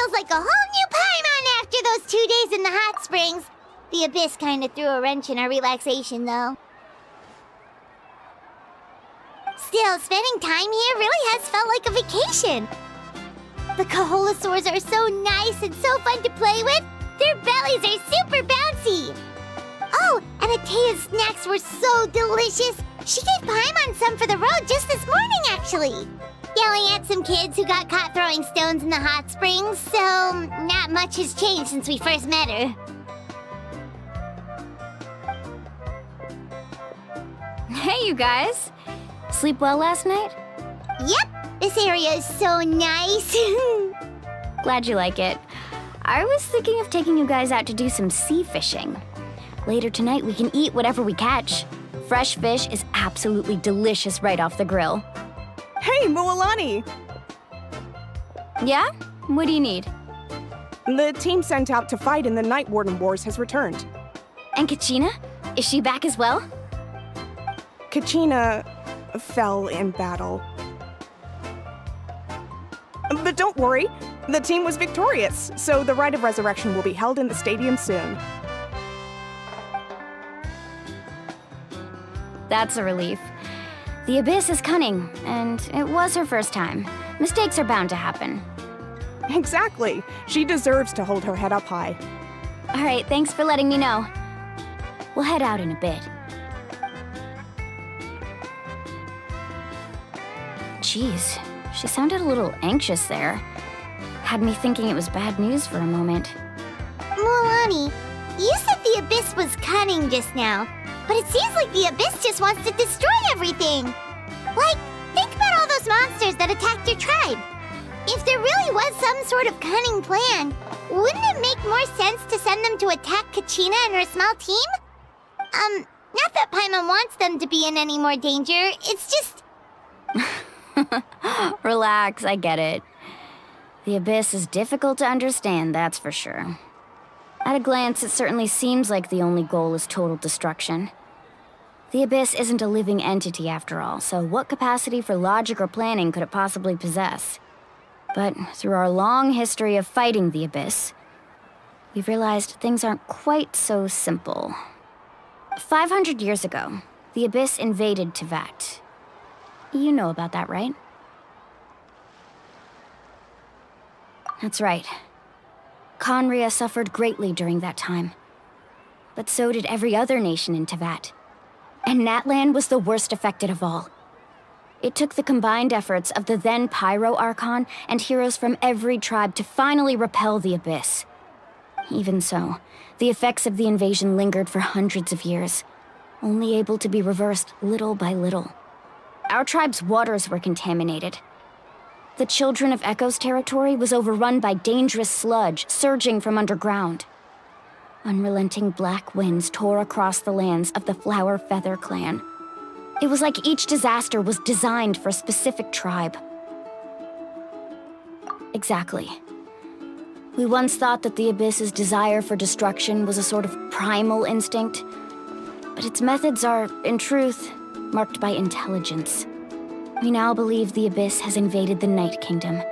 feels like a whole new Paimon after those 2 days in the hot springs. The Abyss kind of threw a wrench in our relaxation, though. Still, spending time here really has felt like a vacation. The Kaholosaurs are so nice and so fun to play with. Their bellies are super bouncy. Oh, and Atea's snacks were so delicious. She gave Paimon some for the road just this morning, actually. Yelling at some kids who got caught throwing stones in the hot springs, so not much has changed since we first met her. Hey, you guys. Sleep well last night? Yep, this area is so nice. Glad you like it. I was thinking of taking you guys out to do some sea fishing. Later tonight, we can eat whatever we catch. Fresh fish is absolutely delicious right off the grill. Hey, Mualani! Yeah? What do you need? The team sent out to fight in the Night Warden Wars has returned. And Kachina? Is she back as well? Kachina fell in battle. But don't worry, the team was victorious, so the Rite of Resurrection will be held in the stadium soon. That's a relief. The Abyss is cunning, and it was her first time. Mistakes are bound to happen. Exactly. She deserves to hold her head up high. All right, thanks for letting me know. We'll head out in a bit. Jeez, she sounded a little anxious there. Had me thinking it was bad news for a moment. Mualani, you said the Abyss was cunning just now, but it seems like the Abyss just wants to destroy everything. Like, think about all those monsters that attacked your tribe. If there really was some sort of cunning plan, wouldn't it make more sense to send them to attack Kachina and her small team? Not that Paimon wants them to be in any more danger, it's just... Relax, I get it. The Abyss is difficult to understand, that's for sure. At a glance, it certainly seems like the only goal is total destruction. The Abyss isn't a living entity after all, so what capacity for logic or planning could it possibly possess? But through our long history of fighting the Abyss, we've realized things aren't quite so simple. 500 years ago, the Abyss invaded Teyvat. You know about that, right? That's right. Khaenri'ah suffered greatly during that time. But so did every other nation in Teyvat. And Natlan was the worst affected of all. It took the combined efforts of the then Pyro Archon and heroes from every tribe to finally repel the Abyss. Even so, the effects of the invasion lingered for hundreds of years, only able to be reversed little by little. Our tribe's waters were contaminated. The Children of Echo's territory was overrun by dangerous sludge surging from underground. Unrelenting black winds tore across the lands of the Flower Feather clan. It was like each disaster was designed for a specific tribe. Exactly. We once thought that the Abyss's desire for destruction was a sort of primal instinct, but its methods are, in truth, marked by intelligence. We now believe the Abyss has invaded the Night Kingdom,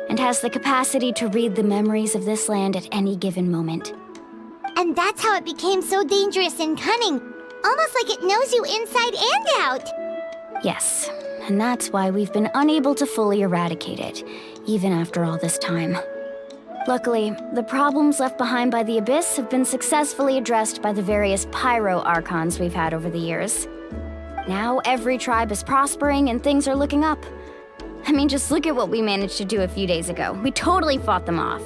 and has the capacity to read the memories of this land at any given moment. And that's how it became so dangerous and cunning. Almost like it knows you inside and out. Yes, and that's why we've been unable to fully eradicate it, even after all this time. Luckily, the problems left behind by the Abyss have been successfully addressed by the various Pyro Archons we've had over the years. Now every tribe is prospering and things are looking up. I mean, just look at what we managed to do a few days ago. We totally fought them off.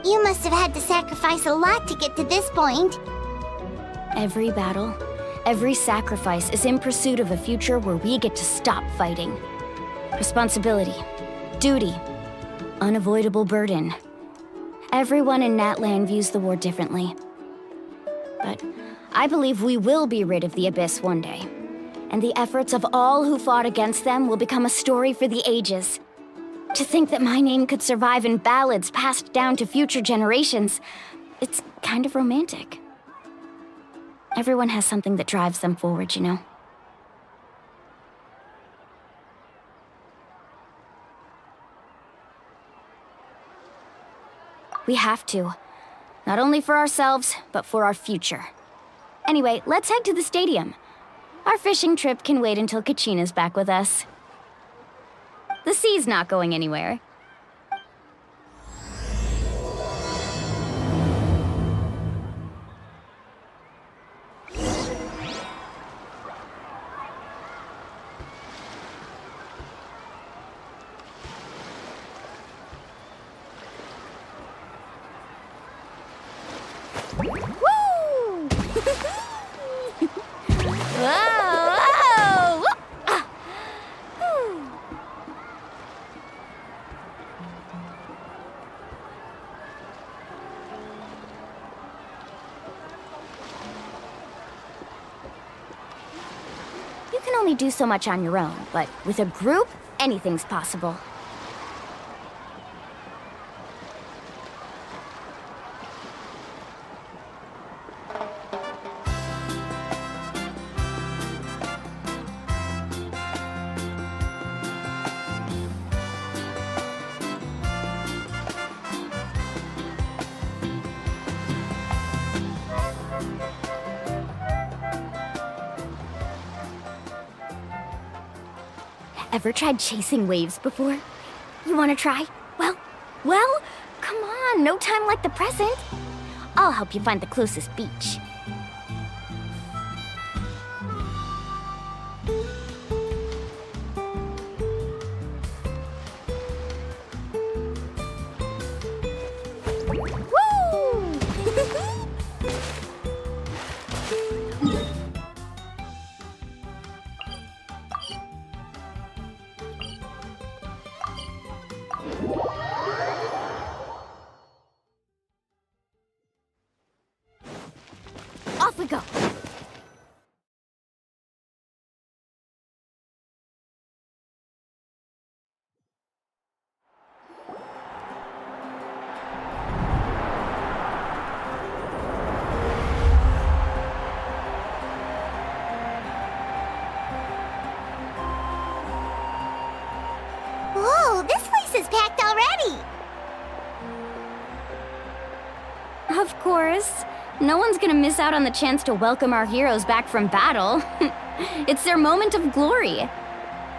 You must have had to sacrifice a lot to get to this point. Every battle, every sacrifice is in pursuit of a future where we get to stop fighting. Responsibility, duty, unavoidable burden. Everyone in Natlan views the war differently. But I believe we will be rid of the Abyss one day. And the efforts of all who fought against them will become a story for the ages. To think that my name could survive in ballads passed down to future generations, it's kind of romantic. Everyone has something that drives them forward, you know? We have to. Not only for ourselves, but for our future. Anyway, let's head to the stadium. Our fishing trip can wait until Kachina's back with us. The sea's not going anywhere. Woo! Whoa! Whoa! Ah. Whew. You can only do so much on your own, but with a group, anything's possible. Ever tried chasing waves before? You wanna try? Well, come on, no time like the present. I'll help you find the closest beach. Woo! Off we go. Whoa, this place is packed already! Of course. No one's gonna miss out on the chance to welcome our heroes back from battle. It's their moment of glory.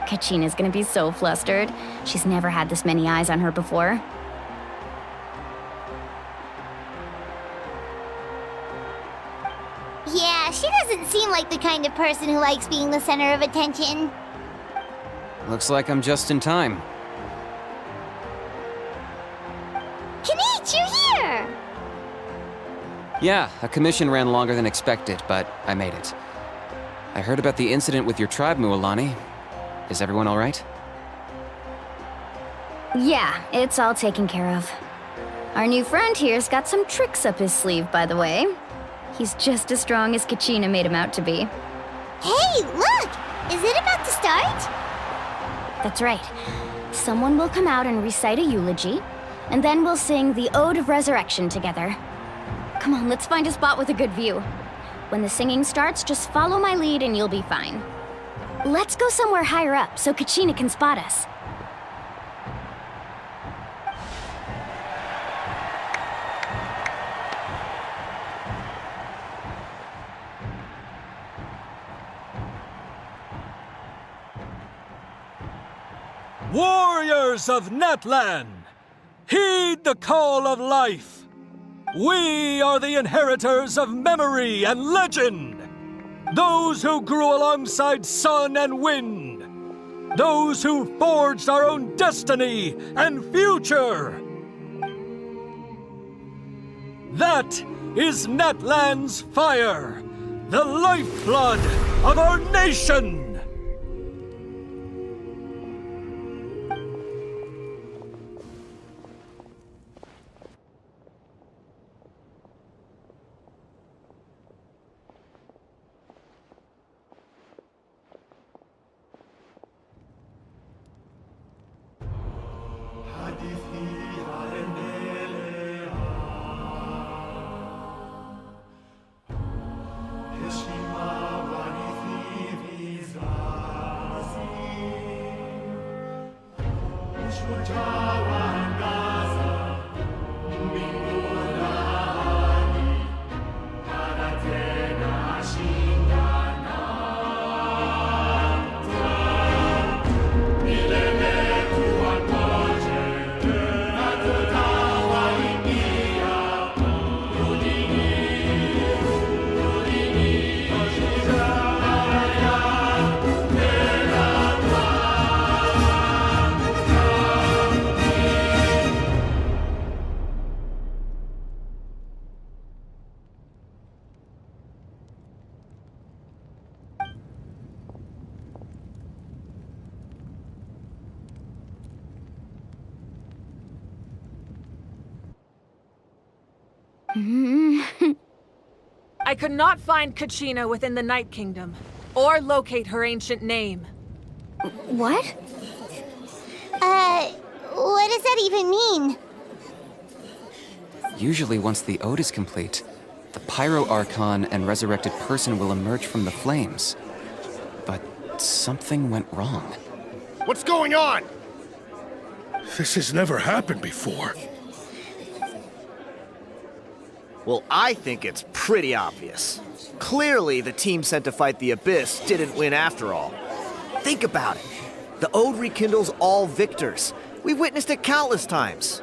Kachina's gonna be so flustered. She's never had this many eyes on her before. Yeah, she doesn't seem like the kind of person who likes being the center of attention. Looks like I'm just in time. Kanich, you're here! Yeah, a commission ran longer than expected, but I made it. I heard about the incident with your tribe, Mualani. Is everyone all right? Yeah, it's all taken care of. Our new friend here's got some tricks up his sleeve, by the way. He's just as strong as Kachina made him out to be. Hey, look! Is it about to start? That's right. Someone will come out and recite a eulogy, and then we'll sing the Ode of Resurrection together. Come on, let's find a spot with a good view. When the singing starts, just follow my lead and you'll be fine. Let's go somewhere higher up so Kachina can spot us. Warriors of Natlan, heed the call of life. We are the inheritors of memory and legend. Those who grew alongside sun and wind. Those who forged our own destiny and future. That is Natlan's fire, the lifeblood of our nation. I could not find Kachina within the Night Kingdom, or locate her ancient name. What? What does that even mean? Usually once the ode is complete, the Pyro Archon and resurrected person will emerge from the flames. But something went wrong. What's going on? This has never happened before. Well, I think it's pretty obvious. Clearly, the team sent to fight the Abyss didn't win after all. Think about it. The Ode rekindles all victors. We've witnessed it countless times.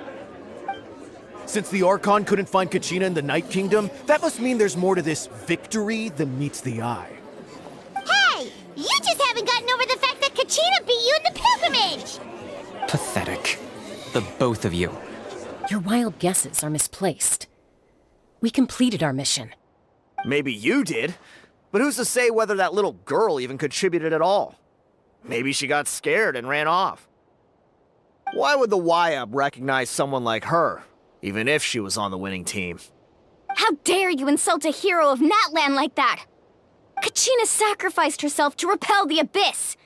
Since the Archon couldn't find Kachina in the Night Kingdom, that must mean there's more to this victory than meets the eye. Hey! You just haven't gotten over the fact that Kachina beat you in the pilgrimage! Pathetic. The both of you. Your wild guesses are misplaced. We completed our mission. Maybe you did, but who's to say whether that little girl even contributed at all? Maybe she got scared and ran off. Why would the YUB recognize someone like her, even if she was on the winning team? How dare you insult a hero of Natlan like that? Kachina sacrificed herself to repel the Abyss.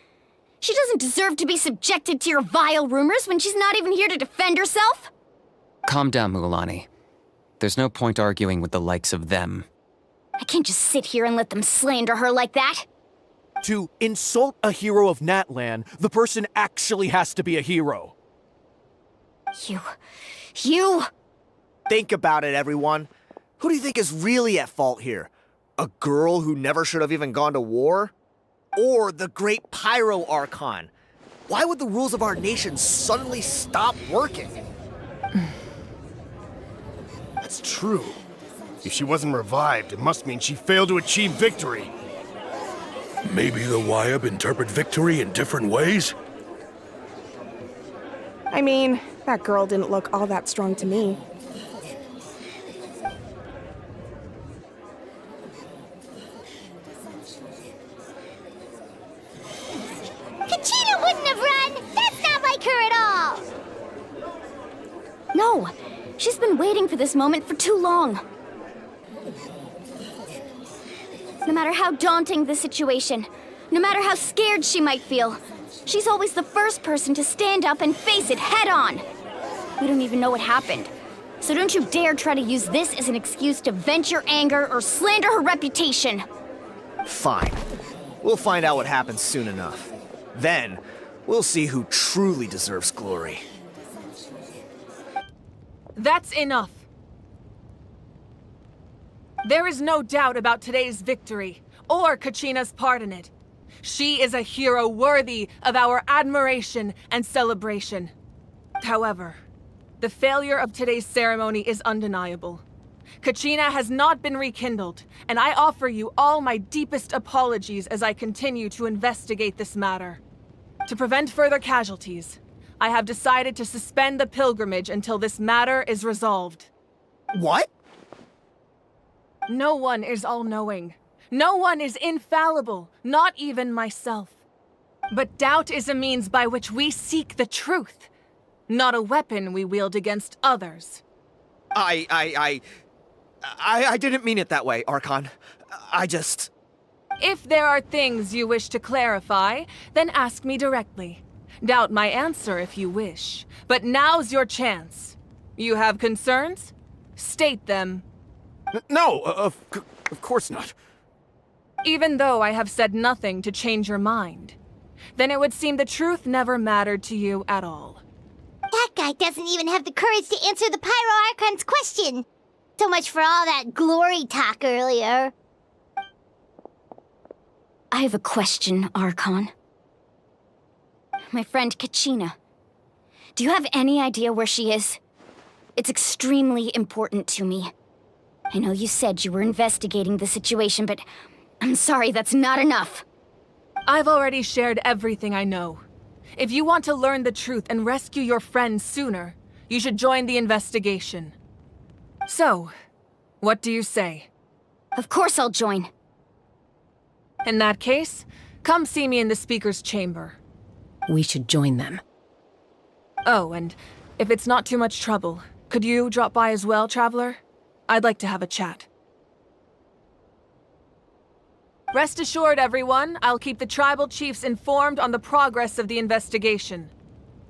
She doesn't deserve to be subjected to your vile rumors when she's not even here to defend herself. Calm down, Mualani. There's no point arguing with the likes of them. I can't just sit here and let them slander her like that. To insult a hero of Natlan, the person actually has to be a hero. You... Think about it, everyone. Who do you think is really at fault here? A girl who never should have even gone to war? Or the great Pyro Archon? Why would the rules of our nation suddenly stop working? That's true. If she wasn't revived, it must mean she failed to achieve victory. Maybe the YUB interpret victory in different ways? I mean, that girl didn't look all that strong to me. Kachina wouldn't have run! That's not like her at all! No, she's been waiting for this moment for too long. No matter how daunting the situation, no matter how scared she might feel, she's always the first person to stand up and face it head on. We don't even know what happened, so don't you dare try to use this as an excuse to vent your anger or slander her reputation. Fine. We'll find out what happens soon enough. Then, we'll see who truly deserves glory. That's enough. There is no doubt about today's victory, or Kachina's part in it. She is a hero worthy of our admiration and celebration. However, the failure of today's ceremony is undeniable. Kachina has not been rekindled, and I offer you all my deepest apologies as I continue to investigate this matter. To prevent further casualties, I have decided to suspend the pilgrimage until this matter is resolved. What? No one is all-knowing. No one is infallible, not even myself. But doubt is a means by which we seek the truth, not a weapon we wield against others. I didn't mean it that way, Archon. I just... If there are things you wish to clarify, then ask me directly. Doubt my answer if you wish. But now's your chance. You have concerns? State them. No, of course not. Even though I have said nothing to change your mind, then it would seem the truth never mattered to you at all. That guy doesn't even have the courage to answer the Pyro Archon's question. So much for all that glory talk earlier. I have a question, Archon. My friend Kachina. Do you have any idea where she is? It's extremely important to me. I know you said you were investigating the situation, but I'm sorry, that's not enough. I've already shared everything I know. If you want to learn the truth and rescue your friend sooner, you should join the investigation. So, what do you say? Of course I'll join. In that case, come see me in the speaker's chamber. We should join them. Oh, and if it's not too much trouble, could you drop by as well, Traveler? I'd like to have a chat. Rest assured, everyone, I'll keep the tribal chiefs informed on the progress of the investigation.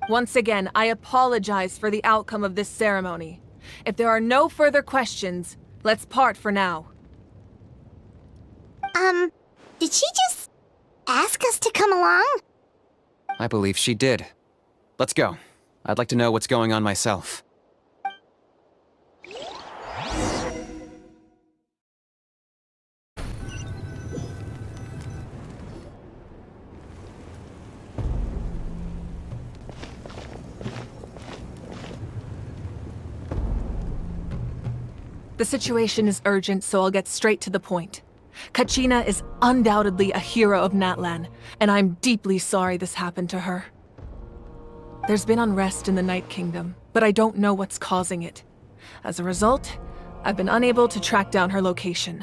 Once again, I apologize for the outcome of this ceremony. If there are no further questions, let's part for now. Did she just ask us to come along? I believe she did. Let's go. I'd like to know what's going on myself. The situation is urgent, so I'll get straight to the point. Kachina is undoubtedly a hero of Natlan, and I'm deeply sorry this happened to her. There's been unrest in the Night Kingdom, but I don't know what's causing it. As a result, I've been unable to track down her location.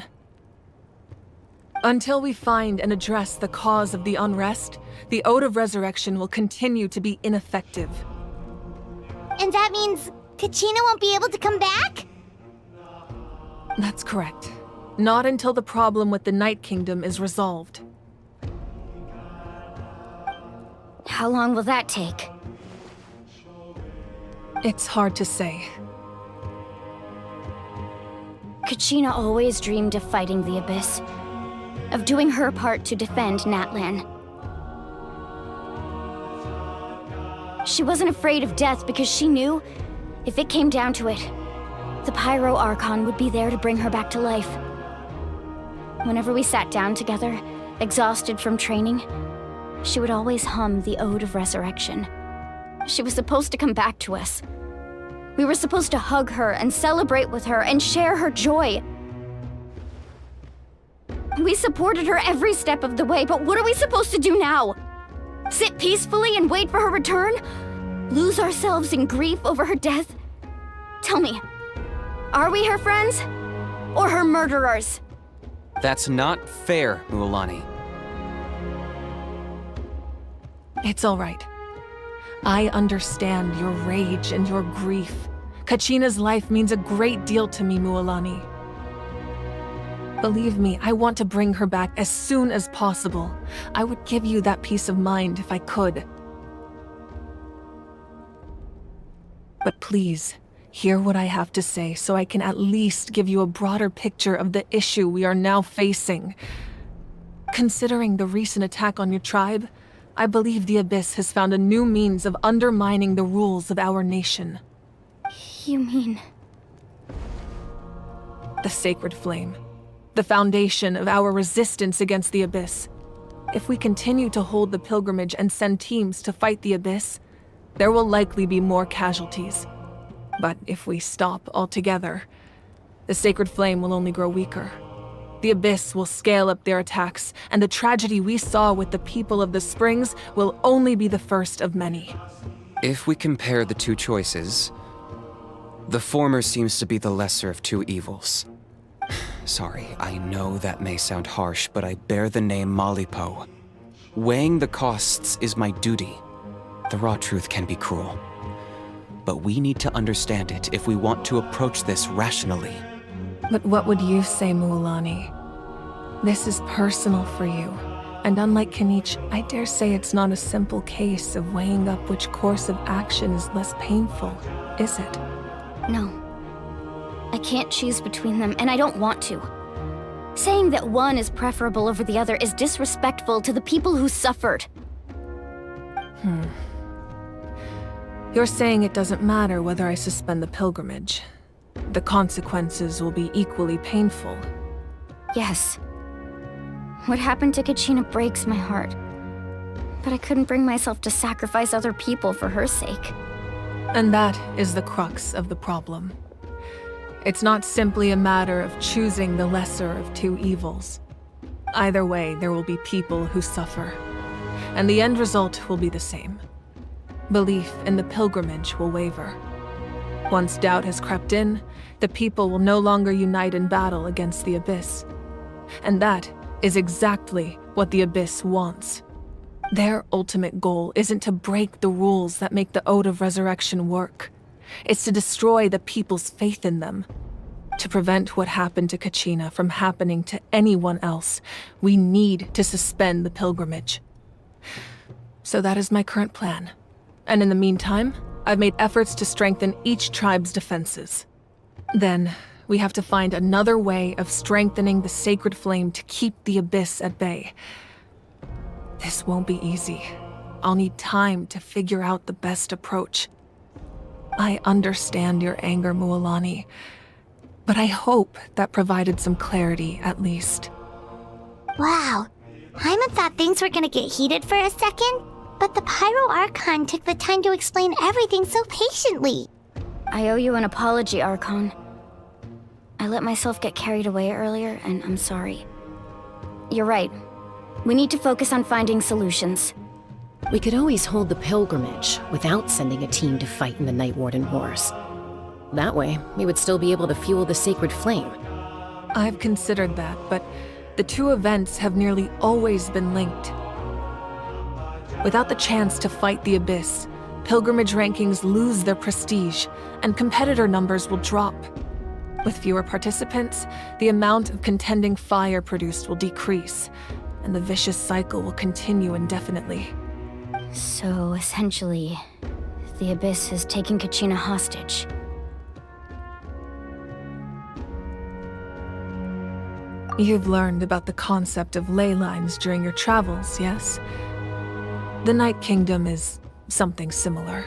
Until we find and address the cause of the unrest, the Ode of Resurrection will continue to be ineffective. And that means Kachina won't be able to come back? That's correct. Not until the problem with the Night Kingdom is resolved. How long will that take? It's hard to say. Kachina always dreamed of fighting the Abyss, of doing her part to defend Natlan. She wasn't afraid of death because she knew, if it came down to it, the Pyro Archon would be there to bring her back to life. Whenever we sat down together, exhausted from training, she would always hum the Ode of Resurrection. She was supposed to come back to us. We were supposed to hug her and celebrate with her and share her joy. We supported her every step of the way, but what are we supposed to do now? Sit peacefully and wait for her return? Lose ourselves in grief over her death? Tell me, are we her friends? Or her murderers? That's not fair, Mualani. It's all right. I understand your rage and your grief. Kachina's life means a great deal to me, Mualani. Believe me, I want to bring her back as soon as possible. I would give you that peace of mind if I could. But please, hear what I have to say so I can at least give you a broader picture of the issue we are now facing. Considering the recent attack on your tribe, I believe the Abyss has found a new means of undermining the rules of our nation. You mean... The Sacred Flame. The foundation of our resistance against the Abyss. If we continue to hold the pilgrimage and send teams to fight the Abyss, there will likely be more casualties. But if we stop altogether, the Sacred Flame will only grow weaker. The Abyss will scale up their attacks, and the tragedy we saw with the people of the Springs will only be the first of many. If we compare the two choices, the former seems to be the lesser of two evils. Sorry, I know that may sound harsh, but I bear the name Malipo. Weighing the costs is my duty. The raw truth can be cruel. But we need to understand it if we want to approach this rationally. But what would you say, Mualani? This is personal for you. And unlike Kanich, I dare say it's not a simple case of weighing up which course of action is less painful, is it? No. I can't choose between them, and I don't want to. Saying that one is preferable over the other is disrespectful to the people who suffered. You're saying it doesn't matter whether I suspend the pilgrimage. The consequences will be equally painful. Yes. What happened to Kachina breaks my heart. But I couldn't bring myself to sacrifice other people for her sake. And that is the crux of the problem. It's not simply a matter of choosing the lesser of two evils. Either way, there will be people who suffer. And the end result will be the same. Belief in the pilgrimage will waver. Once doubt has crept in, the people will no longer unite in battle against the Abyss. And that is exactly what the Abyss wants. Their ultimate goal isn't to break the rules that make the Ode of Resurrection work. It's to destroy the people's faith in them. To prevent what happened to Kachina from happening to anyone else, we need to suspend the pilgrimage. So that is my current plan. And in the meantime, I've made efforts to strengthen each tribe's defenses. Then, we have to find another way of strengthening the sacred flame to keep the Abyss at bay. This won't be easy. I'll need time to figure out the best approach. I understand your anger, Mualani, but I hope that provided some clarity, at least. Wow. Paimon thought things were gonna get heated for a second, but the Pyro Archon took the time to explain everything so patiently. I owe you an apology, Archon. I let myself get carried away earlier, and I'm sorry. You're right. We need to focus on finding solutions. We could always hold the pilgrimage without sending a team to fight in the Night Warden Wars. That way, we would still be able to fuel the sacred flame. I've considered that, but the two events have nearly always been linked. Without the chance to fight the Abyss, pilgrimage rankings lose their prestige, and competitor numbers will drop. With fewer participants, the amount of contending fire produced will decrease, and the vicious cycle will continue indefinitely. So, essentially, the Abyss has taken Kachina hostage. You've learned about the concept of ley lines during your travels, yes? The Night Kingdom is something similar.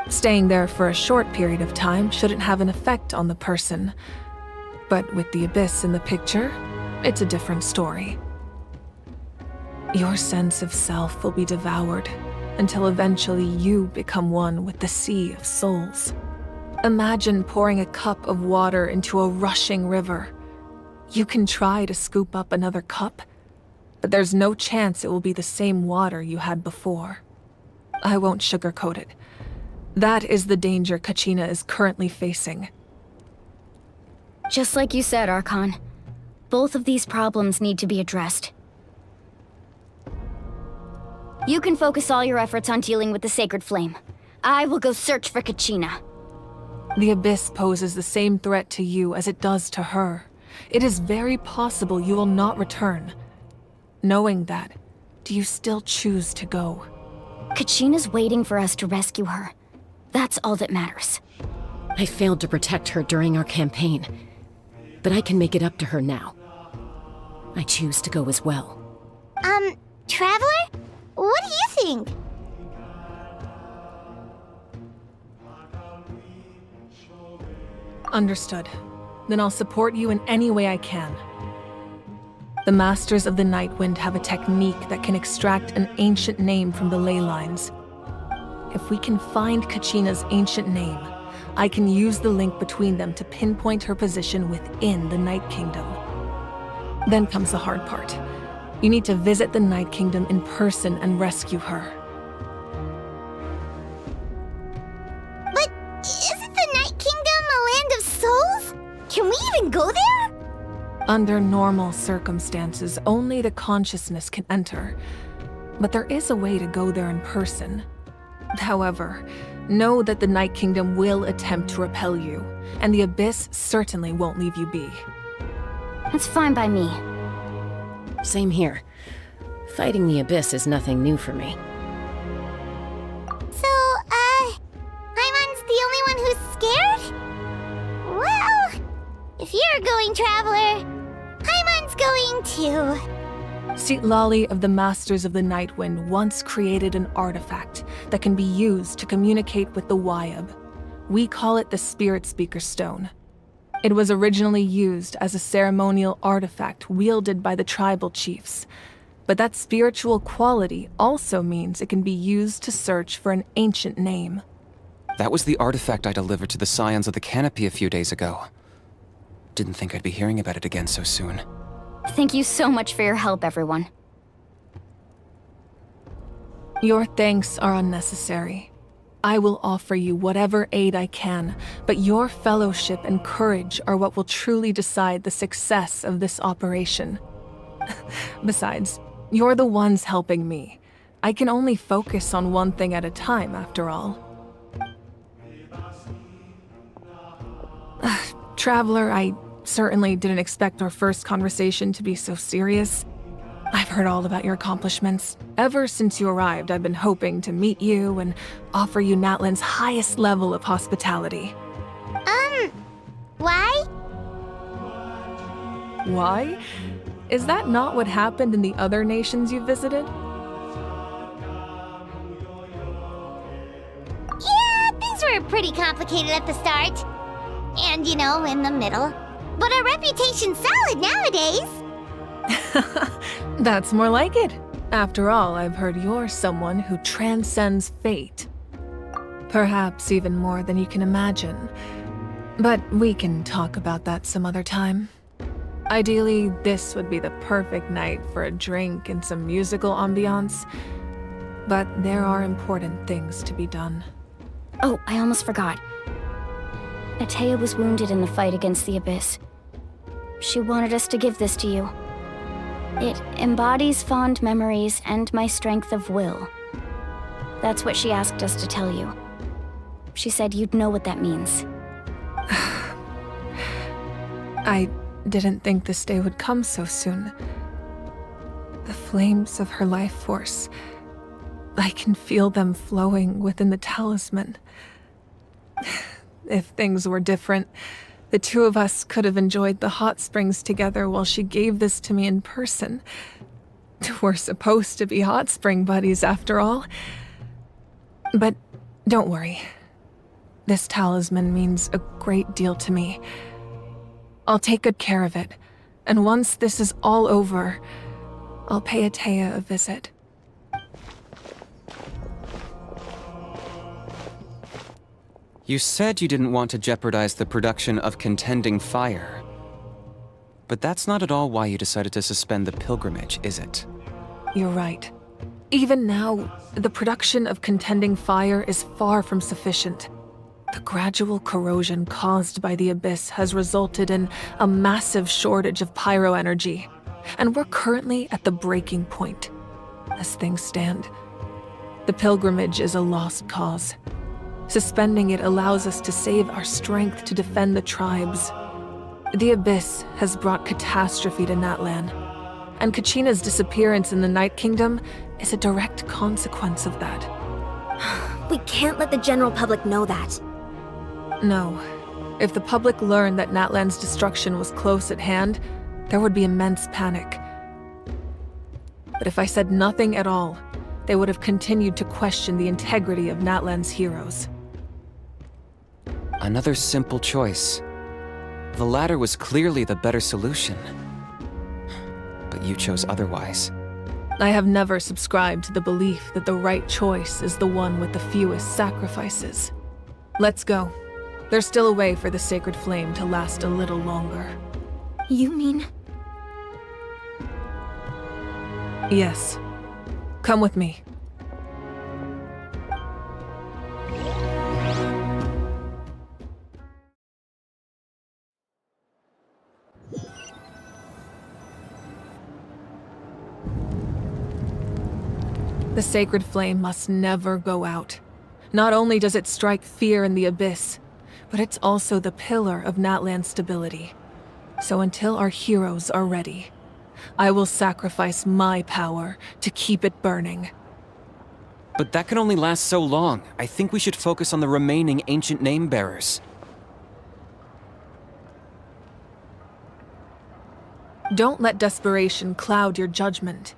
Staying there for a short period of time shouldn't have an effect on the person. But with the Abyss in the picture, it's a different story. Your sense of self will be devoured until eventually you become one with the sea of souls. Imagine pouring a cup of water into a rushing river. You can try to scoop up another cup, but there's no chance it will be the same water you had before. I won't sugarcoat it. That is the danger Kachina is currently facing. Just like you said, Archon. Both of these problems need to be addressed. You can focus all your efforts on dealing with the sacred flame. I will go search for Kachina. The Abyss poses the same threat to you as it does to her. It is very possible you will not return. Knowing that, do you still choose to go? Kachina's waiting for us to rescue her. That's all that matters. I failed to protect her during our campaign, but I can make it up to her now. I choose to go as well. Traveler? What do you think? Understood. Then I'll support you in any way I can. The Masters of the Nightwind have a technique that can extract an ancient name from the ley lines. If we can find Kachina's ancient name, I can use the link between them to pinpoint her position within the Night Kingdom. Then comes the hard part. You need to visit the Night Kingdom in person and rescue her. But isn't the Night Kingdom a land of souls? Can we even go there? Under normal circumstances, only the consciousness can enter. But there is a way to go there in person. However, know that the Night Kingdom will attempt to repel you, and the Abyss certainly won't leave you be. That's fine by me. Same here. Fighting the Abyss is nothing new for me. So, Paimon's the only one who's scared? Well, if you're going, Traveler, Paimon's going too. Citlali of the Masters of the Nightwind once created an artifact that can be used to communicate with the Wyab. We call it the Spirit Speaker Stone. It was originally used as a ceremonial artifact wielded by the tribal chiefs, but that spiritual quality also means it can be used to search for an ancient name. That was the artifact I delivered to the Scions of the Canopy a few days ago. Didn't think I'd be hearing about it again so soon. Thank you so much for your help, everyone. Your thanks are unnecessary. I will offer you whatever aid I can, but your fellowship and courage are what will truly decide the success of this operation. Besides, you're the ones helping me. I can only focus on one thing at a time, after all. Traveler, I certainly didn't expect our first conversation to be so serious. I've heard all about your accomplishments. Ever since you arrived, I've been hoping to meet you and offer you Natlan's highest level of hospitality. Why? Why? Is that not what happened in the other nations you visited? Yeah, things were pretty complicated at the start. And, in the middle. But our reputation's solid nowadays. That's more like it. After all, I've heard you're someone who transcends fate. Perhaps even more than you can imagine. But we can talk about that some other time. Ideally, this would be the perfect night for a drink and some musical ambiance. But there are important things to be done. Oh, I almost forgot. Atea was wounded in the fight against the Abyss. She wanted us to give this to you. It embodies fond memories and my strength of will. That's what she asked us to tell you. She said you'd know what that means. I didn't think this day would come so soon. The flames of her life force. I can feel them flowing within the talisman. If things were different, the two of us could have enjoyed the hot springs together while she gave this to me in person. We're supposed to be hot spring buddies after all. But don't worry. This talisman means a great deal to me. I'll take good care of it, and once this is all over, I'll pay Atea a visit. You said you didn't want to jeopardize the production of contending fire. But that's not at all why you decided to suspend the pilgrimage, is it? You're right. Even now, the production of contending fire is far from sufficient. The gradual corrosion caused by the Abyss has resulted in a massive shortage of pyro energy, and we're currently at the breaking point. As things stand, the pilgrimage is a lost cause. Suspending it allows us to save our strength to defend the tribes. The Abyss has brought catastrophe to Natlan, and Kachina's disappearance in the Night Kingdom is a direct consequence of that. We can't let the general public know that. No. If the public learned that Natlan's destruction was close at hand, there would be immense panic. But if I said nothing at all, they would have continued to question the integrity of Natlan's heroes. Another simple choice. The latter was clearly the better solution. But you chose otherwise. I have never subscribed to the belief that the right choice is the one with the fewest sacrifices. Let's go. There's still a way for the sacred flame to last a little longer. You mean? Yes. Come with me. The sacred flame must never go out. Not only does it strike fear in the Abyss, but it's also the pillar of Natlan's stability. So until our heroes are ready, I will sacrifice my power to keep it burning. But that can only last so long. I think we should focus on the remaining ancient name-bearers. Don't let desperation cloud your judgment.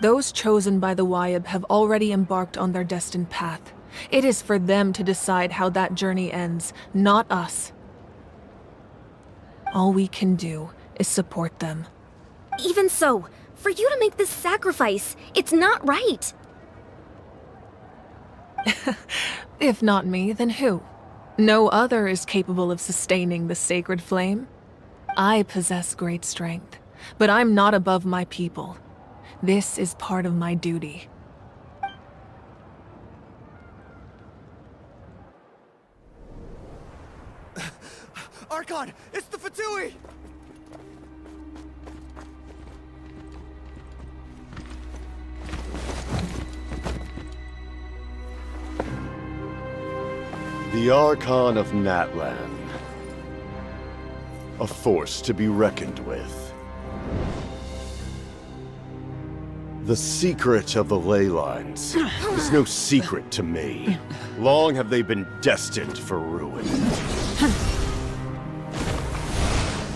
Those chosen by the Wayab have already embarked on their destined path. It is for them to decide how that journey ends, not us. All we can do is support them. Even so, for you to make this sacrifice, it's not right. If not me, then who? No other is capable of sustaining the sacred flame. I possess great strength, but I'm not above my people. This is part of my duty. Archon! It's the Fatui! The Archon of Natlan. A force to be reckoned with. The secret of the ley lines is no secret to me. Long have they been destined for ruin.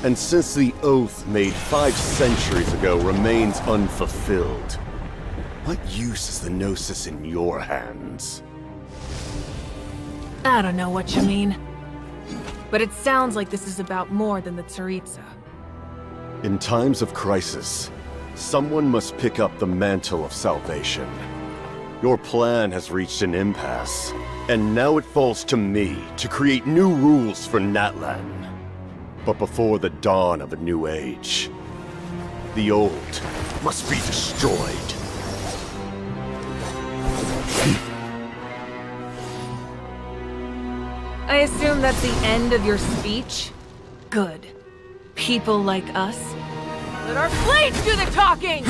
And since the oath made 5 centuries ago remains unfulfilled, what use is the Gnosis in your hands? I don't know what you mean. But it sounds like this is about more than the Tsaritsa. In times of crisis, someone must pick up the mantle of salvation. Your plan has reached an impasse, and now it falls to me to create new rules for Natlan. But before the dawn of a new age, the old must be destroyed. I assume that's the end of your speech? Good. People like us? Let our blades do the talking!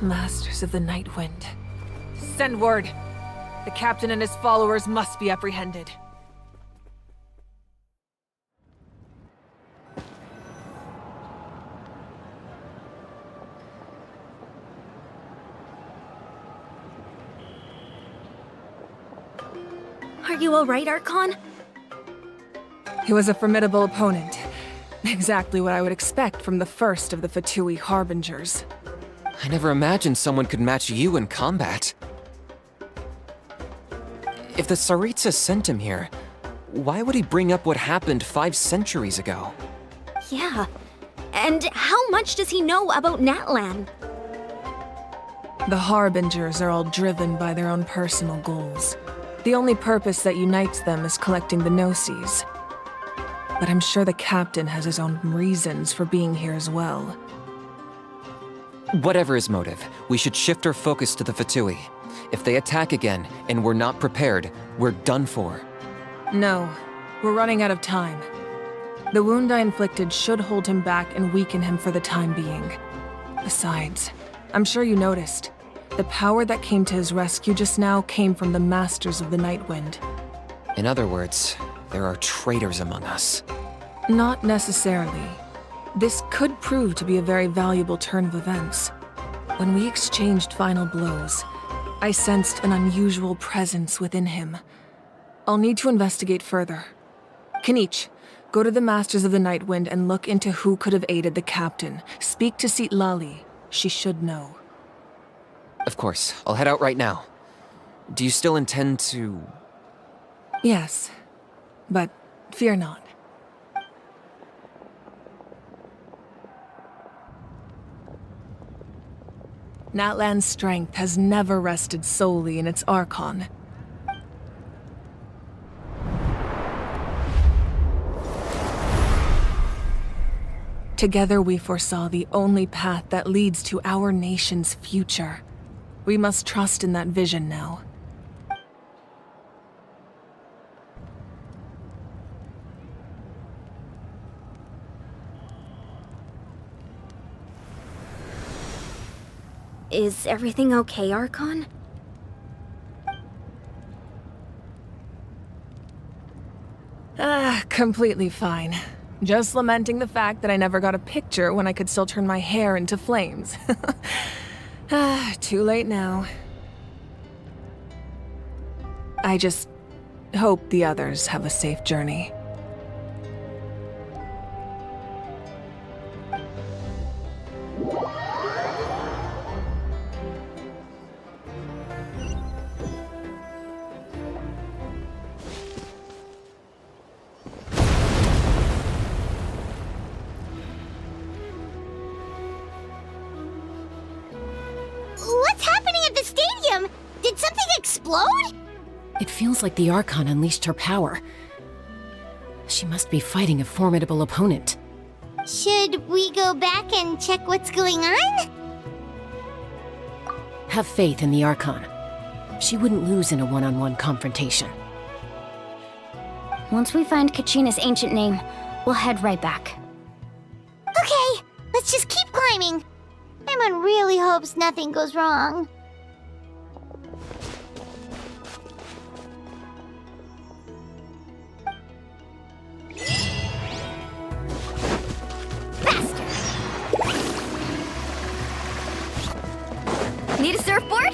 Masters of the Night Wind. Send word. The captain and his followers must be apprehended. Are you alright, Archon? He was a formidable opponent. Exactly what I would expect from the first of the Fatui Harbingers. I never imagined someone could match you in combat. If the Tsaritsa sent him here, why would he bring up what happened 5 centuries ago? Yeah. And how much does he know about Natlan? The Harbingers are all driven by their own personal goals. The only purpose that unites them is collecting the Gnosis. But I'm sure the captain has his own reasons for being here as well. Whatever his motive, we should shift our focus to the Fatui. If they attack again, and we're not prepared, we're done for. No, we're running out of time. The wound I inflicted should hold him back and weaken him for the time being. Besides, I'm sure you noticed, the power that came to his rescue just now came from the Masters of the Night Wind. In other words, there are traitors among us. Not necessarily. This could prove to be a very valuable turn of events. When we exchanged final blows, I sensed an unusual presence within him, I'll need to investigate further. Kenichi, go to the Masters of the Night Wind and look into who could have aided the captain. Speak to Lali. She should know. Of course, I'll head out right now. Do you still intend to... Yes, but fear not. Natlan's strength has never rested solely in its Archon. Together we foresaw the only path that leads to our nation's future. We must trust in that vision now. Is everything okay, Archon? Completely fine. Just lamenting the fact that I never got a picture when I could still turn my hair into flames. Too late now. I just hope the others have a safe journey. What's happening at the stadium? Did something explode? It feels like the Archon unleashed her power. She must be fighting a formidable opponent. Should we go back and check what's going on? Have faith in the Archon. She wouldn't lose in a one-on-one confrontation. Once we find Kachina's ancient name, we'll head right back. Okay, let's just keep climbing. Emon really hopes nothing goes wrong. Faster! Need a surfboard?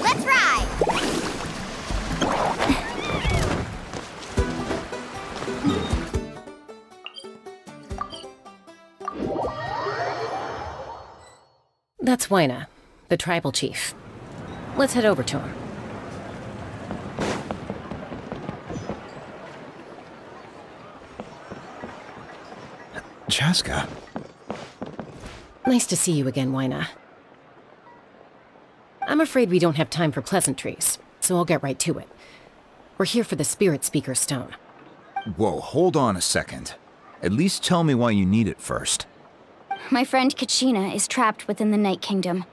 Let's ride! That's Waina, the tribal chief. Let's head over to him. Chaska. Nice to see you again, Waina. I'm afraid we don't have time for pleasantries, so I'll get right to it. We're here for the Spirit Speaker Stone. Whoa, hold on a second. At least tell me why you need it first. My friend Kachina is trapped within the Night Kingdom.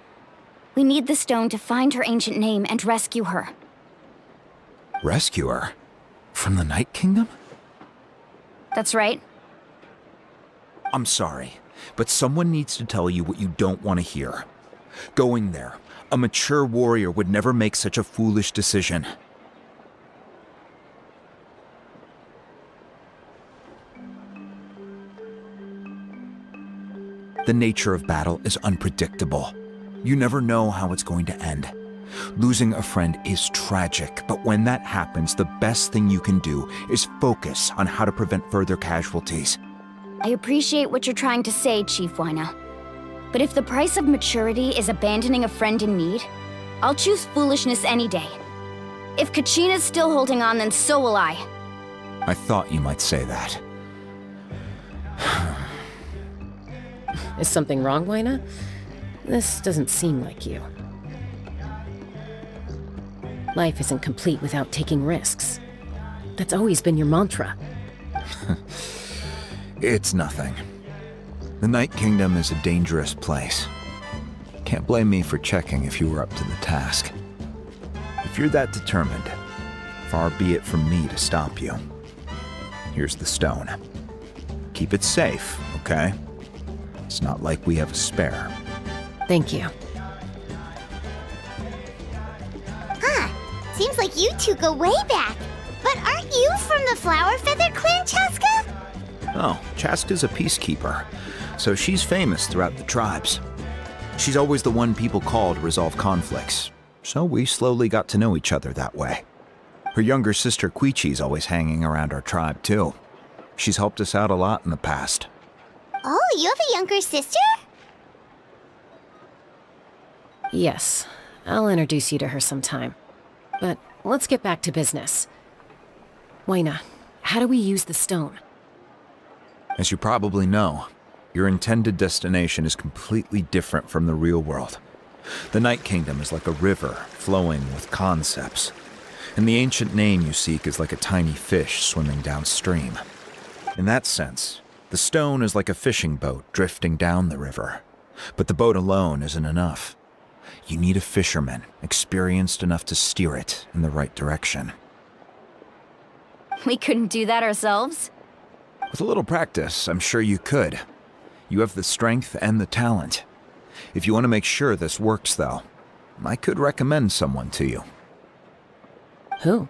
We need the stone to find her ancient name and rescue her. Rescue her? From the Night Kingdom? That's right. I'm sorry, but someone needs to tell you what you don't want to hear. Going there, a mature warrior would never make such a foolish decision. The nature of battle is unpredictable. You never know how it's going to end. Losing a friend is tragic, but when that happens, the best thing you can do is focus on how to prevent further casualties. I appreciate what you're trying to say, Chief Waina. But if the price of maturity is abandoning a friend in need, I'll choose foolishness any day. If Kachina's still holding on, then so will I. I thought you might say that. Is something wrong, Waina? This doesn't seem like you. Life isn't complete without taking risks. That's always been your mantra. It's nothing. The Night Kingdom is a dangerous place. Can't blame me for checking if you were up to the task. If you're that determined, far be it from me to stop you. Here's the stone. Keep it safe, okay? It's not like we have a spare. Thank you. Huh. Seems like you two go way back. But aren't You from the Flower Feather Clan, Chaska? Oh, Chaska's a peacekeeper, so she's famous throughout the tribes. She's always the one people call to resolve conflicts, so we slowly got to know each other that way. Her younger sister Quichi's always hanging around our tribe, too. She's helped us out a lot in the past. Oh, you have a younger sister? Yes, I'll introduce you to her sometime. But let's get back to business. Waina, how do we use the stone? As you probably know, your intended destination is completely different from the real world. The Night Kingdom is like a river flowing with concepts, and the ancient name you seek is like a tiny fish swimming downstream. In that sense, the stone is like a fishing boat drifting down the river, but the boat alone isn't enough. You need a fisherman experienced enough to steer it in the right direction. We couldn't do that ourselves? With a little practice, I'm sure you could. You have the strength and the talent. If you want to make sure this works, though, I could recommend someone to you. Who?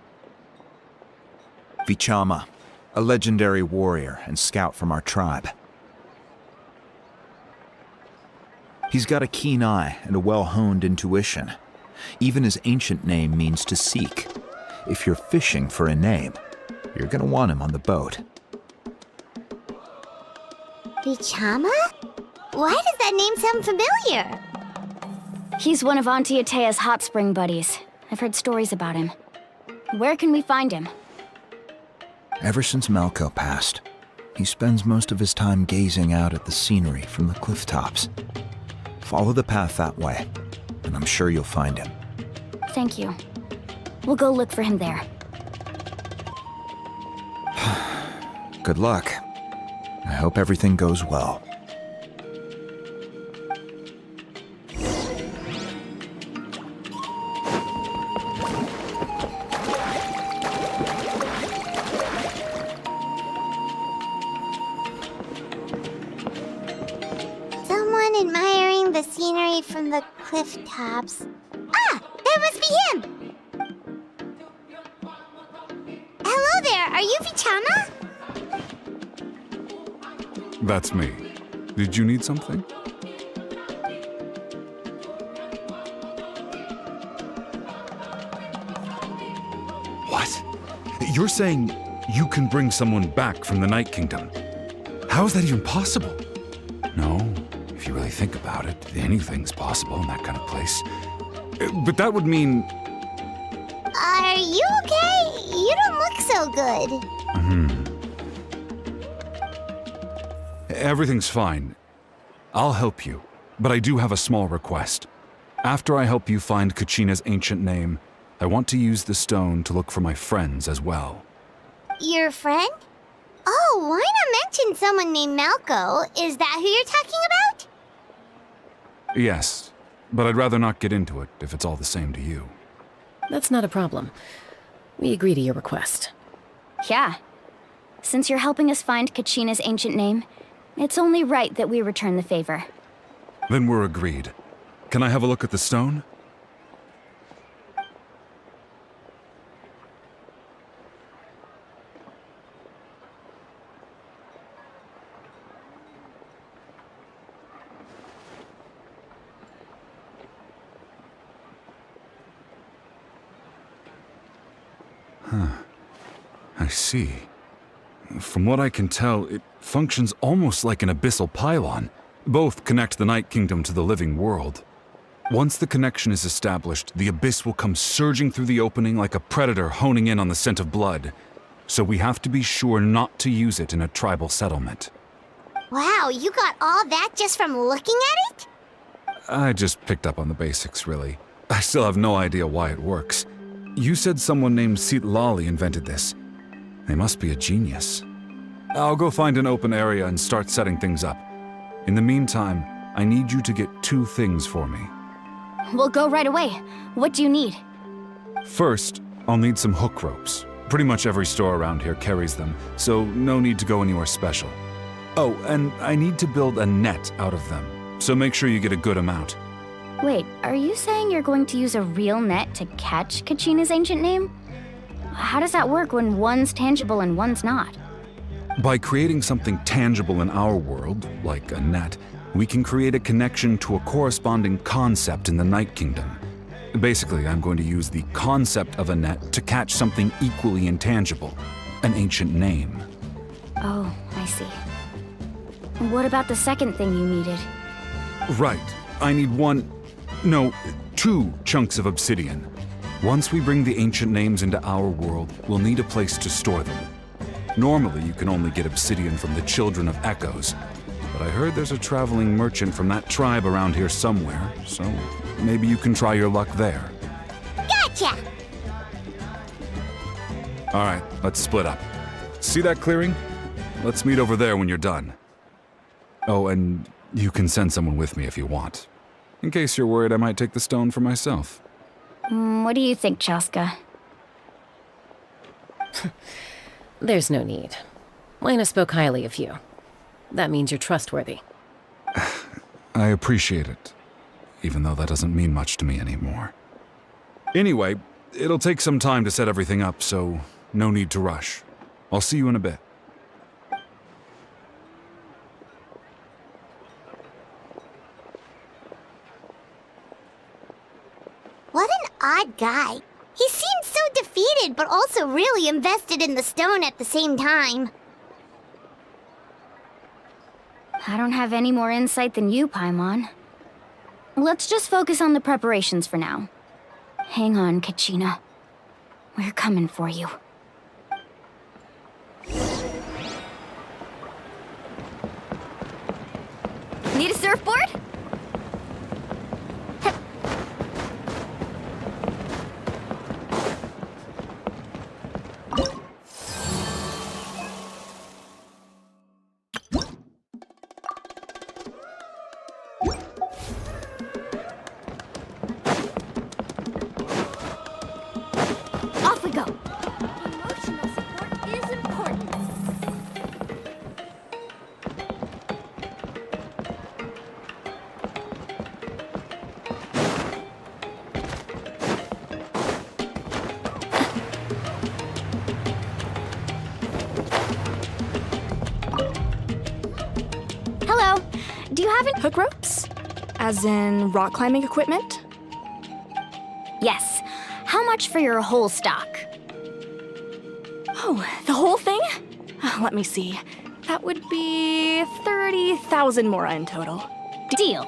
Vichama, a legendary warrior and scout from our tribe. He's got a keen eye and a well-honed intuition. Even his ancient name means to seek. If you're fishing for a name, you're gonna want him on the boat. Vichama? Why does that name sound familiar? He's one of Auntie Atea's hot spring buddies. I've heard stories about him. Where can we find him? Ever since Malco passed, he spends most of his time gazing out at the scenery from the cliff tops. Follow the path that way, and I'm sure you'll find him. Thank you. We'll go look for him there. Good luck. I hope everything goes well. Someone admiring the scenery from the cliff tops. Ah! That must be him! Hello there, are you Vichama? That's me. Did you need something? What? You're saying you can bring someone back from the Night Kingdom? How is that even possible? No, if you really think about it, anything's possible in that kind of place. But that would mean... Are you okay? You don't look so good. Everything's fine. I'll help you, but I do have a small request. After I help you find Kachina's ancient name, I want to use the stone to look for my friends as well. Your friend? Oh, why not mention someone named Malco? Is that who you're talking about? Yes, but I'd rather not get into it if it's all the same to you. That's not a problem. We agree to your request. Yeah. Since you're helping us find Kachina's ancient name, it's only right that we return the favor. Then we're agreed. Can I have a look at the stone? I see. From what I can tell, it functions almost like an abyssal pylon. Both connect the Night Kingdom to the living world. Once the connection is established, the abyss will come surging through the opening like a predator honing in on the scent of blood. So we have to be sure not to use it in a tribal settlement. Wow, you got all that just from looking at it? I just picked up on the basics, really. I still have no idea why it works. You said someone named Sitlali invented this. They must be a genius. I'll go find an open area and start setting things up. In the meantime, I need you to get 2 things for me. We'll go right away. What do you need? First, I'll need some hook ropes. Pretty much every store around here carries them, so no need to go anywhere special. Oh, and I need to build a net out of them, so make sure you get a good amount. Wait, are you saying you're going to use a real net to catch Kachina's ancient name? How does that work when one's tangible and one's not? By creating something tangible in our world, like a net, we can create a connection to a corresponding concept in the Night Kingdom. Basically, I'm going to use the concept of a net to catch something equally intangible, an ancient name. Oh, I see. What about the second thing you needed? Right. I need two chunks of obsidian. Once we bring the ancient names into our world, we'll need a place to store them. Normally, you can only get obsidian from the Children of Echoes, but I heard there's a traveling merchant from that tribe around here somewhere, so maybe you can try your luck there. Gotcha! Alright, let's split up. See that clearing? Let's meet over there when you're done. Oh, and you can send someone with me if you want. In case you're worried I might take the stone for myself. What do you think, Chaska? There's no need. Lena spoke highly of you. That means you're trustworthy. I appreciate it, even though that doesn't mean much to me anymore. Anyway, it'll take some time to set everything up, so no need to rush. I'll see you in a bit. What an odd guy. He seems so defeated, but also really invested in the stone at the same time. I don't have any more insight than you, Paimon. Let's just focus on the preparations for now. Hang on, Kachina. We're coming for you. Need a surfboard? Off we go! Emotional support is important. Hello. Do you have any Hook ropes? As in rock climbing equipment? Yes. How much for your whole stock? Oh, the whole thing? Let me see. That would be 30,000 mora in total. Deal.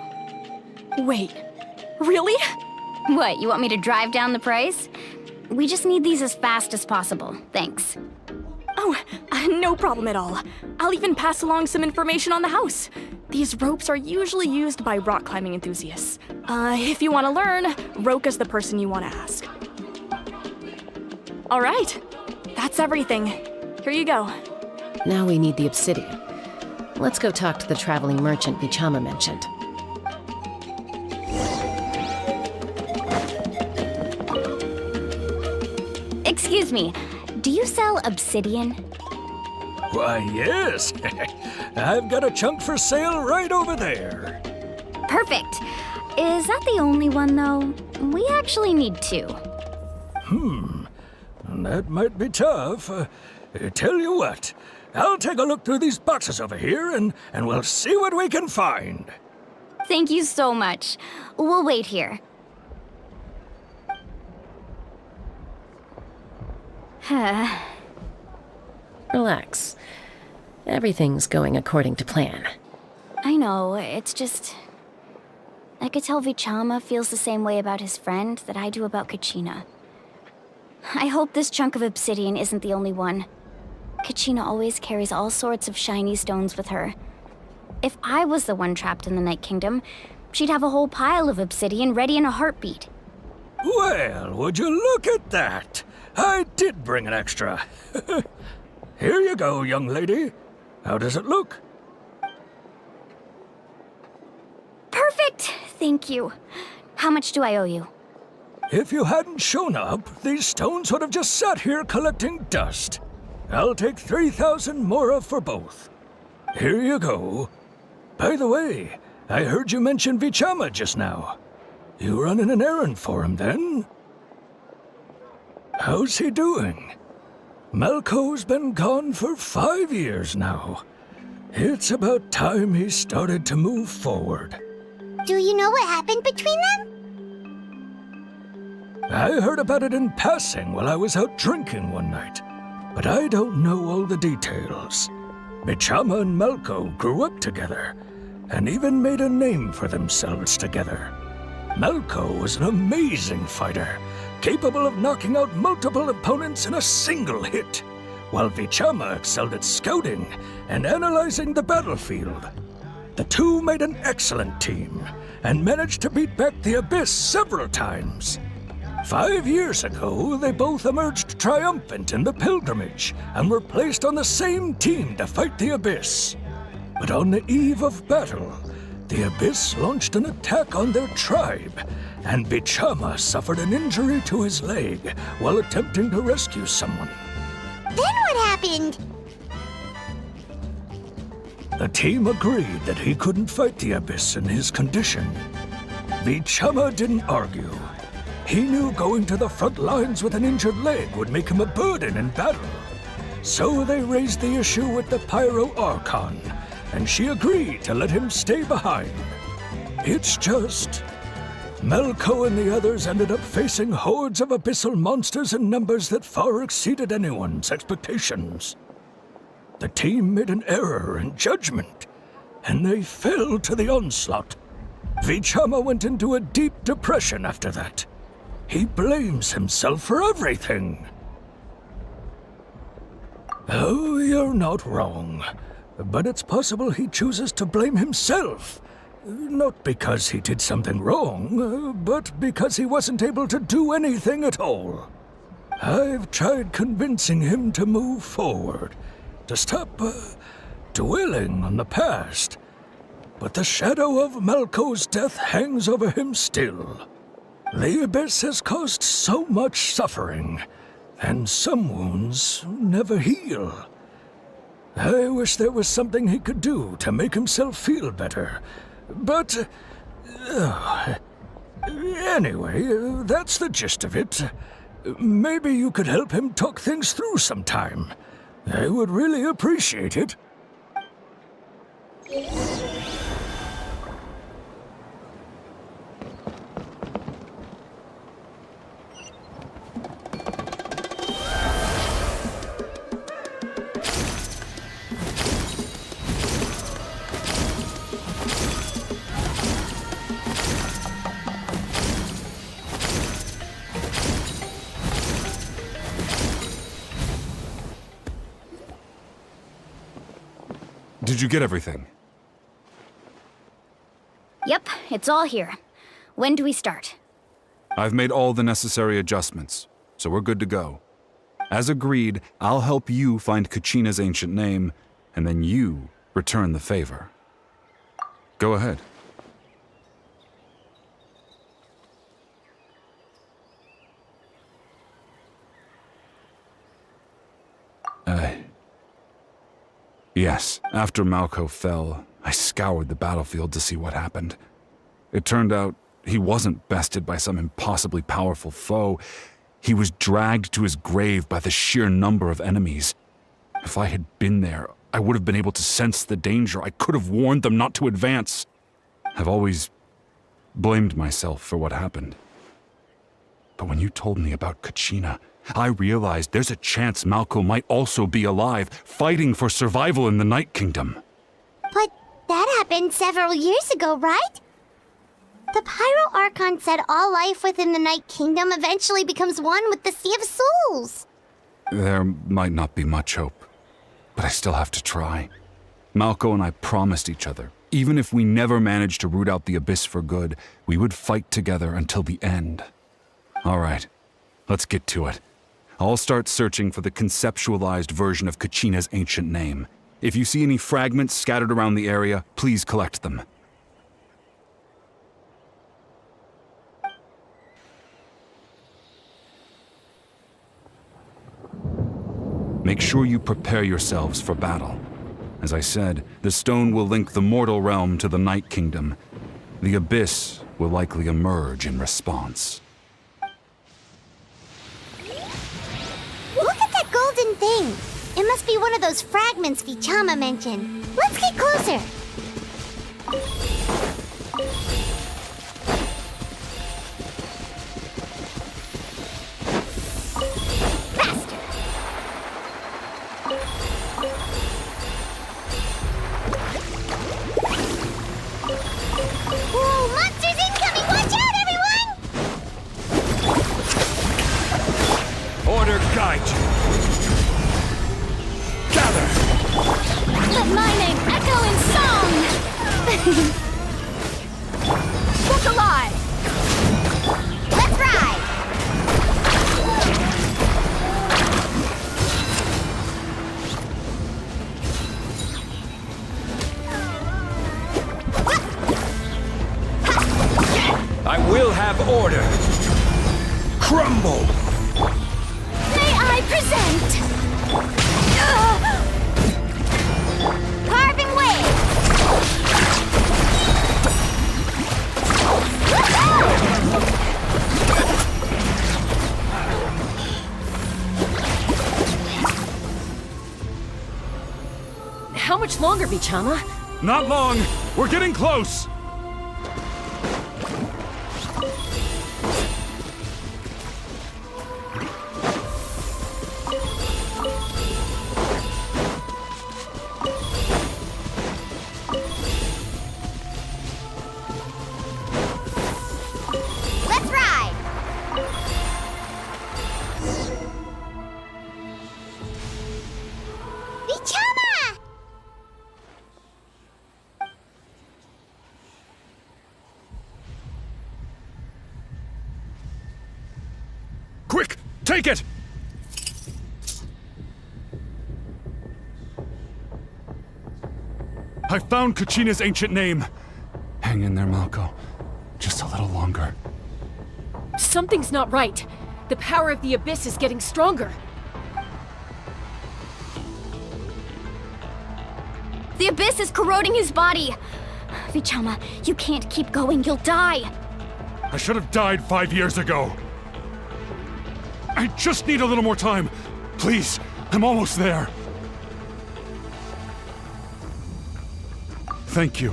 Wait, really? What, you want me to drive down the price? We just need these as fast as possible. Thanks. Oh, no problem at all. I'll even pass along some information on the house. These ropes are usually used by rock climbing enthusiasts. If you want to learn, Roka's the person you want to ask. All right, that's everything. Here you go. Now we need the obsidian. Let's go talk to the traveling merchant Vichama mentioned. Excuse me, do you sell obsidian? Why, yes. I've got a chunk for sale right over there. Perfect. Is that the only one, though? We actually need two. That might be tough. Tell you what, I'll take a look through these boxes over here and we'll see what we can find. Thank you so much. We'll wait here. Relax. Everything's going according to plan. I know, it's just... I could tell Vichama feels the same way about his friend that I do about Kachina. I hope this chunk of obsidian isn't the only one. Kachina always carries all sorts of shiny stones with her. If I was the one trapped in the Night Kingdom, she'd have a whole pile of obsidian ready in a heartbeat. Well, would you look at that? I did bring an extra. Here you go, young lady. How does it look? Perfect! Thank you. How much do I owe you? If you hadn't shown up, these stones would have just sat here collecting dust. I'll take 3,000 mora for both. Here you go. By the way, I heard you mention Vichama just now. You running an errand for him, then? How's he doing? Malco's been gone for 5 years now. It's about time he started to move forward. Do you know what happened between them? I heard about it in passing while I was out drinking one night, but I don't know all the details. Bichama and Malco grew up together, and even made a name for themselves together. Malco was an amazing fighter, capable of knocking out multiple opponents in a single hit, while Bichama excelled at scouting and analyzing the battlefield. The two made an excellent team, and managed to beat back the Abyss several times. 5 years ago, they both emerged triumphant in the pilgrimage, and were placed on the same team to fight the Abyss. But on the eve of battle, the Abyss launched an attack on their tribe, and Bichama suffered an injury to his leg while attempting to rescue someone. Then what happened? The team agreed that he couldn't fight the Abyss in his condition. Bichama didn't argue. He knew going to the front lines with an injured leg would make him a burden in battle. So they raised the issue with the Pyro Archon, and she agreed to let him stay behind. It's just... Malco and the others ended up facing hordes of abyssal monsters in numbers that far exceeded anyone's expectations. The team made an error in judgment, and they fell to the onslaught. Bichama went into a deep depression after that. He blames himself for everything. Oh, you're not wrong. But it's possible he chooses to blame himself. Not because he did something wrong, but because he wasn't able to do anything at all. I've tried convincing him to move forward, to stop dwelling on the past. But the shadow of Malco's death hangs over him still. The Abyss has caused so much suffering, and some wounds never heal. I wish there was something he could do to make himself feel better, but... anyway, that's the gist of it. Maybe you could help him talk things through sometime. I would really appreciate it. Did you get everything? Yep, it's all here. When do we start? I've made all the necessary adjustments, so we're good to go. As agreed, I'll help you find Kachina's ancient name, and then you return the favor. Go ahead. Yes, after Malco fell, I scoured the battlefield to see what happened. It turned out he wasn't bested by some impossibly powerful foe. He was dragged to his grave by the sheer number of enemies. If I had been there, I would have been able to sense the danger. I could have warned them not to advance. I've always blamed myself for what happened. But when you told me about Kachina, I realized there's a chance Malco might also be alive, fighting for survival in the Night Kingdom. But that happened several years ago, right? The Pyro Archon said all life within the Night Kingdom eventually becomes one with the Sea of Souls. There might not be much hope, but I still have to try. Malco and I promised each other, even if we never managed to root out the Abyss for good, we would fight together until the end. All right, let's get to it. I'll start searching for the conceptualized version of Kachina's ancient name. If you see any fragments scattered around the area, please collect them. Make sure you prepare yourselves for battle. As I said, the stone will link the mortal realm to the Night Kingdom. The Abyss will likely emerge in response. thing. It must be one of those fragments Vichama mentioned. Let's get closer. Faster. Whoa, monsters incoming! Watch out, everyone! Order guide you. Gather! Let my name echo in song! Look alive! Let's ride! I will have order. Crumble! May I present? Carving wave! How much longer, Vichama? Not long! We're getting close! Let's ride! Vichama! Quick! Take it! I found Kachina's ancient name. Hang in there, Malko. Just a little longer. Something's not right. The power of the Abyss is getting stronger. The Abyss is corroding his body! Vichama, you can't keep going, you'll die! I should have died 5 years ago. I just need a little more time. Please, I'm almost there. Thank you.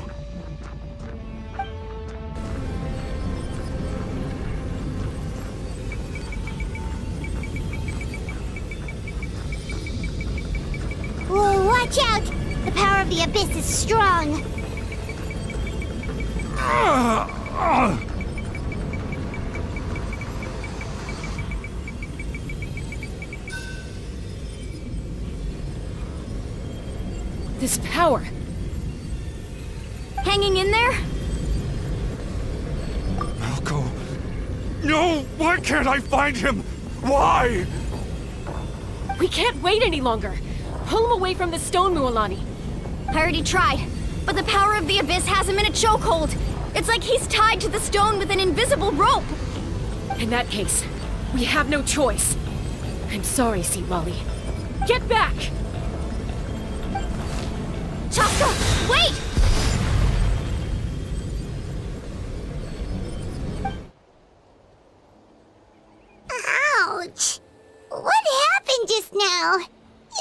Whoa, watch out! The power of the Abyss is strong. This power. Hanging in there? Malko. No! Why can't I find him? Why? We can't wait any longer. Pull him away from the stone, Mualani. I already tried, but the power of the Abyss has him in a chokehold. It's like he's tied to the stone with an invisible rope. In that case, we have no choice. I'm sorry, St. Molly. Get back! Chaska, wait! Ouch! What happened just now?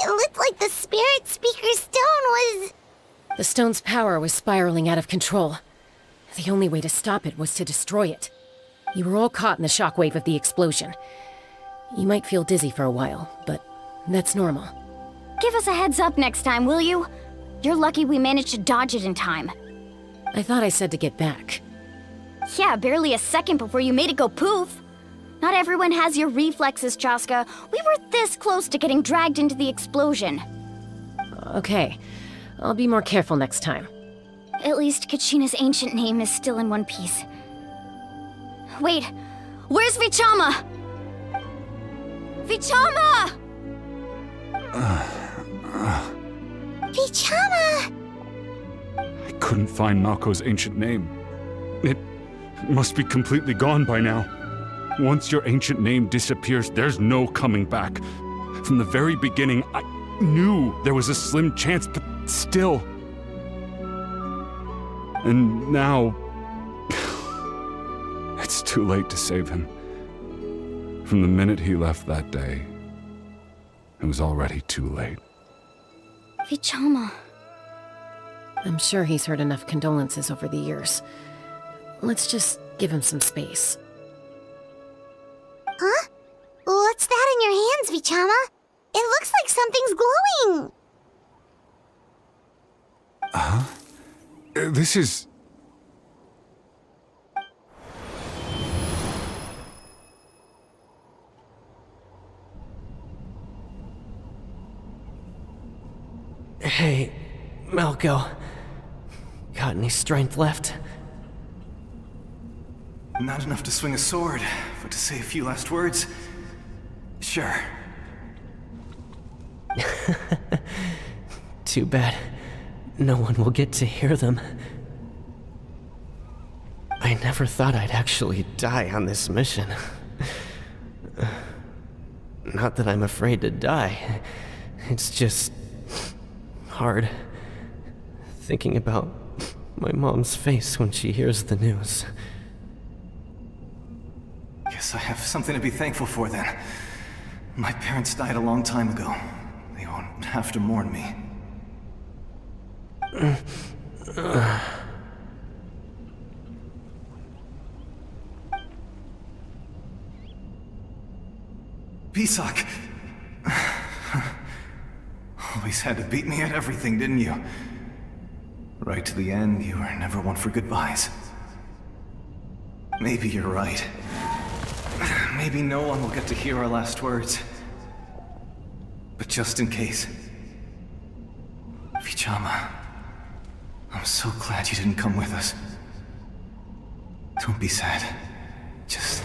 It looked like the Spirit Speaker's stone was... The stone's power was spiraling out of control. The only way to stop it was to destroy it. You were all caught in the shockwave of the explosion. You might feel dizzy for a while, but that's normal. Give us a heads up next time, will you? You're lucky we managed to dodge it in time. I thought I said to get back. Yeah, barely a second before you made it go poof. Not everyone has your reflexes, Chaska. We were this close to getting dragged into the explosion. Okay, I'll be more careful next time. At least Kachina's ancient name is still in one piece. Wait, where's Vichama? Vichama! Vichama! I couldn't find Malko's ancient name. It must be completely gone by now. Once your ancient name disappears, there's no coming back. From the very beginning, I knew there was a slim chance, but still. And now... it's too late to save him. From the minute he left that day, it was already too late. Vichama. I'm sure he's heard enough condolences over the years. Let's just give him some space. Huh? What's that in your hands, Vichama? It looks like something's glowing! Huh? This is... Hey, Malco. Got any strength left? Not enough to swing a sword, but to say a few last words? Sure. Too bad. No one will get to hear them. I never thought I'd actually die on this mission. Not that I'm afraid to die. It's just... hard. Thinking about my mom's face when she hears the news. Guess I have something to be thankful for then. My parents died a long time ago. They won't have to mourn me. Pisak! Always had to beat me at everything, didn't you? Right to the end, you were never one for goodbyes. Maybe you're right. Maybe no one will get to hear our last words. But just in case... Vichama, I'm so glad you didn't come with us. Don't be sad. Just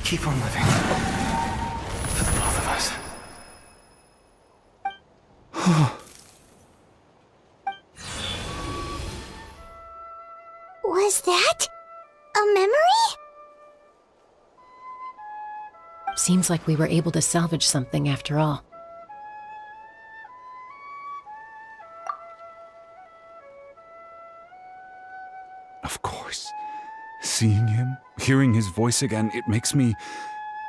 keep on living. For the both of us. Was that a memory? Seems like we were able to salvage something after all. Of course. Seeing him, hearing his voice again, it makes me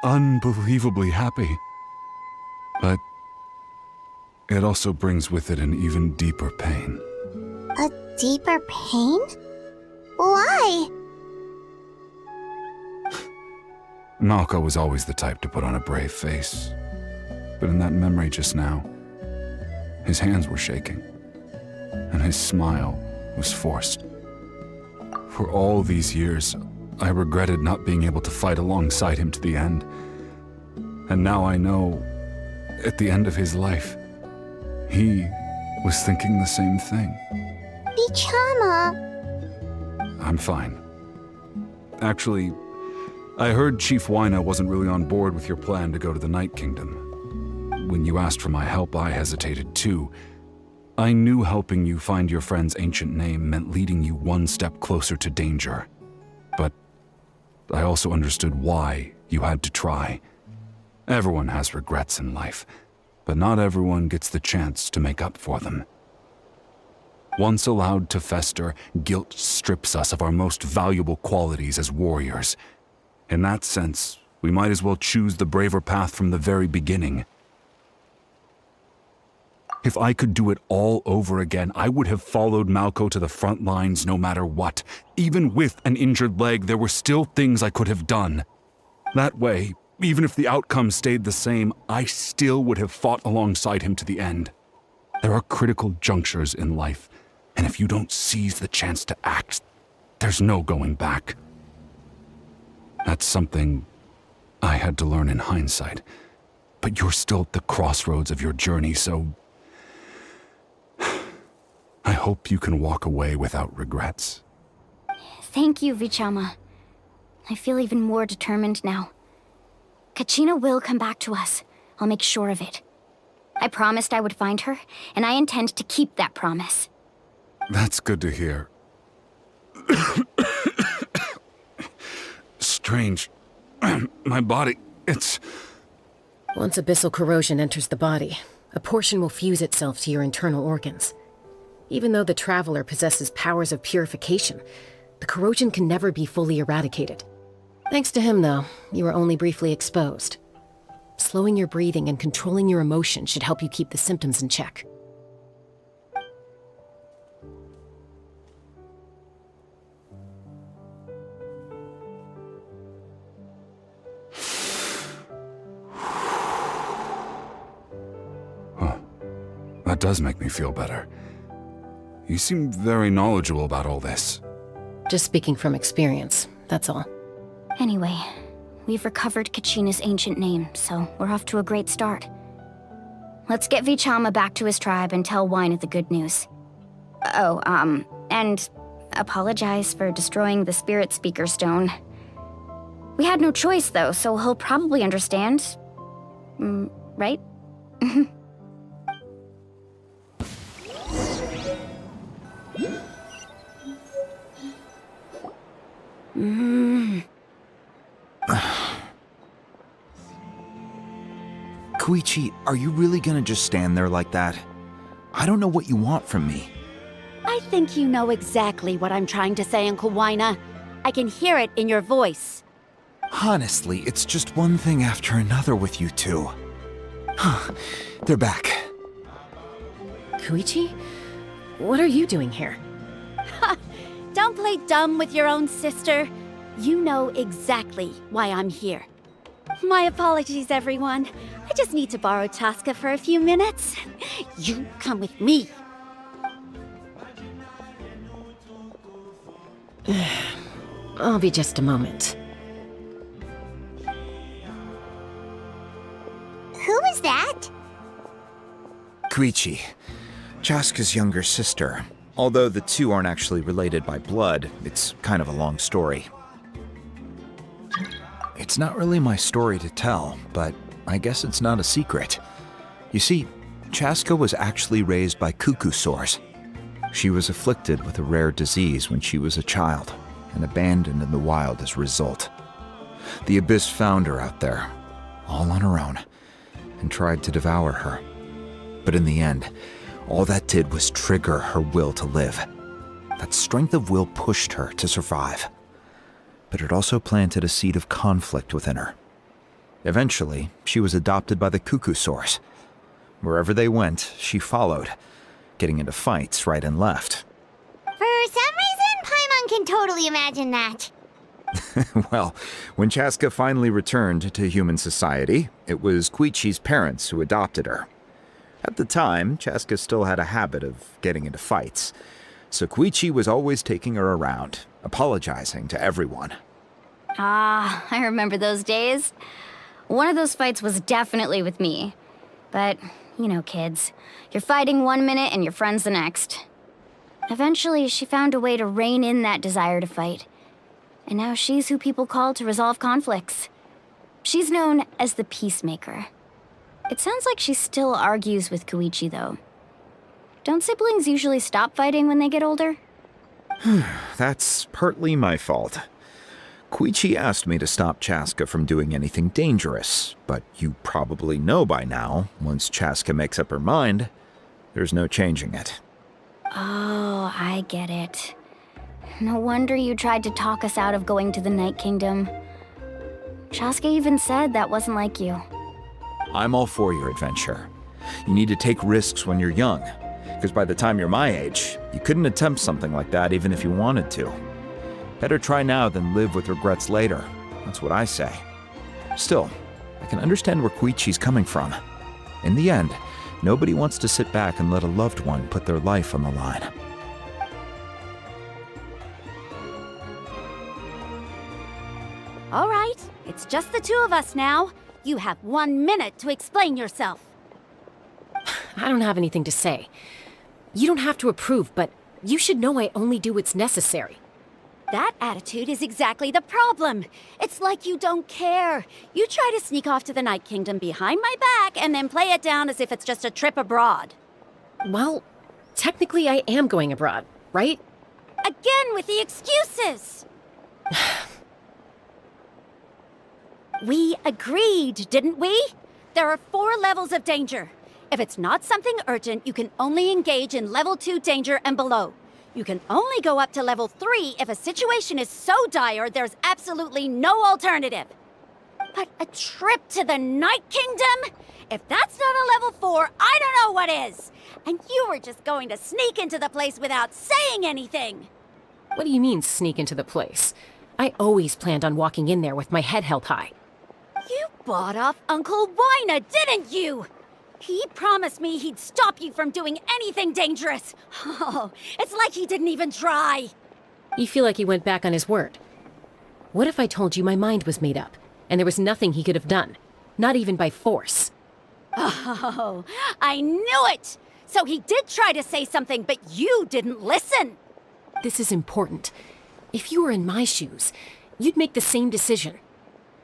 unbelievably happy. But it also brings with it an even deeper pain. A deeper pain? Why? Malco was always the type to put on a brave face. But in that memory just now, his hands were shaking, and his smile was forced. For all these years, I regretted not being able to fight alongside him to the end. And now I know, at the end of his life, he was thinking the same thing. Vichama. I'm fine. Actually, I heard Chief Wyna wasn't really on board with your plan to go to the Night Kingdom. When you asked for my help, I hesitated too. I knew helping you find your friend's ancient name meant leading you one step closer to danger. But I also understood why you had to try. Everyone has regrets in life, but not everyone gets the chance to make up for them. Once allowed to fester, guilt strips us of our most valuable qualities as warriors. In that sense, we might as well choose the braver path from the very beginning. If I could do it all over again, I would have followed Malco to the front lines no matter what. Even with an injured leg, there were still things I could have done. That way, even if the outcome stayed the same, I still would have fought alongside him to the end. There are critical junctures in life, and if you don't seize the chance to act, there's no going back. That's something I had to learn in hindsight. But you're still at the crossroads of your journey, so I hope you can walk away without regrets. Thank you, Vichama. I feel even more determined now. Kachina will come back to us. I'll make sure of it. I promised I would find her, and I intend to keep that promise. That's good to hear. Strange. My body, it's... Once abyssal corrosion enters the body, a portion will fuse itself to your internal organs. Even though the Traveler possesses powers of purification, the corrosion can never be fully eradicated. Thanks to him, though, you were only briefly exposed. Slowing your breathing and controlling your emotion should help you keep the symptoms in check. That does make me feel better. You seem very knowledgeable about all this. Just speaking from experience, that's all. Anyway, we've recovered Kachina's ancient name, so we're off to a great start. Let's get Vichama back to his tribe and tell Wyneth the good news. Oh, and apologize for destroying the Spirit Speaker Stone. We had no choice, though, so he'll probably understand. Right? Koichi, are you really gonna just stand there like that? I don't know what you want from me. I think you know exactly what I'm trying to say, Uncle Wyna. I can hear it in your voice. Honestly, it's just one thing after another with you two. They're back. Koichi? What are you doing here? Don't play dumb with your own sister. You know exactly why I'm here. My apologies, everyone. I just need to borrow Chaska for a few minutes. You come with me. I'll be just a moment. Who is that? Koichi, Chaska's younger sister. Although the two aren't actually related by blood, it's kind of a long story. It's not really my story to tell, but I guess it's not a secret. You see, Chaska was actually raised by cuckoo sores. She was afflicted with a rare disease when she was a child, and abandoned in the wild as a result. The Abyss found her out there, all on her own, and tried to devour her. But in the end, all that did was trigger her will to live. That strength of will pushed her to survive. But it also planted a seed of conflict within her. Eventually, she was adopted by the cuckoo source. Wherever they went, she followed, getting into fights right and left. For some reason, Paimon can totally imagine that. Well, when Chaska finally returned to human society, it was Koichi's parents who adopted her. At the time, Chaska still had a habit of getting into fights, so Koichi was always taking her around, apologizing to everyone. Ah, I remember those days. One of those fights was definitely with me. But, you know, kids. You're fighting one minute and your friend's the next. Eventually, she found a way to rein in that desire to fight. And now she's who people call to resolve conflicts. She's known as the Peacemaker. It sounds like she still argues with Koichi, though. Don't siblings usually stop fighting when they get older? That's partly my fault. Koichi asked me to stop Chaska from doing anything dangerous, but you probably know by now, once Chaska makes up her mind, there's no changing it. Oh, I get it. No wonder you tried to talk us out of going to the Night Kingdom. Chaska even said that wasn't like you. I'm all for your adventure. You need to take risks when you're young, because by the time you're my age, you couldn't attempt something like that even if you wanted to. Better try now than live with regrets later. That's what I say. Still, I can understand where Koichi's coming from. In the end, nobody wants to sit back and let a loved one put their life on the line. All right, it's just the two of us now. You have 1 minute to explain yourself. I don't have anything to say. You don't have to approve, but you should know I only do what's necessary. That attitude is exactly the problem. It's like you don't care. You try to sneak off to the Night Kingdom behind my back and then play it down as if it's just a trip abroad. Well, technically I am going abroad, right? Again with the excuses! We agreed, didn't we? There are 4 levels of danger. If it's not something urgent, you can only engage in level 2 danger and below. You can only go up to level 3 if a situation is so dire there's absolutely no alternative. But a trip to the Night Kingdom? If that's not a level 4, I don't know what is! And you were just going to sneak into the place without saying anything! What do you mean, sneak into the place? I always planned on walking in there with my head held high. You bought off Uncle Wina, didn't you? He promised me he'd stop you from doing anything dangerous. Oh, it's like he didn't even try. You feel like he went back on his word. What if I told you my mind was made up, and there was nothing he could have done? Not even by force. Oh, I knew it! So he did try to say something, but you didn't listen. This is important. If you were in my shoes, you'd make the same decision.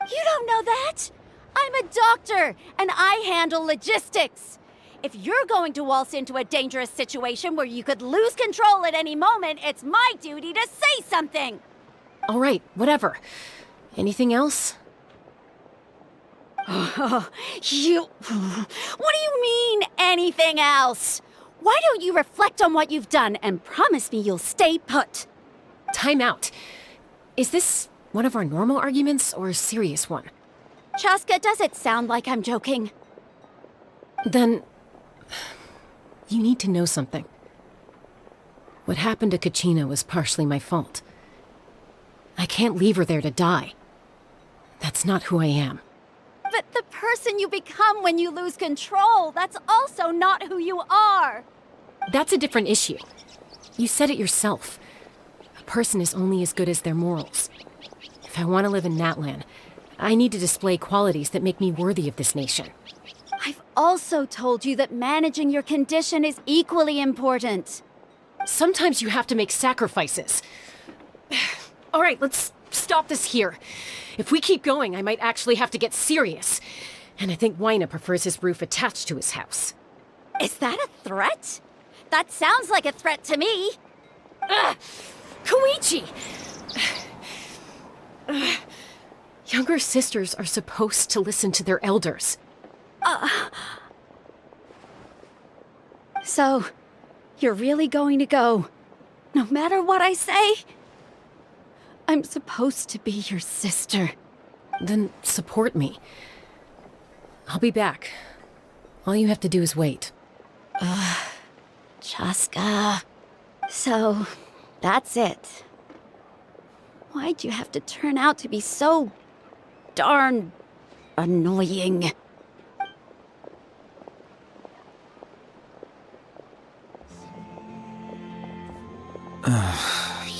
You don't know that? I'm a doctor, and I handle logistics. If you're going to waltz into a dangerous situation where you could lose control at any moment, it's my duty to say something. All right, whatever. Anything else? What do you mean, anything else? Why don't you reflect on what you've done and promise me you'll stay put? Time out. Is this one of our normal arguments or a serious one? Chaska, does it sound like I'm joking? Then, you need to know something. What happened to Kachina was partially my fault. I can't leave her there to die. That's not who I am. But the person you become when you lose control, that's also not who you are. That's a different issue. You said it yourself. A person is only as good as their morals. If I want to live in Natlan, I need to display qualities that make me worthy of this nation. I've also told you that managing your condition is equally important. Sometimes you have to make sacrifices. All right, let's stop this here. If we keep going, I might actually have to get serious. And I think Wina prefers his roof attached to his house. Is that a threat? That sounds like a threat to me. Koichi! Younger sisters are supposed to listen to their elders. So, you're really going to go, no matter what I say? I'm supposed to be your sister. Then support me. I'll be back. All you have to do is wait. Chaska. So, that's it. Why'd you have to turn out to be so darn annoying?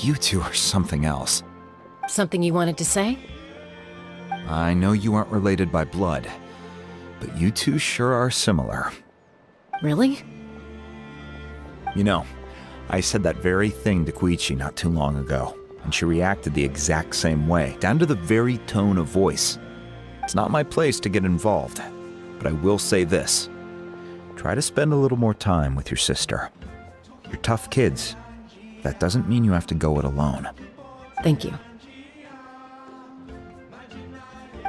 You two are something else. Something you wanted to say? I know you aren't related by blood, but you two sure are similar. Really? You know, I said that very thing to Koichi not too long ago, and she reacted the exact same way, down to the very tone of voice. It's not my place to get involved, but I will say this. Try to spend a little more time with your sister. You're tough kids. That doesn't mean you have to go it alone. Thank you.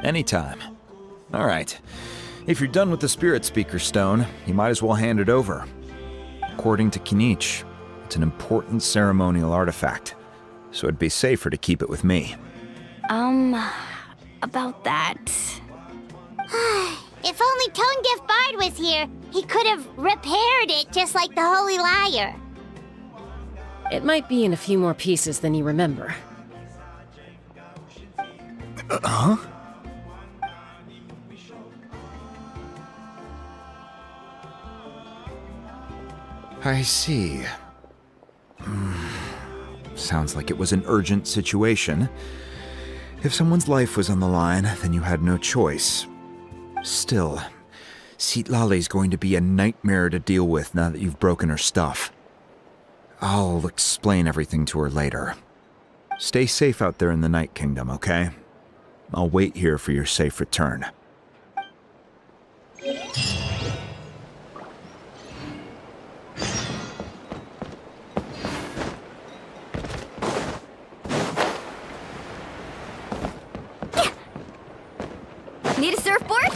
Anytime. All right. If you're done with the Spirit Speaker Stone, you might as well hand it over. According to Kinich, it's an important ceremonial artifact, so it'd be safer to keep it with me. About that. If only Tone-Deaf Bard was here, he could have repaired it just like the Holy Liar. It might be in a few more pieces than you remember. Huh? I see. Sounds like it was an urgent situation. If someone's life was on the line, then you had no choice. Still, Citlali's going to be a nightmare to deal with now that you've broken her stuff. I'll explain everything to her later. Stay safe out there in the Night Kingdom, okay? I'll wait here for your safe return. Need a surfboard?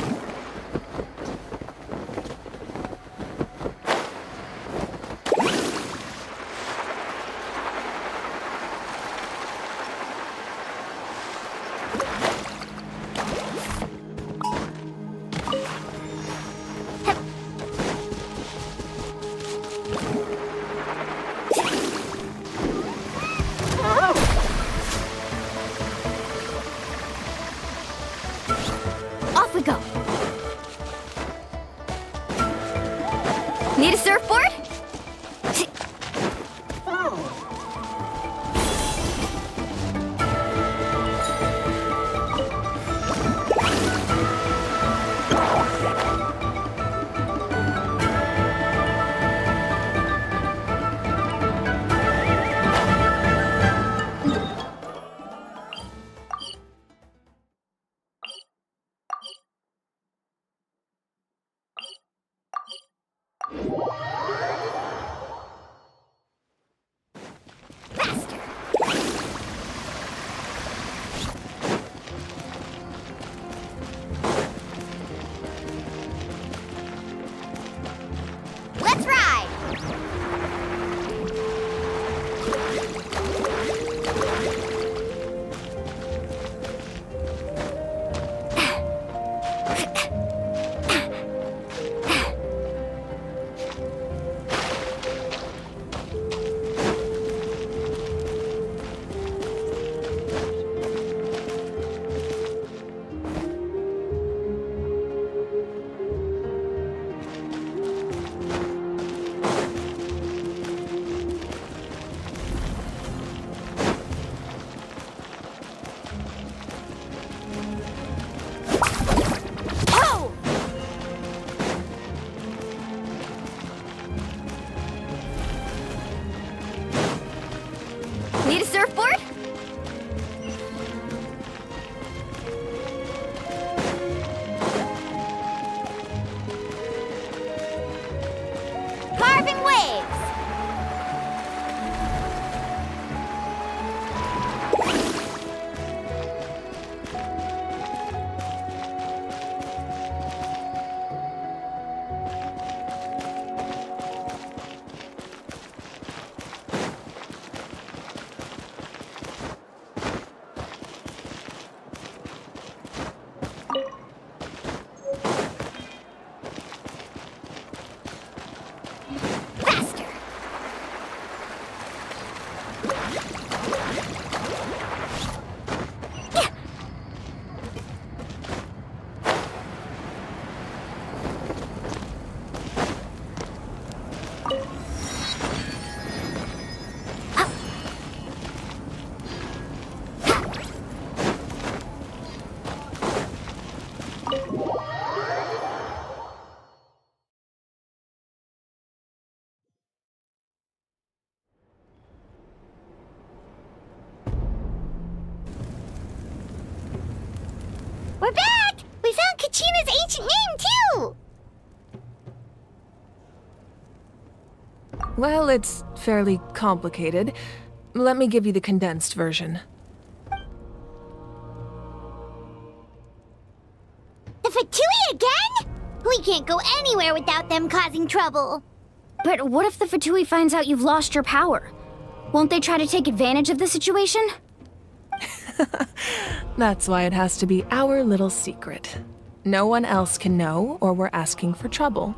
Need a surfboard? Carving waves! We're back! We found Kachina's ancient name, too! Well, it's fairly complicated. Let me give you the condensed version. The Fatui again? We can't go anywhere without them causing trouble. But what if the Fatui finds out you've lost your power? Won't they try to take advantage of the situation? That's why it has to be our little secret. No one else can know, or we're asking for trouble.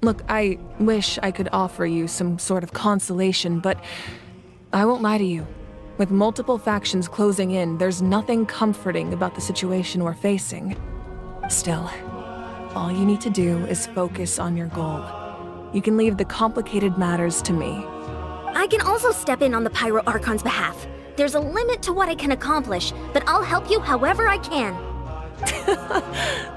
Look, I wish I could offer you some sort of consolation, but I won't lie to you. With multiple factions closing in, there's nothing comforting about the situation we're facing. Still, all you need to do is focus on your goal. You can leave the complicated matters to me. I can also step in on the Pyro Archon's behalf. There's a limit to what I can accomplish, but I'll help you however I can.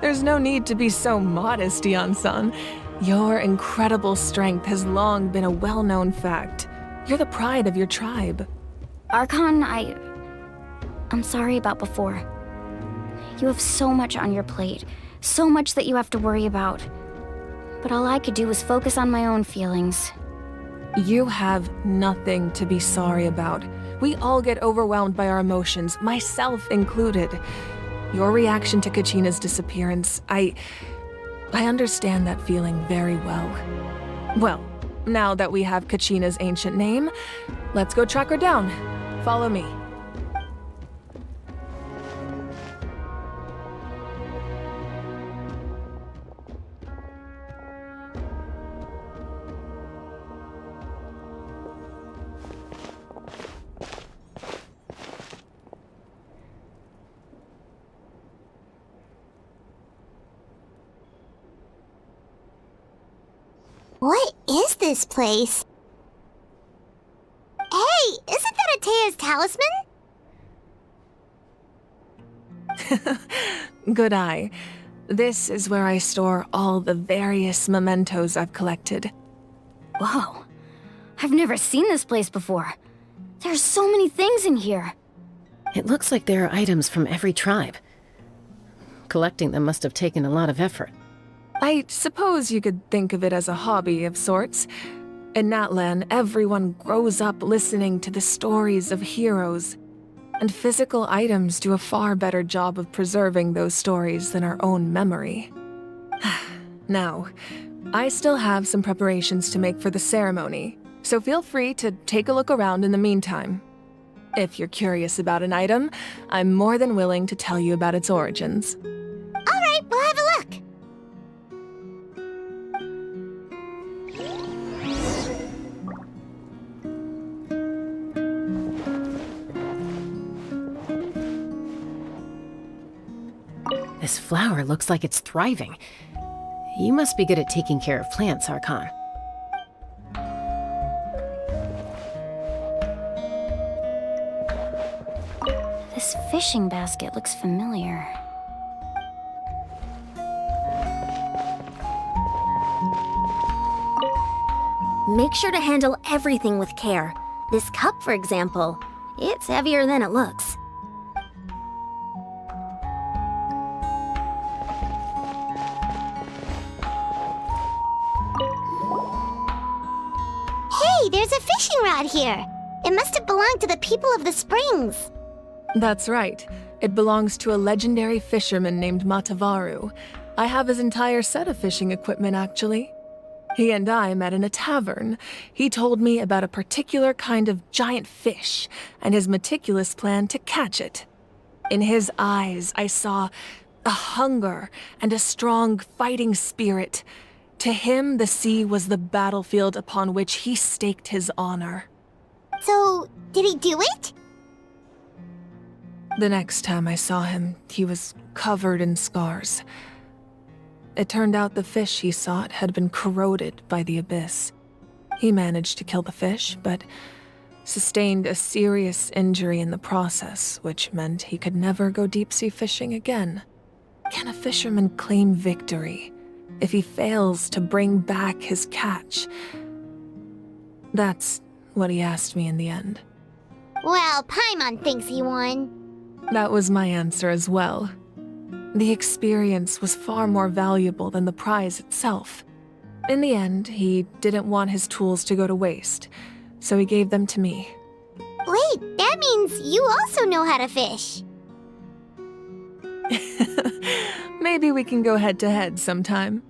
There's no need to be so modest, Dion-san. Your incredible strength has long been a well-known fact. You're the pride of your tribe. Archon, I'm sorry about before. You have so much on your plate, so much that you have to worry about. But all I could do was focus on my own feelings. You have nothing to be sorry about. We all get overwhelmed by our emotions, myself included. Your reaction to Kachina's disappearance, I understand that feeling very well. Well, now that we have Kachina's ancient name, let's go track her down. Follow me. What is this place? Hey, isn't that Atea's talisman? Good eye. This is where I store all the various mementos I've collected. Whoa. I've never seen this place before. There's so many things in here. It looks like there are items from every tribe. Collecting them must have taken a lot of effort. I suppose you could think of it as a hobby of sorts. In Natlan, everyone grows up listening to the stories of heroes, and physical items do a far better job of preserving those stories than our own memory. Now, I still have some preparations to make for the ceremony, so feel free to take a look around in the meantime. If you're curious about an item, I'm more than willing to tell you about its origins. All right, we'll have a look. This flower looks like it's thriving. You must be good at taking care of plants, Archon. This fishing basket looks familiar. Make sure to handle everything with care. This cup, for example, it's heavier than it looks. Hey, there's a fishing rod here. It must have belonged to the people of the springs. That's right. It belongs to a legendary fisherman named Matavaru. I have his entire set of fishing equipment, actually. He and I met in a tavern. He told me about a particular kind of giant fish and his meticulous plan to catch it. In his eyes, I saw a hunger and a strong fighting spirit. To him, the sea was the battlefield upon which he staked his honor. So, did he do it? The next time I saw him, he was covered in scars. It turned out the fish he sought had been corroded by the abyss. He managed to kill the fish, but sustained a serious injury in the process, which meant he could never go deep-sea fishing again. Can a fisherman claim victory if he fails to bring back his catch? That's what he asked me in the end. Well, Paimon thinks he won. That was my answer as well. The experience was far more valuable than the prize itself. In the end, he didn't want his tools to go to waste, so he gave them to me. Wait, that means you also know how to fish. Maybe we can go head-to-head sometime.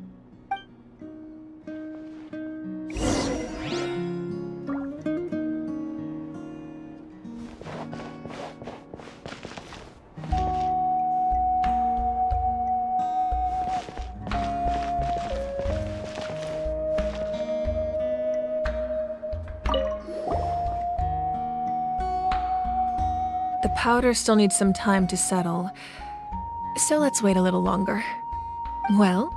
The powder still needs some time to settle, so let's wait a little longer. Well,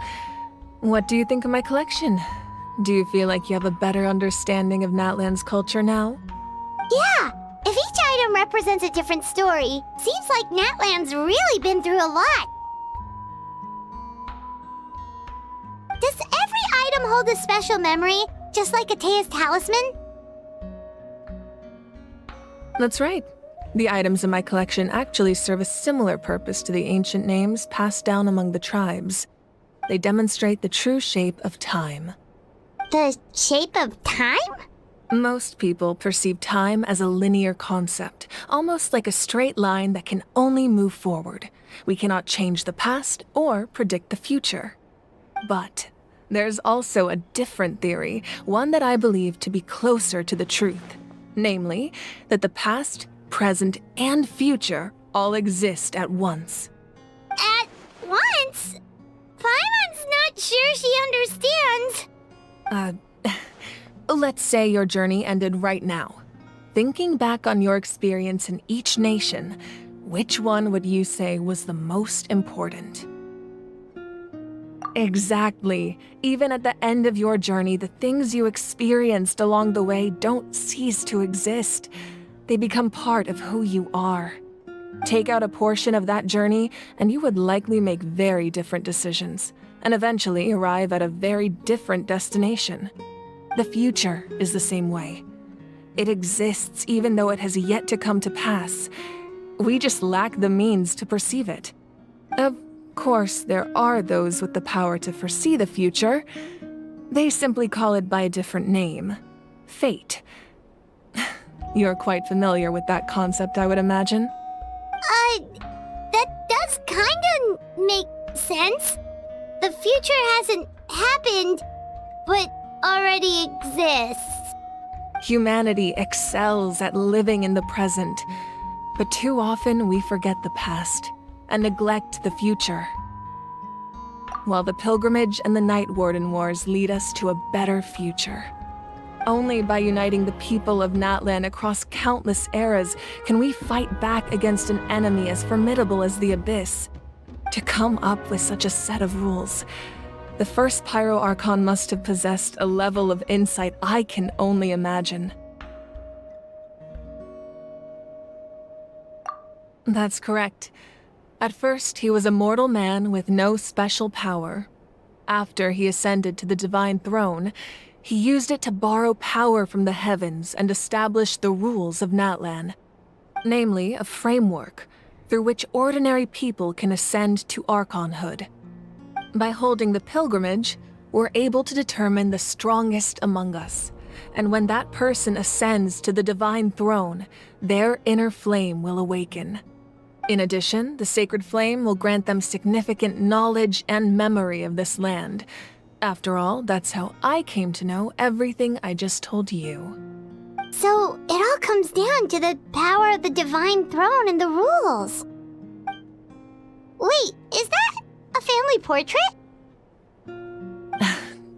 what do you think of my collection? Do you feel like you have a better understanding of Natlan's culture now? Yeah, if each item represents a different story, seems like Natlan's really been through a lot. Does every item hold a special memory, just like Atea's talisman? That's right. The items in my collection actually serve a similar purpose to the ancient names passed down among the tribes. They demonstrate the true shape of time. The shape of time? Most people perceive time as a linear concept, almost like a straight line that can only move forward. We cannot change the past or predict the future. But there's also a different theory, one that I believe to be closer to the truth. Namely, that the past, present, and future all exist at once. At once? Paimon's not sure she understands. Let's say your journey ended right now. Thinking back on your experience in each nation, which one would you say was the most important? Exactly. Even at the end of your journey, the things you experienced along the way don't cease to exist. They become part of who you are. Take out a portion of that journey, and you would likely make very different decisions, and eventually arrive at a very different destination. The future is the same way. It exists even though it has yet to come to pass. We just lack the means to perceive it. Of course, there are those with the power to foresee the future. They simply call it by a different name. Fate. You're quite familiar with that concept, I would imagine. That does kinda make sense. The future hasn't happened, but already exists. Humanity excels at living in the present, but too often we forget the past and neglect the future. While the pilgrimage and the Night Warden Wars lead us to a better future. Only by uniting the people of Natlan across countless eras can we fight back against an enemy as formidable as the Abyss. To come up with such a set of rules, the first Pyro Archon must have possessed a level of insight I can only imagine. That's correct. At first, he was a mortal man with no special power. After he ascended to the divine throne, He used it to borrow power from the heavens and establish the rules of Natlan. Namely, a framework through which ordinary people can ascend to Archonhood. By holding the pilgrimage, we're able to determine the strongest among us. And when that person ascends to the divine throne, their inner flame will awaken. In addition, the sacred flame will grant them significant knowledge and memory of this land. After all, that's how I came to know everything I just told you. So, it all comes down to the power of the divine throne and the rules. Wait, is that a family portrait?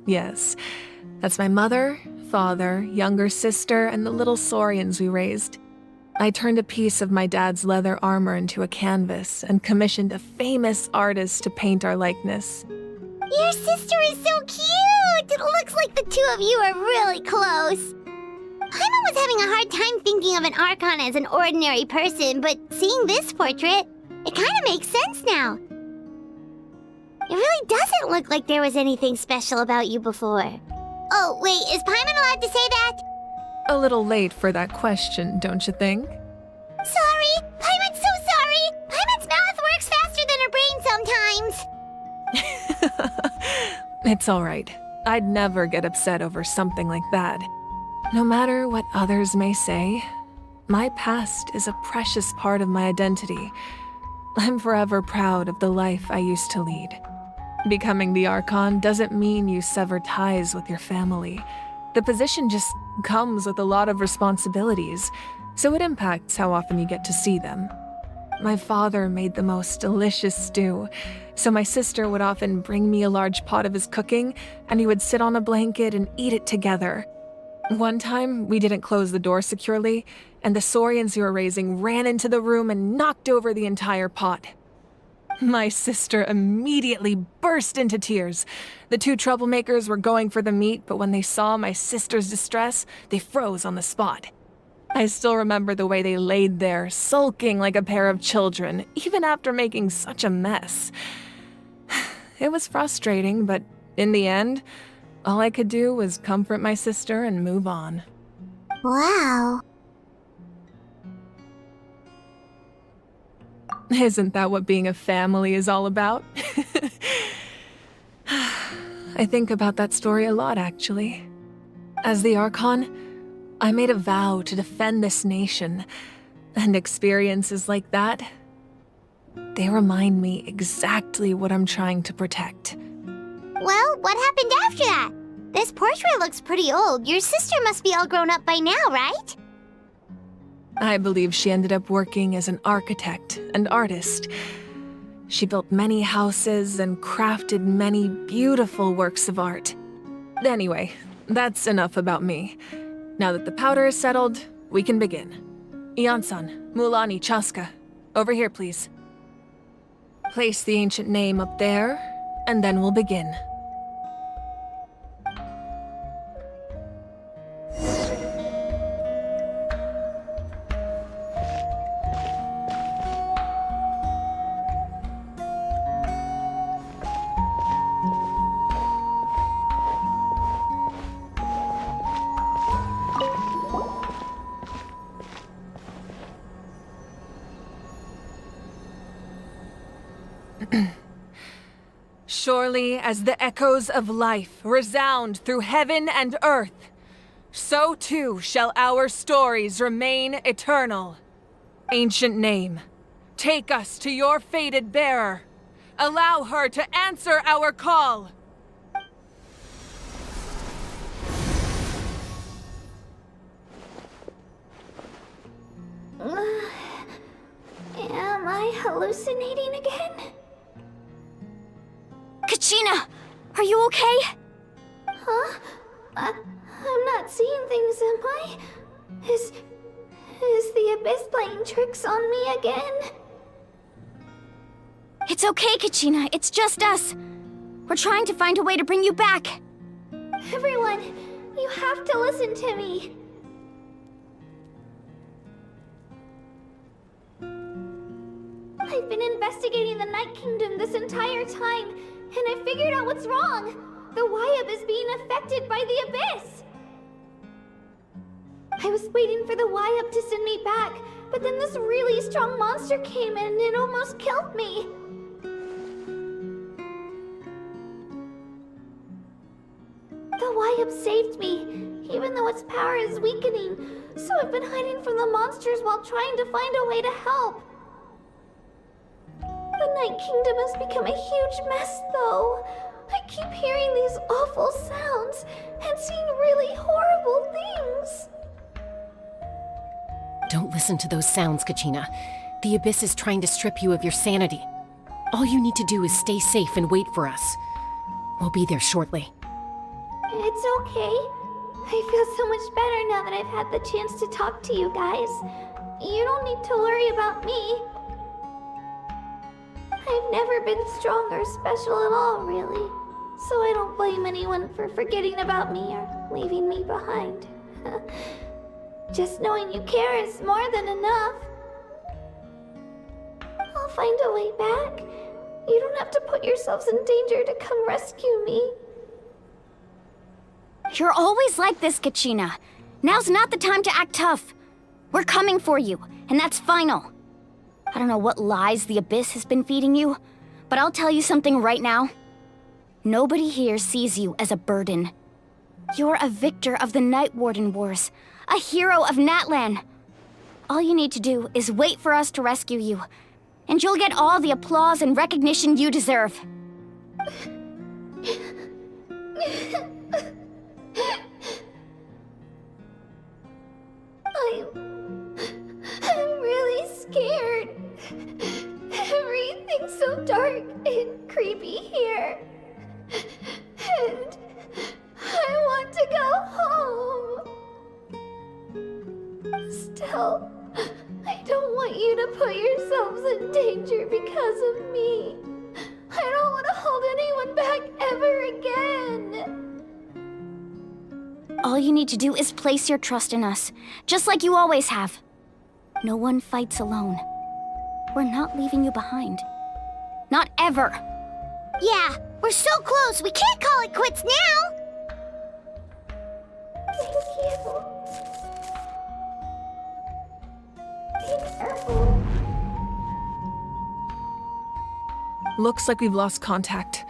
Yes, that's my mother, father, younger sister, and the little saurians we raised. I turned a piece of my dad's leather armor into a canvas and commissioned a famous artist to paint our likeness. Your sister is so cute! It looks like the two of you are really close. Paimon was having a hard time thinking of an Archon as an ordinary person, but seeing this portrait, it kind of makes sense now. It really doesn't look like there was anything special about you before. Oh, wait, is Paimon allowed to say that? A little late for that question, don't you think? Sorry! Paimon's so sorry! Paimon's mouth works faster than her brain sometimes! It's alright. I'd never get upset over something like that. No matter what others may say, my past is a precious part of my identity. I'm forever proud of the life I used to lead. Becoming the Archon doesn't mean you sever ties with your family. The position just comes with a lot of responsibilities, so it impacts how often you get to see them. My father made the most delicious stew, so my sister would often bring me a large pot of his cooking, and we would sit on a blanket and eat it together. One time, we didn't close the door securely, and the saurians we were raising ran into the room and knocked over the entire pot. My sister immediately burst into tears. The two troublemakers were going for the meat, but when they saw my sister's distress, they froze on the spot. I still remember the way they laid there, sulking like a pair of children, even after making such a mess. It was frustrating, but in the end, all I could do was comfort my sister and move on. Wow. Isn't that what being a family is all about? I think about that story a lot, actually. As the Archon, I made a vow to defend this nation, and experiences like that, they remind me exactly what I'm trying to protect. Well, what happened after that? This portrait looks pretty old. Your sister must be all grown up by now, right? I believe she ended up working as an architect and artist. She built many houses and crafted many beautiful works of art. Anyway, that's enough about me. Now that the powder is settled, we can begin. Ian-san, Mulani, Chaska, over here, please. Place the ancient name up there, and then we'll begin. Surely as the echoes of life resound through heaven and earth, so too shall our stories remain eternal. Ancient name, take us to your fated bearer. Allow her to answer our call. Am I hallucinating again? Kachina! Are you okay? Huh? I'm not seeing things, am I? Is the Abyss playing tricks on me again? It's okay, Kachina. It's just us. We're trying to find a way to bring you back. Everyone, you have to listen to me. I've been investigating the Night Kingdom this entire time, and I figured out what's wrong. The Wyab is being affected by the abyss! I was waiting for the Wyab to send me back, but then this really strong monster came in and it almost killed me. The Wyab saved me, even though its power is weakening, so I've been hiding from the monsters while trying to find a way to help. The Night Kingdom has become a huge mess, though. I keep hearing these awful sounds and seeing really horrible things. Don't listen to those sounds, Kachina. The Abyss is trying to strip you of your sanity. All you need to do is stay safe and wait for us. We'll be there shortly. It's okay. I feel so much better now that I've had the chance to talk to you guys. You don't need to worry about me. I've never been strong or special at all, really. So I don't blame anyone for forgetting about me or leaving me behind. Just knowing you care is more than enough. I'll find a way back. You don't have to put yourselves in danger to come rescue me. You're always like this, Kachina. Now's not the time to act tough. We're coming for you, and that's final. I don't know what lies the Abyss has been feeding you, but I'll tell you something right now. Nobody here sees you as a burden. You're a victor of the Night Warden Wars, a hero of Natlan. All you need to do is wait for us to rescue you, and you'll get all the applause and recognition you deserve. I'm really scared. Everything's so dark and creepy here. And I want to go home. Still, I don't want you to put yourselves in danger because of me. I don't want to hold anyone back ever again. All you need to do is place your trust in us, just like you always have. No one fights alone. We're not leaving you behind. Not ever. Yeah, we're so close, we can't call it quits now! Thank you. Be careful. Looks like we've lost contact.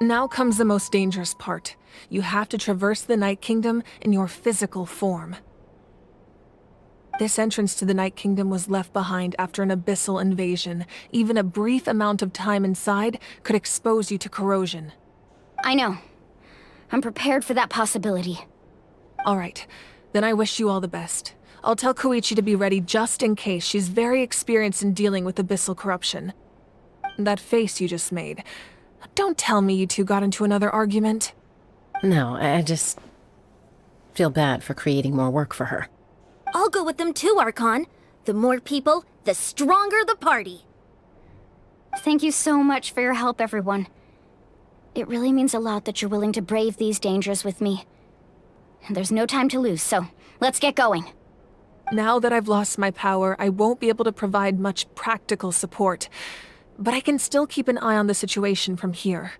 Now comes the most dangerous part. You have to traverse the Night Kingdom in your physical form. This entrance to the Night Kingdom was left behind after an abyssal invasion. Even a brief amount of time inside could expose you to corrosion. I know. I'm prepared for that possibility. All right, then I wish you all the best. I'll tell Koichi to be ready just in case. She's very experienced in dealing with abyssal corruption. That face you just made. Don't tell me you two got into another argument. No, I just feel bad for creating more work for her. I'll go with them too, Archon. The more people, the stronger the party. Thank you so much for your help, everyone. It really means a lot that you're willing to brave these dangers with me. There's no time to lose, so let's get going. Now that I've lost my power, I won't be able to provide much practical support. But I can still keep an eye on the situation from here.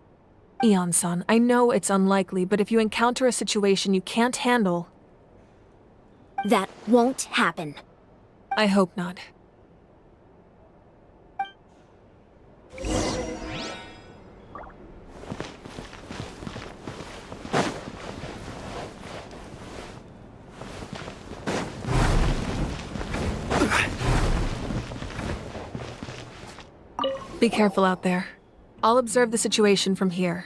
Eon-san, I know it's unlikely, but if you encounter a situation you can't handle... That won't happen. I hope not. Be careful out there. I'll observe the situation from here.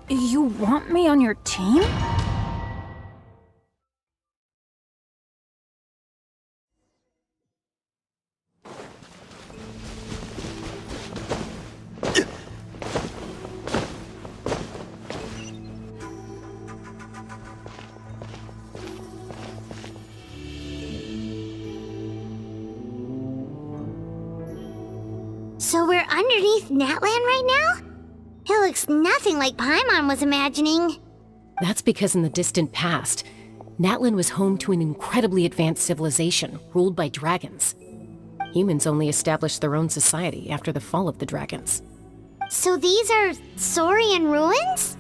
You want me on your team? So we're underneath Natlan right now? It looks nothing like Paimon was imagining. That's because in the distant past, Natlan was home to an incredibly advanced civilization ruled by dragons. Humans only established their own society after the fall of the dragons. So these are Saurian ruins?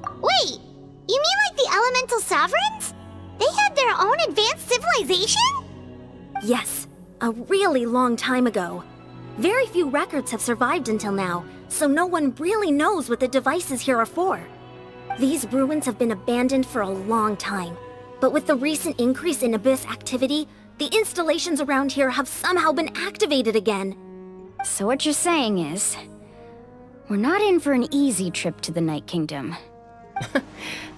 Wait, you mean like the elemental sovereigns? They had their own advanced civilization? Yes, a really long time ago. Very few records have survived until now, so no one really knows what the devices here are for. These ruins have been abandoned for a long time, but with the recent increase in Abyss activity, the installations around here have somehow been activated again. So what you're saying is, we're not in for an easy trip to the Night Kingdom.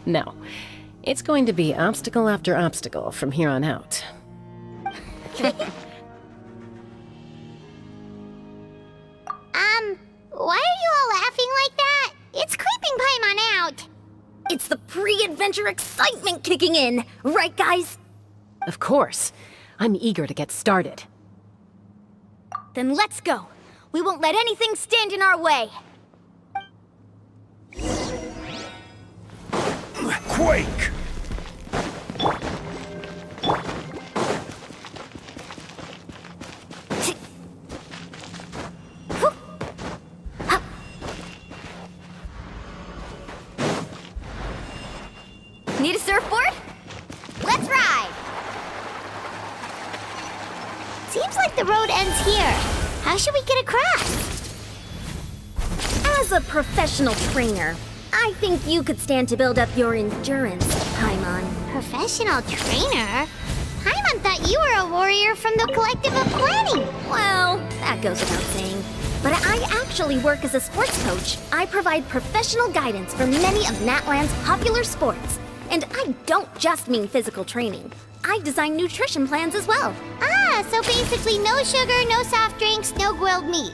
No, it's going to be obstacle after obstacle from here on out. Why are you all laughing like that? It's creeping Paimon out. It's the pre-adventure excitement kicking in, right guys? Of course. I'm eager to get started. Then let's go. We won't let anything stand in our way. Quake! Need a surfboard? Let's ride! Seems like the road ends here. How should we get across? As a professional trainer, I think you could stand to build up your endurance, Paimon. Professional trainer? Paimon thought you were a warrior from the Collective of Planning. Well, that goes without saying. But I actually work as a sports coach. I provide professional guidance for many of Natlan's popular sports. And I don't just mean physical training. I design nutrition plans as well. Ah, so basically no sugar, no soft drinks, no grilled meat.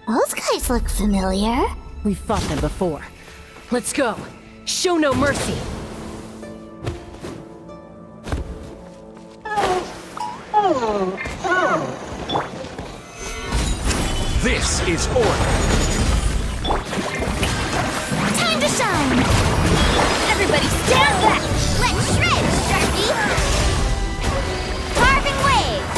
Those guys look familiar. We've fought them before. Let's go. Show no mercy. This is order. Time to shine! Everybody stand back! Let's shred, Sharky! Carving waves!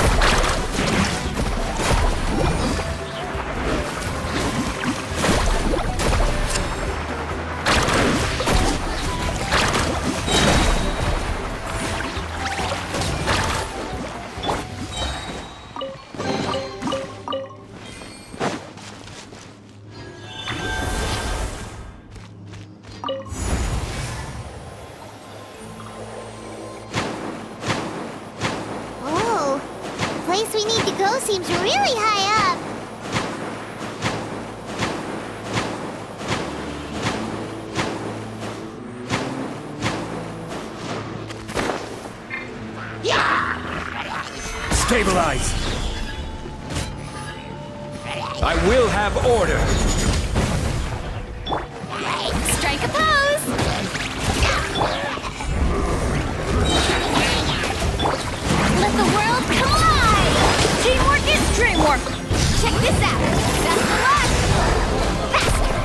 We need to go seems really high up. Stabilize! I will have order! Strike a pose! Let the world collide! Teamwork is dreamwork! Check this out! That's the lot! Faster!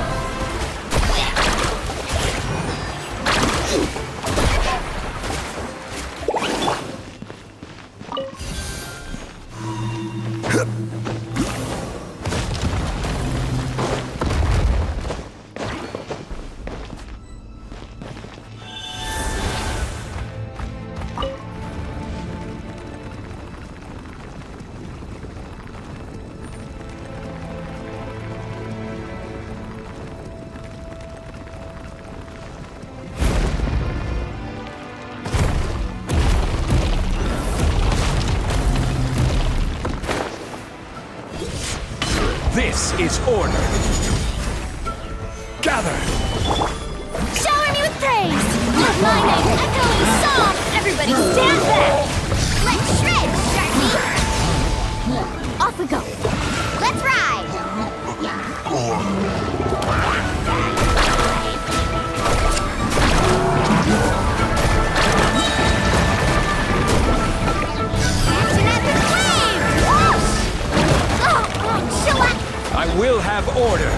This is order. Gather! Shower me with praise! Let my name echo in song! Everybody stand back! Let's shred, Sharky! Off we go! Let's ride! Action at the flame! Whoosh! Oh, shellac! I will have order.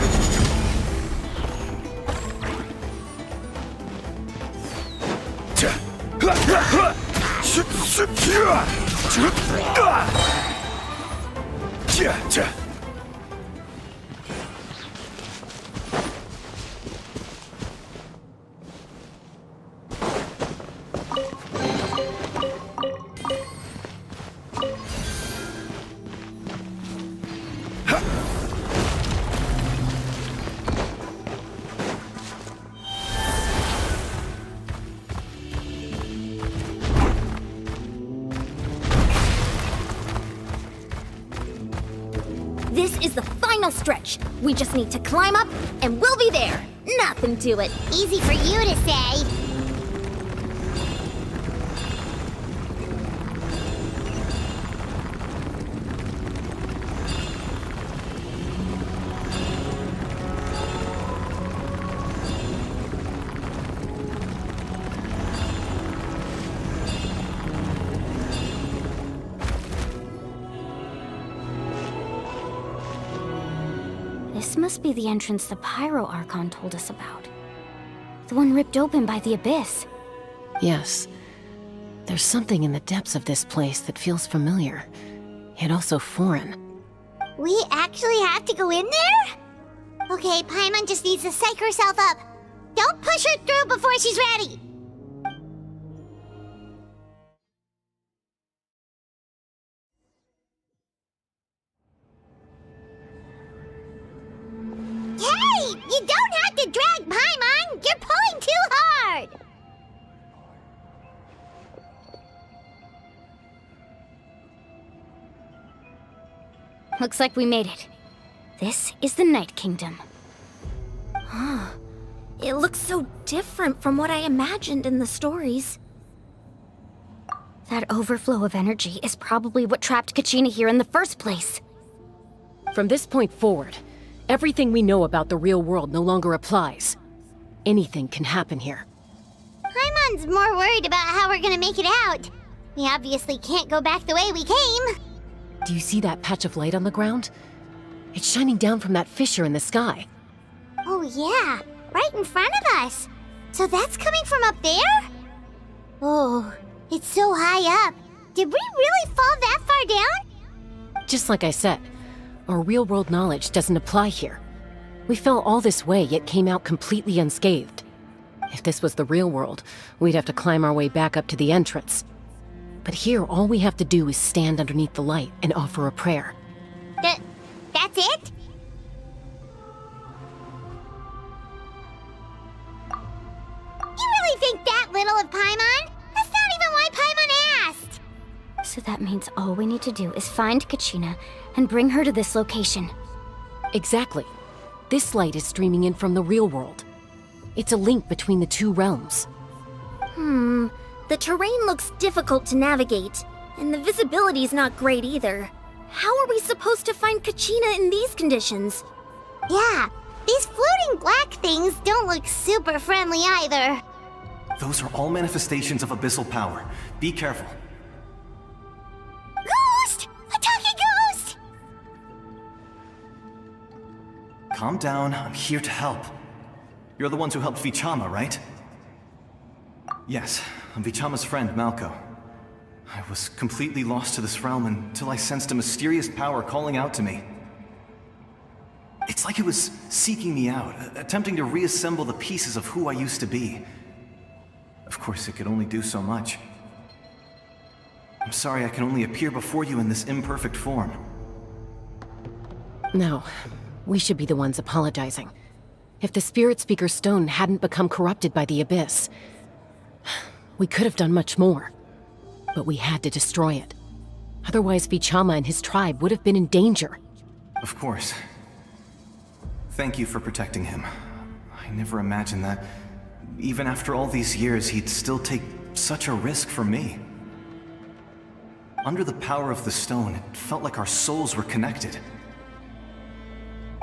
This is the final stretch. We just need to climb up, and we'll be there. Nothing to it. Easy for you to say. This must be the entrance the Pyro Archon told us about. The one ripped open by the Abyss. Yes. There's something in the depths of this place that feels familiar, yet also foreign. We actually have to go in there? Okay, Paimon just needs to psych herself up. Don't push her through before she's ready. Hey! You don't have to drag Paimon! You're pulling too hard! Looks like we made it. This is the Night Kingdom. Huh. It looks so different from what I imagined in the stories. That overflow of energy is probably what trapped Kachina here in the first place. From this point forward, everything we know about the real world no longer applies. Anything can happen here. Paimon's more worried about how we're gonna make it out. We obviously can't go back the way we came. Do you see that patch of light on the ground? It's shining down from that fissure in the sky. Oh yeah, right in front of us. So that's coming from up there? Oh, it's so high up. Did we really fall that far down? Just like I said, our real-world knowledge doesn't apply here. We fell all this way, yet came out completely unscathed. If this was the real world, we'd have to climb our way back up to the entrance. But here, all we have to do is stand underneath the light and offer a prayer. That's it? You really think that little of Paimon? That's not even why Paimon asked! So that means all we need to do is find Kachina and bring her to this location. Exactly. This light is streaming in from the real world. It's a link between the two realms. The terrain looks difficult to navigate, and the visibility's not great either. How are we supposed to find Kachina in these conditions? Yeah, these floating black things don't look super friendly either. Those are all manifestations of abyssal power. Be careful. Ghost! A talking ghost! Calm down, I'm here to help. You're the ones who helped Vichama, right? Yes, I'm Vichama's friend, Malko. I was completely lost to this realm until I sensed a mysterious power calling out to me. It's like it was seeking me out, attempting to reassemble the pieces of who I used to be. Of course, it could only do so much. I'm sorry I can only appear before you in this imperfect form. No, we should be the ones apologizing. If the Spirit Speaker's stone hadn't become corrupted by the Abyss, we could have done much more. But we had to destroy it. Otherwise, Vichama and his tribe would have been in danger. Of course. Thank you for protecting him. I never imagined that, even after all these years, he'd still take such a risk for me. Under the power of the stone, it felt like our souls were connected.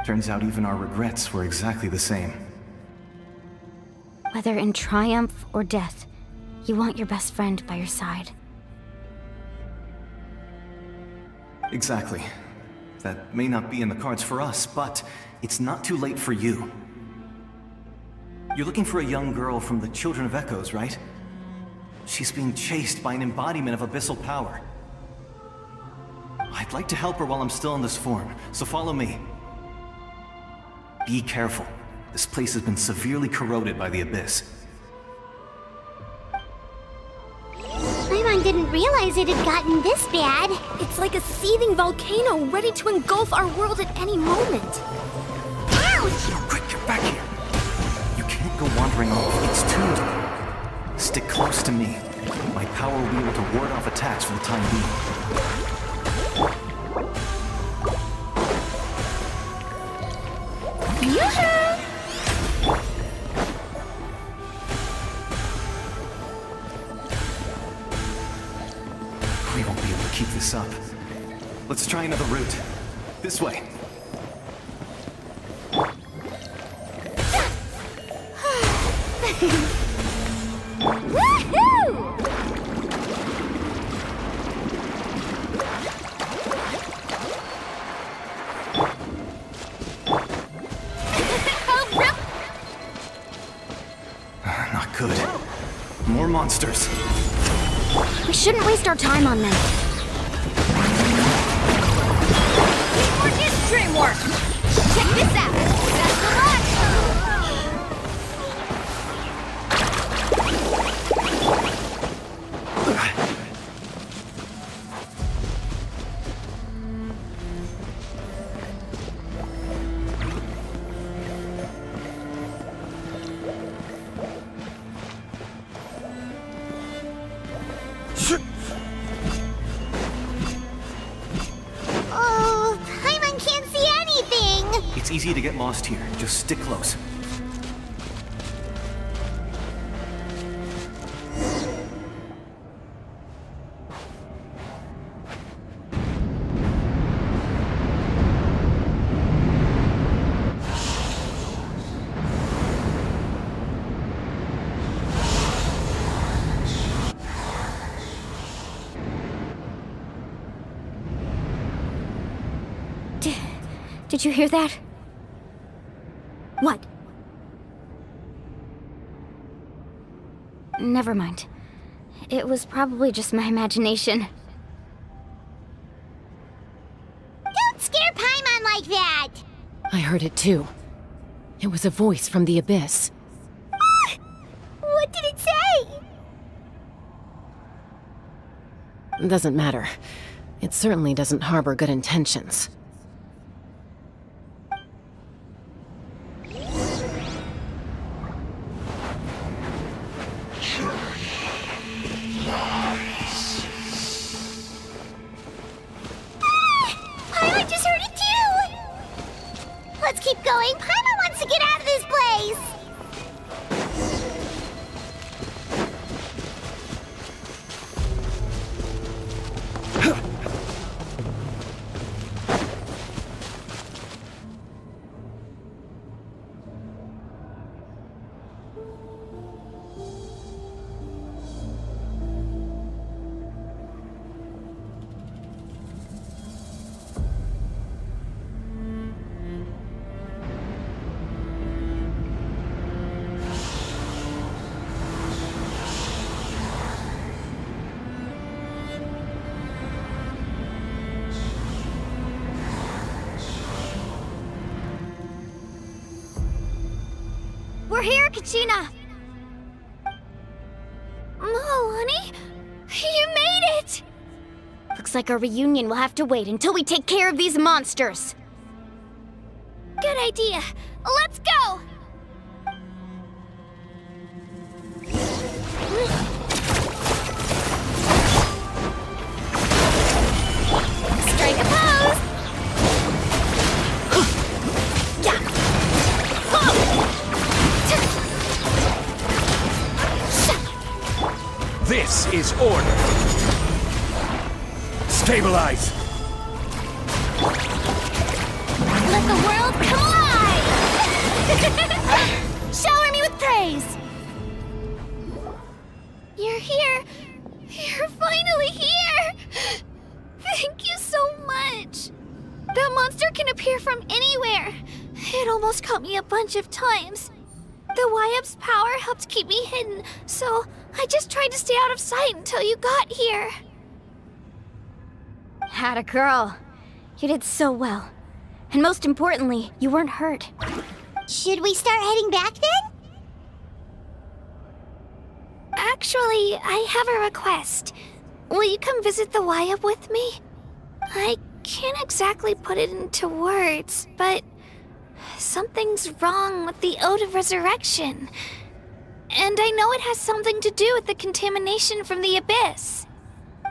Turns out even our regrets were exactly the same. Whether in triumph or death, you want your best friend by your side. Exactly. That may not be in the cards for us, but it's not too late for you. You're looking for a young girl from the Children of Echoes, right? She's being chased by an embodiment of abyssal power. I'd like to help her while I'm still in this form, so follow me. Be careful. This place has been severely corroded by the abyss. Paimon didn't realize it had gotten this bad. It's like a seething volcano ready to engulf our world at any moment. Ouch! Quick, get back here! You can't go wandering off. It's tuned. Stick close to me. My power will be able to ward off attacks for the time being. We won't be able to keep this up. Let's try another route. This way. Not good. More monsters. We shouldn't waste our time on them. Teamwork is dreamwork! Check this out! Best of luck! Oh, Paimon can't see anything! It's easy to get lost here. Just stick close. Did you hear that? What? Never mind. It was probably just my imagination. Don't scare Paimon like that! I heard it too. It was a voice from the abyss. What did it say? Doesn't matter. It certainly doesn't harbor good intentions. Paimon just heard it too! Let's keep going. Paimon wants to get out of this place! We're here, Kachina! Oh, honey? You made it! Looks like our reunion will have to wait until we take care of these monsters. Good idea. Let's go! Strike a pose! Yeah. is order. Stabilize. Let the world collide! Shower me with praise! You're here! You're finally here! Thank you so much! That monster can appear from anywhere. It almost caught me a bunch of times. The Wyab's power helped keep me hidden, so I just tried to stay out of sight until you got here. Had a girl. You did so well. And most importantly, you weren't hurt. Should we start heading back then? Actually, I have a request. Will you come visit the Wyab with me? I can't exactly put it into words, but something's wrong with the Ode of Resurrection. And I know it has something to do with the contamination from the Abyss.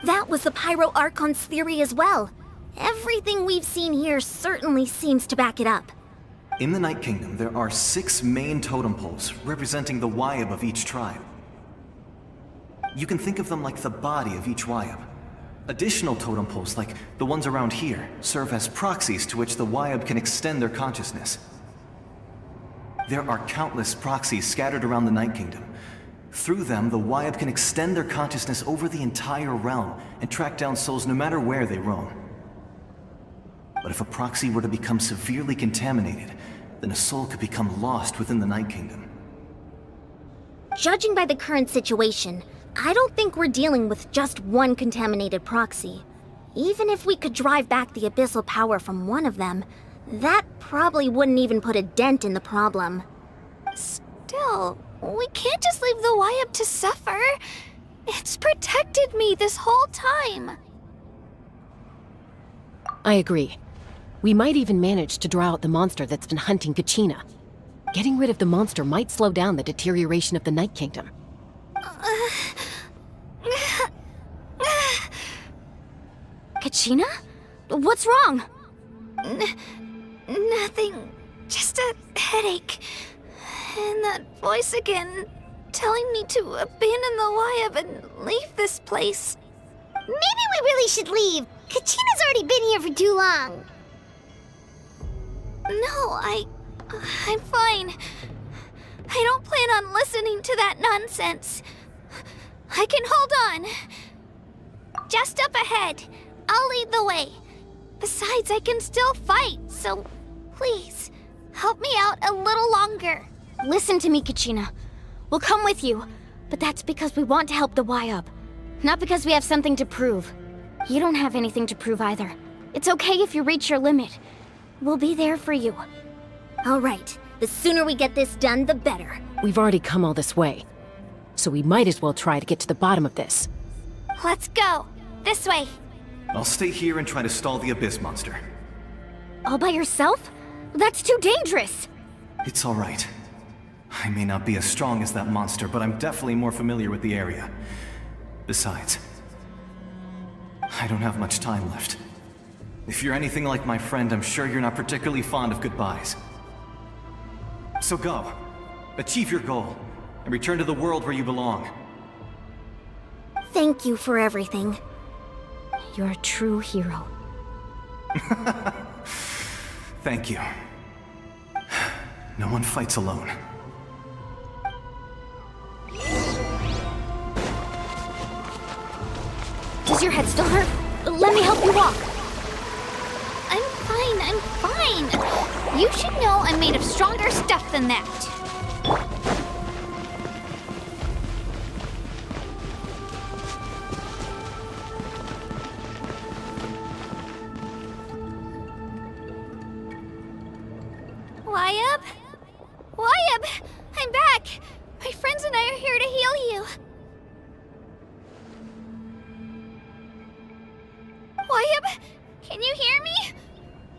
That was the Pyro Archon's theory as well. Everything we've seen here certainly seems to back it up. In the Night Kingdom, there are 6 main totem poles representing the Wyab of each tribe. You can think of them like the body of each Wyab. Additional totem poles, like the ones around here, serve as proxies to which the Wyab can extend their consciousness. There are countless proxies scattered around the Night Kingdom. Through them, the Wyab can extend their consciousness over the entire realm and track down souls no matter where they roam. But if a proxy were to become severely contaminated, then a soul could become lost within the Night Kingdom. Judging by the current situation, I don't think we're dealing with just one contaminated proxy. Even if we could drive back the abyssal power from one of them, that probably wouldn't even put a dent in the problem. Still, we can't just leave the Wyab to suffer. It's protected me this whole time. I agree. We might even manage to draw out the monster that's been hunting Kachina. Getting rid of the monster might slow down the deterioration of the Night Kingdom. Kachina? What's wrong? Nothing. Just a headache. And that voice again, telling me to abandon the Wyab and leave this place. Maybe we really should leave. Kachina's already been here for too long. No, I'm fine. I don't plan on listening to that nonsense. I can hold on. Just up ahead. I'll lead the way. Besides, I can still fight, so please, help me out a little longer. Listen to me, Kachina. We'll come with you, but that's because we want to help the Wyab, not because we have something to prove. You don't have anything to prove either. It's okay if you reach your limit. We'll be there for you. All right, the sooner we get this done, the better. We've already come all this way, so we might as well try to get to the bottom of this. Let's go. This way. I'll stay here and try to stall the Abyss monster. All by yourself? That's too dangerous! It's all right. I may not be as strong as that monster, but I'm definitely more familiar with the area. Besides, I don't have much time left. If you're anything like my friend, I'm sure you're not particularly fond of goodbyes. So go. Achieve your goal, and return to the world where you belong. Thank you for everything. You're a true hero. Thank you. No one fights alone. Does your head still hurt? Let me help you walk. I'm fine. You should know I'm made of stronger stuff than that. Wyab? Wyab! I'm back! My friends and I are here to heal you. Wyab? Can you hear me?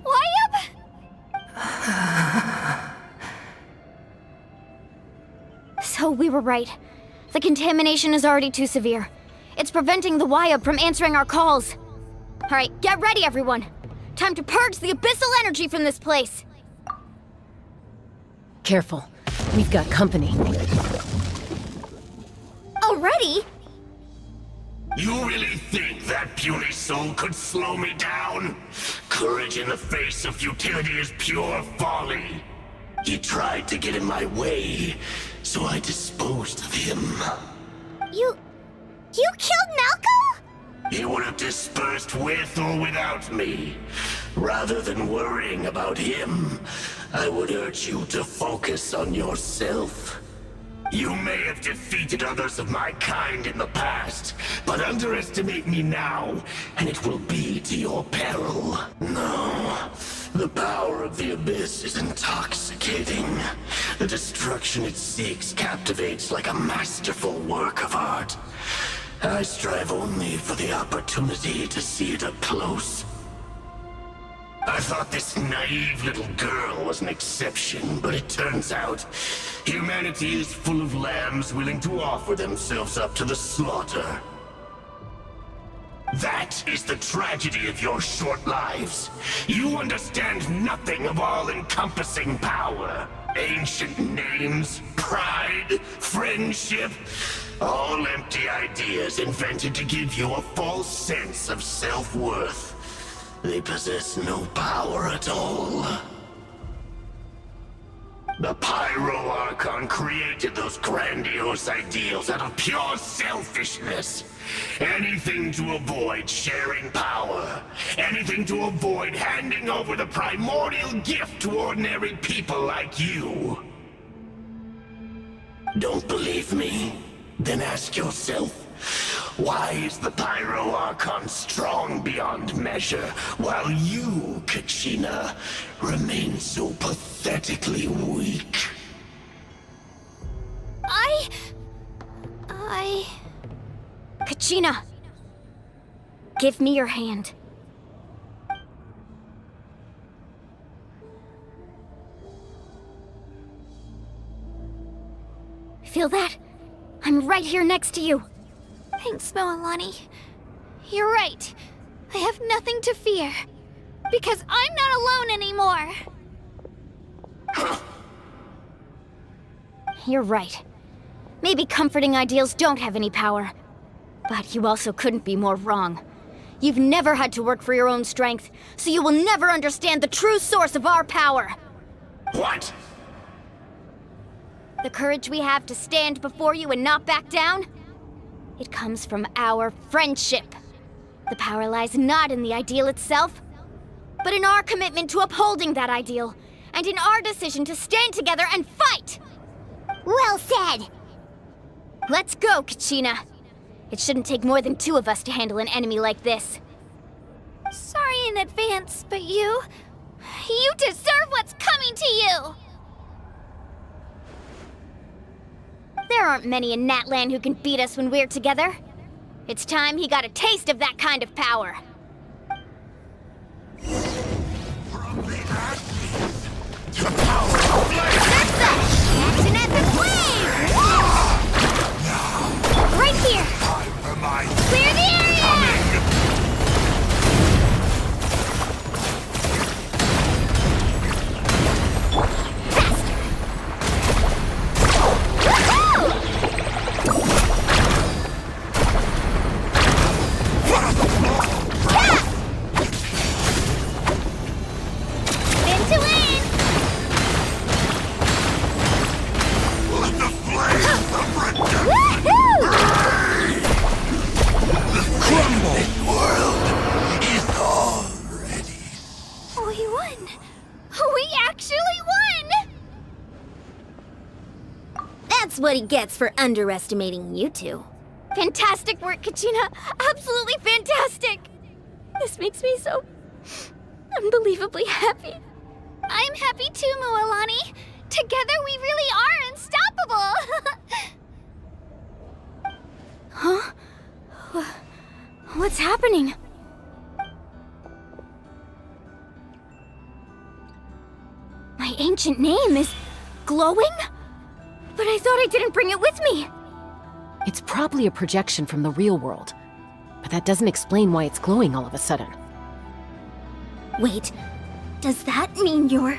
Wyab? So we were right. The contamination is already too severe. It's preventing the Wyab from answering our calls. All right, get ready, everyone. Time to purge the abyssal energy from this place. Careful. We've got company. Already? You really think that puny soul could slow me down? Courage in the face of futility is pure folly. He tried to get in my way, so I disposed of him. You killed Malco? He would have dispersed with or without me. Rather than worrying about him, I would urge you to focus on yourself. You may have defeated others of my kind in the past, but underestimate me now, and it will be to your peril. No, the power of the Abyss is intoxicating. The destruction it seeks captivates like a masterful work of art. I strive only for the opportunity to see it up close. I thought this naive little girl was an exception, but it turns out humanity is full of lambs willing to offer themselves up to the slaughter. That is the tragedy of your short lives. You understand nothing of all-encompassing power. Ancient names, pride, friendship, all empty ideas invented to give you a false sense of self-worth. They possess no power at all. The Pyro Archon created those grandiose ideals out of pure selfishness. Anything to avoid sharing power. Anything to avoid handing over the primordial gift to ordinary people like you. Don't believe me? Then ask yourself, why is the Pyro Archon strong beyond measure, while you, Kachina, remain so pathetically weak? Kachina! Give me your hand. Feel that? I'm right here next to you. Thanks, Moalani. You're right. I have nothing to fear. Because I'm not alone anymore. You're right. Maybe comforting ideals don't have any power. But you also couldn't be more wrong. You've never had to work for your own strength, so you will never understand the true source of our power. What? The courage we have to stand before you and not back down? It comes from our friendship. The power lies not in the ideal itself, but in our commitment to upholding that ideal, and in our decision to stand together and fight! Well said! Let's go, Kachina. It shouldn't take more than 2 of us to handle an enemy like this. Sorry in advance, but you deserve what's coming to you! There aren't many in Natlan who can beat us when we're together. It's time he got a taste of that kind of power. Action at the flame! Right here! Clear the area! We won! We actually won! That's what he gets for underestimating you two. Fantastic work, Kachina! Absolutely fantastic! This makes me so unbelievably happy. I'm happy too, Moalani. Together we really are unstoppable! Huh? What's happening? My ancient name is glowing? But I thought I didn't bring it with me! It's probably a projection from the real world. But that doesn't explain why it's glowing all of a sudden. Wait, does that mean you're...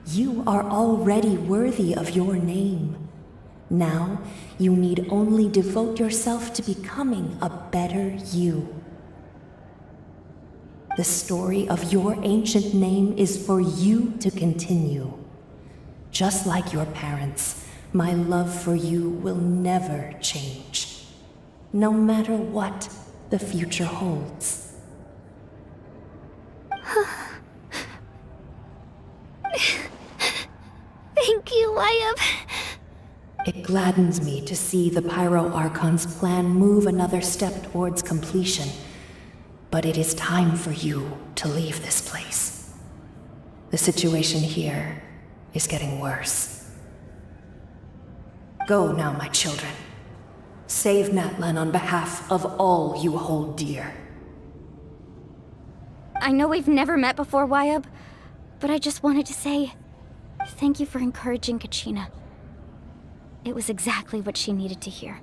You are already worthy of your name. Now, you need only devote yourself to becoming a better you. The story of your ancient name is for you to continue. Just like your parents, my love for you will never change, no matter what the future holds. Thank you, Wyatt. It gladdens me to see the Pyro Archon's plan move another step towards completion. But it is time for you to leave this place. The situation here is getting worse. Go now, my children. Save Natlan on behalf of all you hold dear. I know we've never met before, Wyatt, but I just wanted to say thank you for encouraging Kachina. It was exactly what she needed to hear.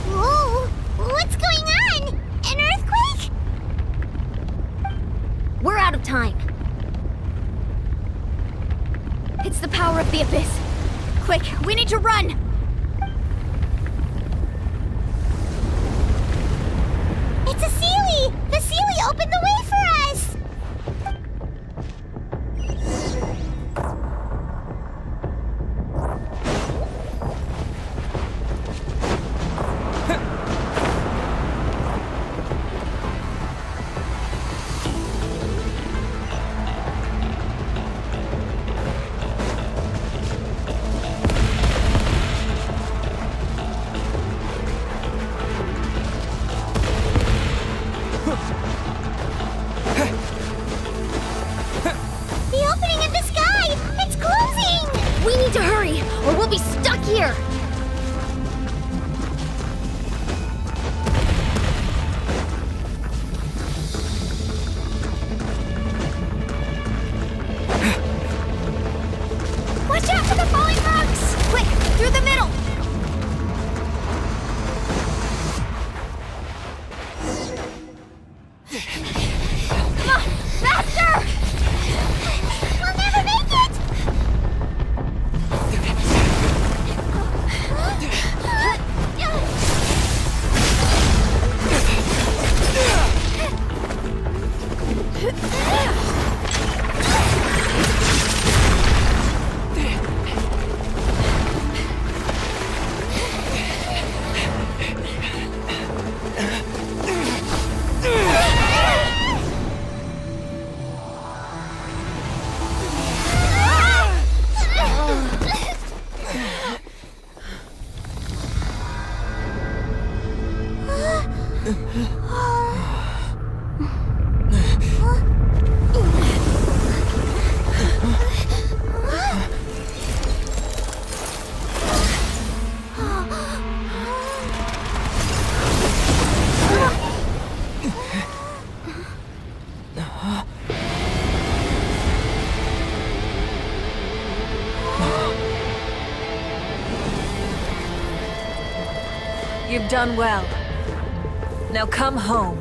Whoa! What's going on? An earthquake? We're out of time. It's the power of the Abyss. Quick, we need to run! It's a Seelie! The Seelie opened the way for us! Here! Watch out for the falling rocks! Quick, through the middle! Come on, faster! We'll never make it! You've done well. Now come home.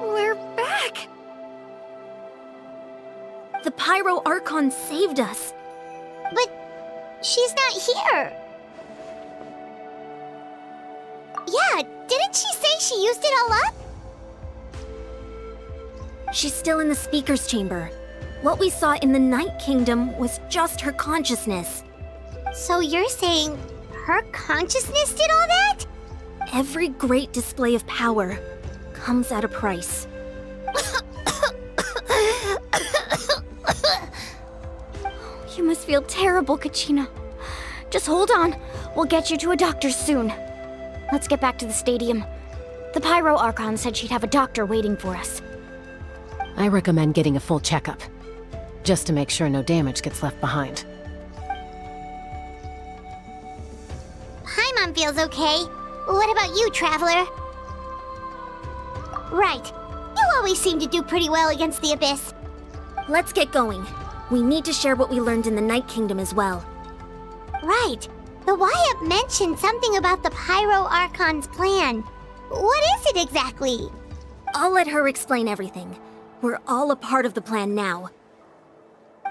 We're back! The Pyro Archon saved us. But she's not here. Yeah, didn't she say she used it all up? She's still in the Speaker's Chamber. What we saw in the Night Kingdom was just her consciousness. So you're saying her consciousness did all that? Every great display of power comes at a price. You must feel terrible, Kachina. Just hold on. We'll get you to a doctor soon. Let's get back to the stadium. The Pyro Archon said she'd have a doctor waiting for us. I recommend getting a full checkup, just to make sure no damage gets left behind. Paimon feels okay. What about you, Traveler? Right. You always seem to do pretty well against the Abyss. Let's get going. We need to share what we learned in the Night Kingdom as well. Right. The Y-Up mentioned something about the Pyro Archon's plan. What is it exactly? I'll let her explain everything. We're all a part of the plan now.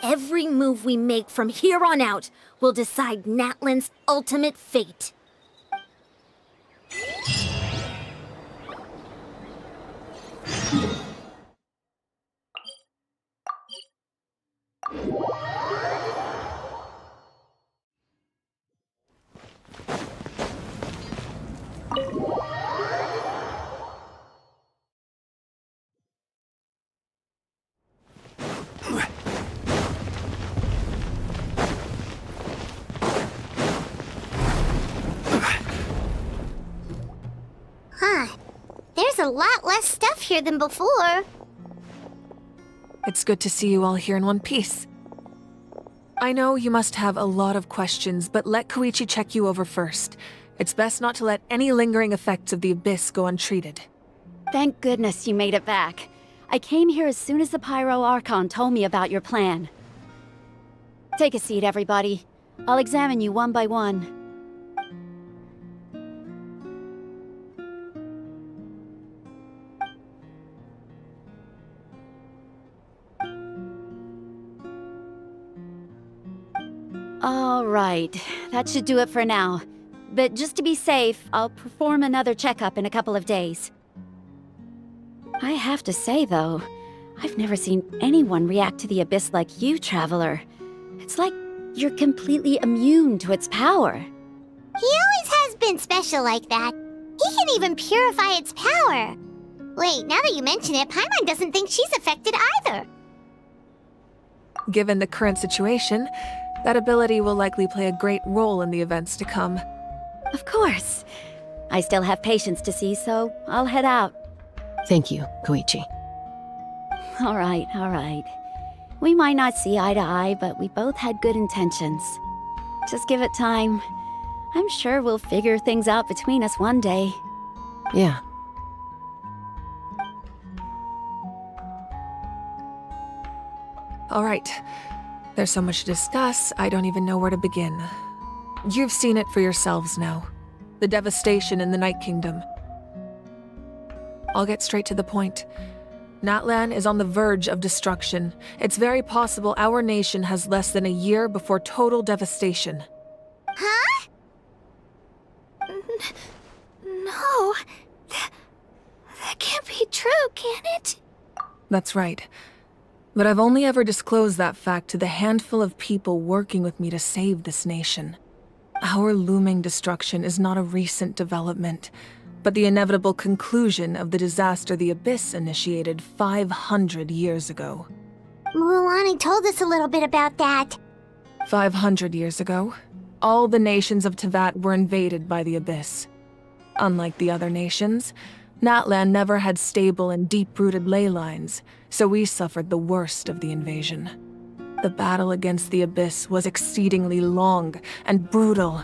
Every move we make from here on out will decide Natlan's ultimate fate. Huh. There's a lot less stuff here than before. It's good to see you all here in one piece. I know you must have a lot of questions, but let Koichi check you over first. It's best not to let any lingering effects of the Abyss go untreated. Thank goodness you made it back. I came here as soon as the Pyro Archon told me about your plan. Take a seat, everybody. I'll examine you one by one. All right, that should do it for now. But just to be safe, I'll perform another checkup in a couple of days. I have to say, though, I've never seen anyone react to the Abyss like you, Traveler. It's like you're completely immune to its power. He always has been special like that. He can even purify its power. Wait, now that you mention it, Paimon doesn't think she's affected either. Given the current situation, that ability will likely play a great role in the events to come. Of course. I still have patients to see, so I'll head out. Thank you, Koichi. All right. We might not see eye to eye, but we both had good intentions. Just give it time. I'm sure we'll figure things out between us one day. Yeah. All right. There's so much to discuss, I don't even know where to begin. You've seen it for yourselves now. The devastation in the Night Kingdom. I'll get straight to the point. Natlan is on the verge of destruction. It's very possible our nation has less than a year before total devastation. Huh? No. That can't be true, can it? That's right. But I've only ever disclosed that fact to the handful of people working with me to save this nation. Our looming destruction is not a recent development, but the inevitable conclusion of the disaster the Abyss initiated 500 years ago. Mualani told us a little bit about that. 500 years ago, all the nations of Teyvat were invaded by the Abyss. Unlike the other nations, Natlan never had stable and deep-rooted ley lines, so we suffered the worst of the invasion. The battle against the Abyss was exceedingly long and brutal.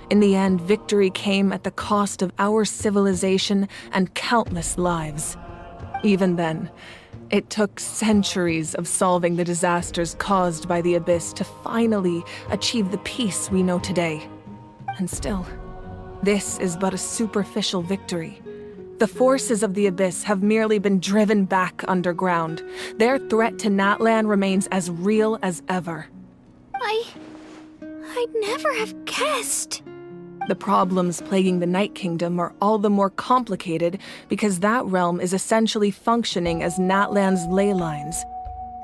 In the end, victory came at the cost of our civilization and countless lives. Even then, it took centuries of solving the disasters caused by the Abyss to finally achieve the peace we know today. And still, this is but a superficial victory. The forces of the Abyss have merely been driven back underground. Their threat to Natlan remains as real as ever. I'd never have guessed. The problems plaguing the Night Kingdom are all the more complicated because that realm is essentially functioning as Natlan's ley lines.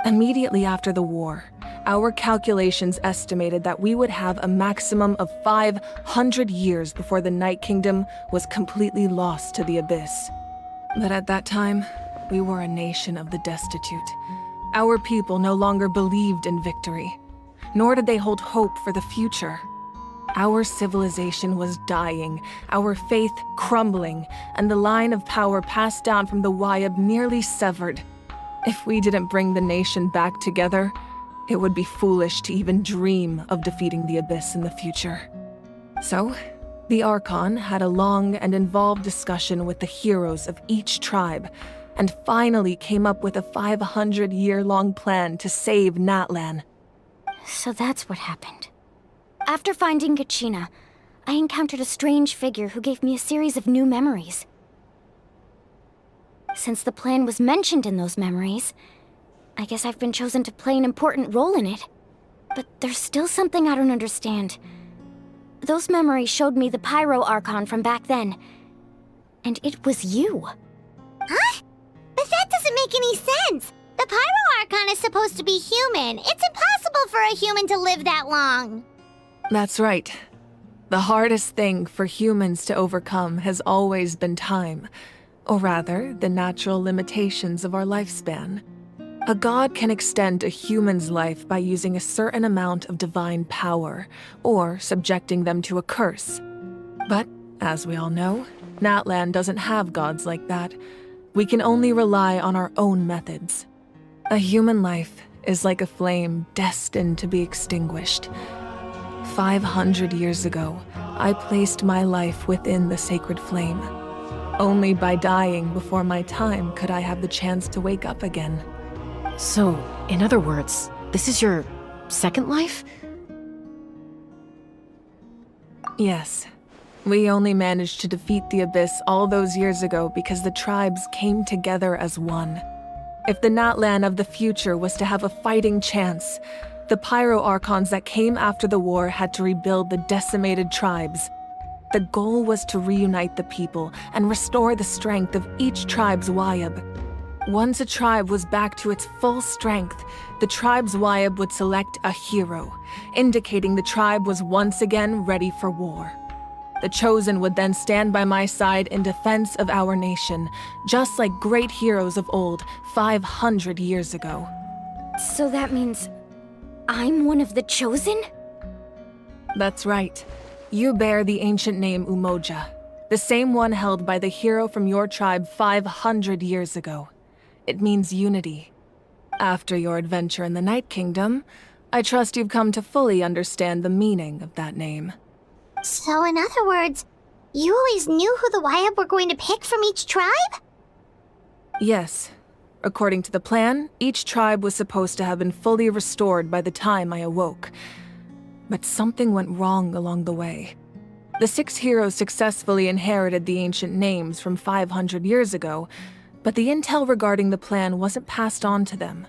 Immediately after the war, our calculations estimated that we would have a maximum of 500 years before the Night Kingdom was completely lost to the Abyss. But at that time, we were a nation of the destitute. Our people no longer believed in victory, nor did they hold hope for the future. Our civilization was dying, our faith crumbling, and the line of power passed down from the Wayab nearly severed. If we didn't bring the nation back together, it would be foolish to even dream of defeating the Abyss in the future. So, the Archon had a long and involved discussion with the heroes of each tribe, and finally came up with a 500-year-long plan to save Natlan. So that's what happened. After finding Kachina, I encountered a strange figure who gave me a series of new memories. Since the plan was mentioned in those memories, I guess I've been chosen to play an important role in it. But there's still something I don't understand. Those memories showed me the Pyro Archon from back then. And it was you. Huh? But that doesn't make any sense! The Pyro Archon is supposed to be human. It's impossible for a human to live that long. That's right. The hardest thing for humans to overcome has always been time. Or rather, the natural limitations of our lifespan. A god can extend a human's life by using a certain amount of divine power, or subjecting them to a curse. But, as we all know, Natlan doesn't have gods like that. We can only rely on our own methods. A human life is like a flame destined to be extinguished. 500 years ago, I placed my life within the sacred flame. Only by dying before my time could I have the chance to wake up again. So, in other words, this is your second life? Yes. We only managed to defeat the Abyss all those years ago because the tribes came together as one. If the Natlan of the future was to have a fighting chance, the Pyro Archons that came after the war had to rebuild the decimated tribes. The goal was to reunite the people and restore the strength of each tribe's Wayab. Once a tribe was back to its full strength, the tribe's Wayab would select a hero, indicating the tribe was once again ready for war. The Chosen would then stand by my side in defense of our nation, just like great heroes of old 500 years ago. So that means I'm one of the Chosen? That's right. You bear the ancient name Umoja, the same one held by the hero from your tribe 500 years ago. It means unity. After your adventure in the Night Kingdom, I trust you've come to fully understand the meaning of that name. So in other words, you always knew who the Wayab were going to pick from each tribe? Yes. According to the plan, each tribe was supposed to have been fully restored by the time I awoke. But something went wrong along the way. The 6 heroes successfully inherited the ancient names from 500 years ago, but the intel regarding the plan wasn't passed on to them.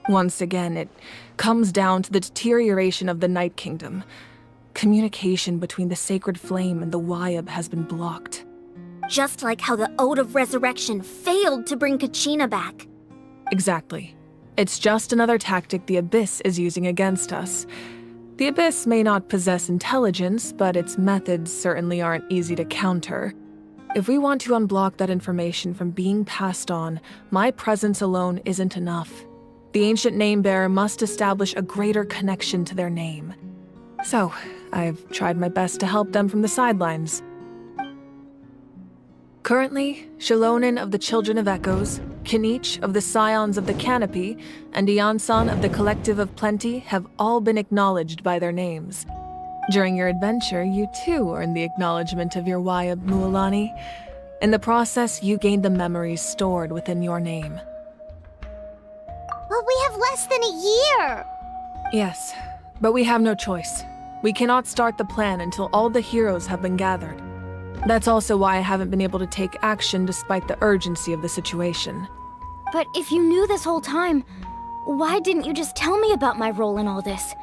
Once again, it comes down to the deterioration of the Night Kingdom. Communication between the Sacred Flame and the Wayab has been blocked. Just like how the Ode of Resurrection failed to bring Kachina back. Exactly. It's just another tactic the Abyss is using against us. The Abyss may not possess intelligence, but its methods certainly aren't easy to counter. If we want to unblock that information from being passed on, my presence alone isn't enough. The ancient name-bearer must establish a greater connection to their name. So, I've tried my best to help them from the sidelines. Currently, Shilonin of the Children of Echoes, Kinich of the Scions of the Canopy, and Iansan of the Collective of Plenty have all been acknowledged by their names. During your adventure, you too earned the acknowledgement of your Wayab, Mualani. In the process, you gained the memories stored within your name. Well, we have less than a year! Yes, but we have no choice. We cannot start the plan until all the heroes have been gathered. That's also why I haven't been able to take action despite the urgency of the situation. But if you knew this whole time, why didn't you just tell me about my role in all this?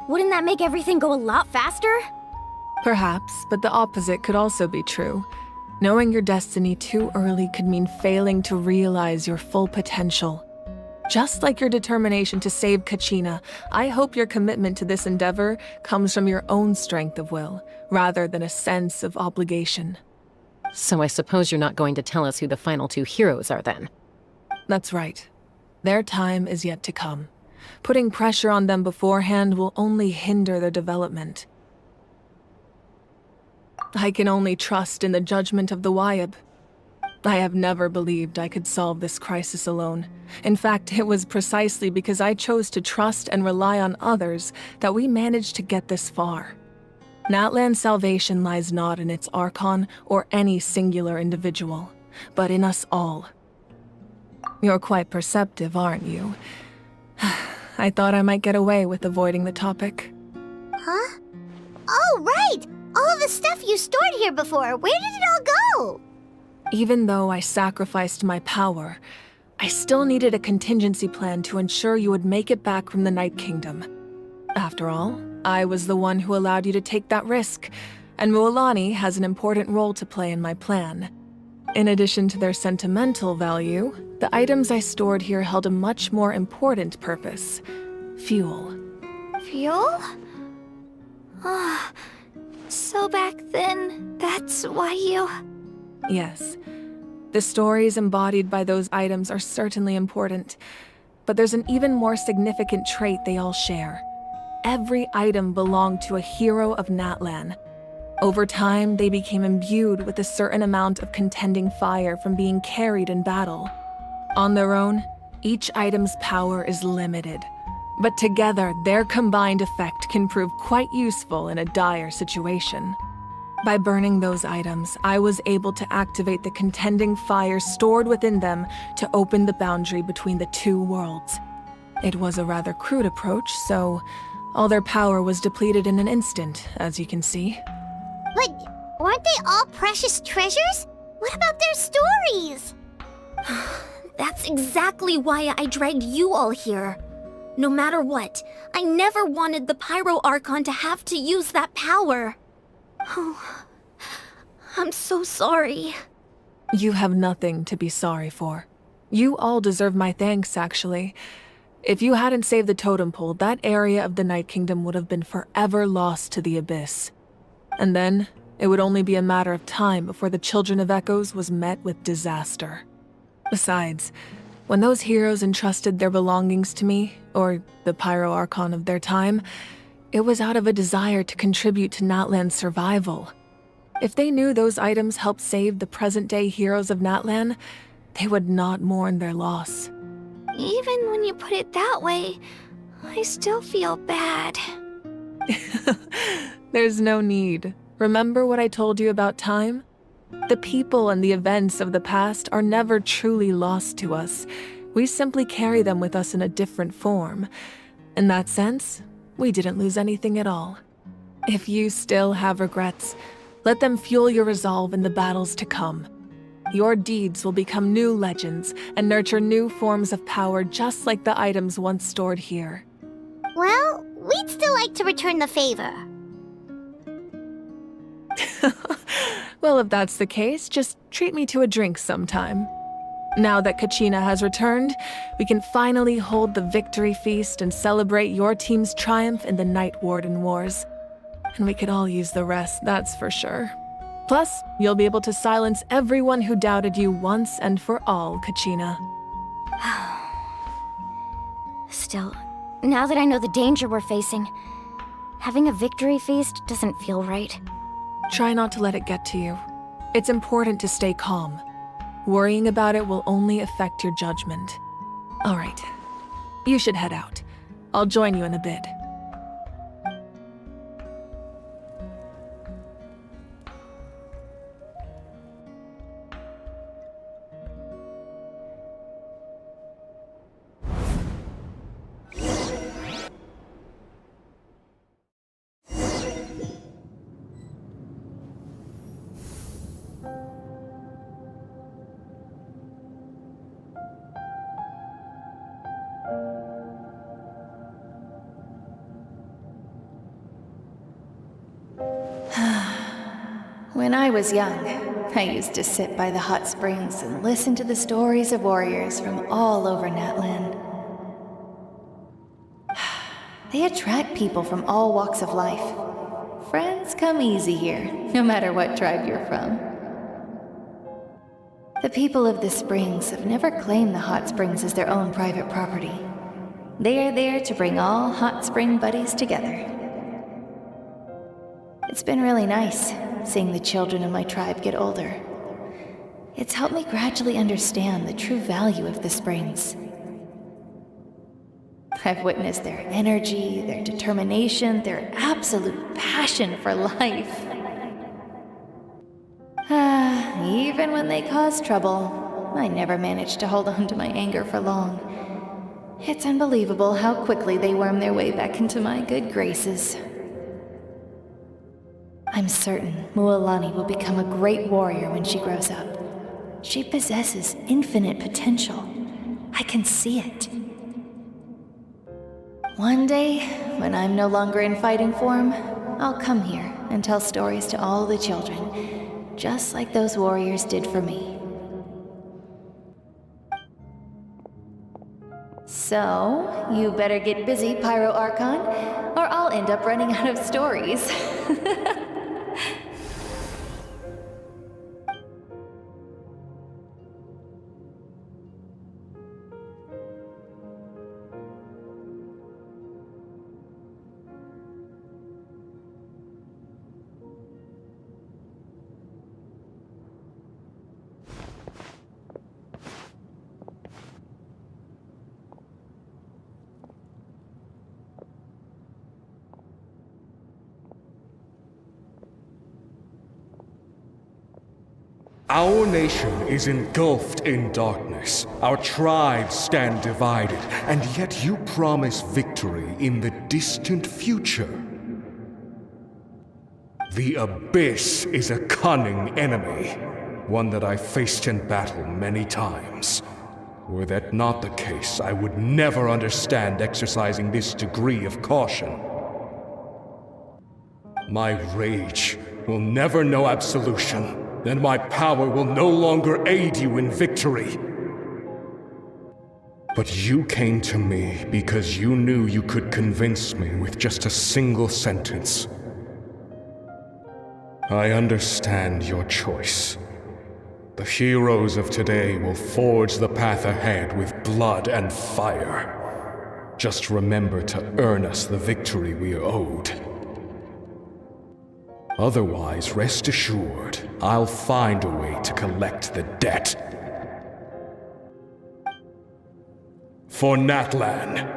Wouldn't that make everything go a lot faster? Perhaps, but the opposite could also be true. Knowing your destiny too early could mean failing to realize your full potential. Just like your determination to save Kachina, I hope your commitment to this endeavor comes from your own strength of will, rather than a sense of obligation. So I suppose you're not going to tell us who the final 2 heroes are then? That's right. Their time is yet to come. Putting pressure on them beforehand will only hinder their development. I can only trust in the judgment of the Wayab. I have never believed I could solve this crisis alone. In fact, it was precisely because I chose to trust and rely on others that we managed to get this far. Natlan's salvation lies not in its Archon or any singular individual, but in us all. You're quite perceptive, aren't you? I thought I might get away with avoiding the topic. Huh? Oh, right! All of the stuff you stored here before, where did it all go? Even though I sacrificed my power, I still needed a contingency plan to ensure you would make it back from the Night Kingdom. After all, I was the one who allowed you to take that risk, and Mualani has an important role to play in my plan. In addition to their sentimental value, the items I stored here held a much more important purpose: fuel. Fuel? Ah, so back then, that's why you... Yes. The stories embodied by those items are certainly important, but there's an even more significant trait they all share. Every item belonged to a hero of Natlan. Over time, they became imbued with a certain amount of contending fire from being carried in battle. On their own, each item's power is limited, but together, their combined effect can prove quite useful in a dire situation. By burning those items, I was able to activate the contending fire stored within them to open the boundary between the two worlds. It was a rather crude approach, so all their power was depleted in an instant, as you can see. But weren't they all precious treasures? What about their stories? That's exactly why I dragged you all here. No matter what, I never wanted the Pyro Archon to have to use that power. Oh, I'm so sorry. You have nothing to be sorry for. You all deserve my thanks, actually. If you hadn't saved the totem pole, that area of the Night Kingdom would have been forever lost to the Abyss. And then, it would only be a matter of time before the Children of Echoes was met with disaster. Besides, when those heroes entrusted their belongings to me, or the Pyro Archon of their time, it was out of a desire to contribute to Natlan's survival. If they knew those items helped save the present-day heroes of Natlan, they would not mourn their loss. Even when you put it that way, I still feel bad. There's no need. Remember what I told you about time? The people and the events of the past are never truly lost to us. We simply carry them with us in a different form. In that sense, we didn't lose anything at all. If you still have regrets, let them fuel your resolve in the battles to come. Your deeds will become new legends and nurture new forms of power just like the items once stored here. Well, we'd still like to return the favor. Well, if that's the case, just treat me to a drink sometime. Now that Kachina has returned, we can finally hold the victory feast and celebrate your team's triumph in the Night Warden Wars. And we could all use the rest, that's for sure. Plus, you'll be able to silence everyone who doubted you once and for all, Kachina. Still, now that I know the danger we're facing, having a victory feast doesn't feel right. Try not to let it get to you. It's important to stay calm. Worrying about it will only affect your judgment. All right, you should head out. I'll join you in a bit. When I was young, I used to sit by the hot springs and listen to the stories of warriors from all over Natlan. They attract people from all walks of life. Friends come easy here, no matter what tribe you're from. The people of the springs have never claimed the hot springs as their own private property. They are there to bring all hot spring buddies together. It's been really nice, seeing the children of my tribe get older. It's helped me gradually understand the true value of the springs. I've witnessed their energy, their determination, their absolute passion for life. Even when they cause trouble, I never managed to hold on to my anger for long. It's unbelievable how quickly they worm their way back into my good graces. I'm certain Mualani will become a great warrior when she grows up. She possesses infinite potential. I can see it. One day, when I'm no longer in fighting form, I'll come here and tell stories to all the children, just like those warriors did for me. So, you better get busy, Pyro Archon, or I'll end up running out of stories. Our nation is engulfed in darkness. Our tribes stand divided, and yet you promise victory in the distant future. The Abyss is a cunning enemy, one that I faced in battle many times. Were that not the case, I would never understand exercising this degree of caution. My rage will never know absolution. Then my power will no longer aid you in victory. But you came to me because you knew you could convince me with just a single sentence. I understand your choice. The heroes of today will forge the path ahead with blood and fire. Just remember to earn us the victory we are owed. Otherwise, rest assured, I'll find a way to collect the debt. For Natlan.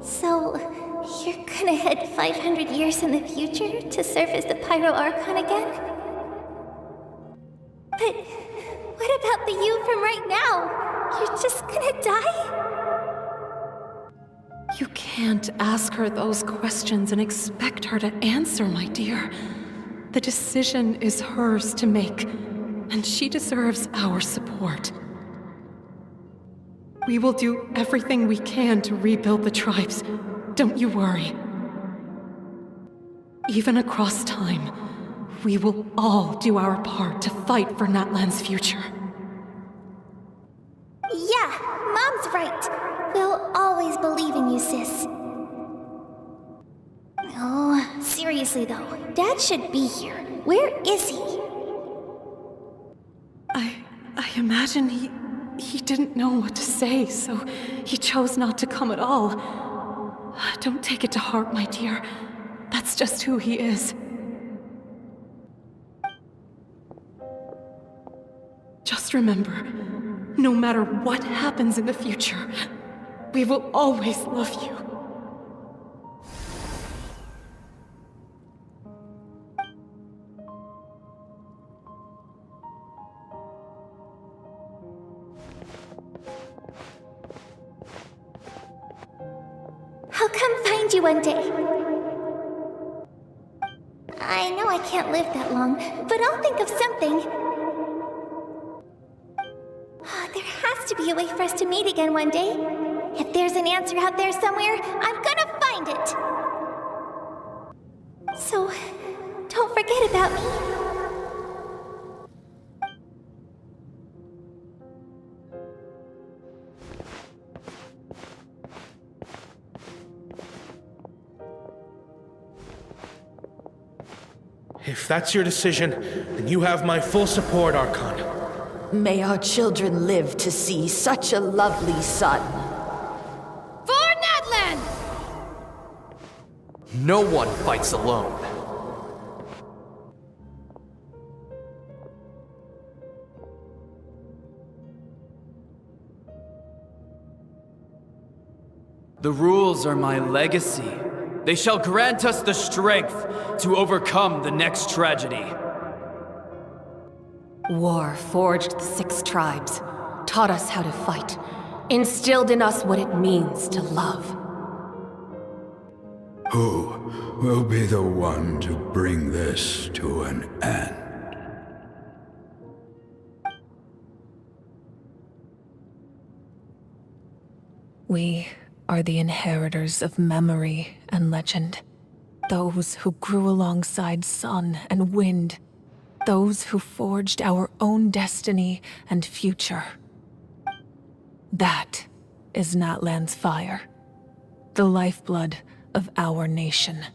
So, you're gonna head 500 years in the future to serve as the Pyro Archon again? But what about the you from right now? You're just gonna die? You can't ask her those questions and expect her to answer, my dear. The decision is hers to make, and she deserves our support. We will do everything we can to rebuild the tribes. Don't you worry. Even across time, we will all do our part to fight for Natlan's future. Yeah, Mom's right. We'll always believe in you, sis. Oh, seriously though, Dad should be here. Where is he? I imagine he didn't know what to say, so he chose not to come at all. Don't take it to heart, my dear. That's just who he is. Just remember, no matter what happens in the future, we will always love you. I'll come find you one day. I know I can't live that long, but I'll think of something. There has to be a way for us to meet again one day. If there's an answer out there somewhere, I'm gonna find it. So, don't forget about me. If that's your decision, then you have my full support, Archon. May our children live to see such a lovely son. For Natlan! No one fights alone. The rules are my legacy. They shall grant us the strength to overcome the next tragedy. War forged the 6 tribes, taught us how to fight, instilled in us what it means to love. Who will be the one to bring this to an end? We are the inheritors of memory and legend. Those who grew alongside sun and wind. Those who forged our own destiny and future. That is Natlan's fire. The lifeblood of our nation.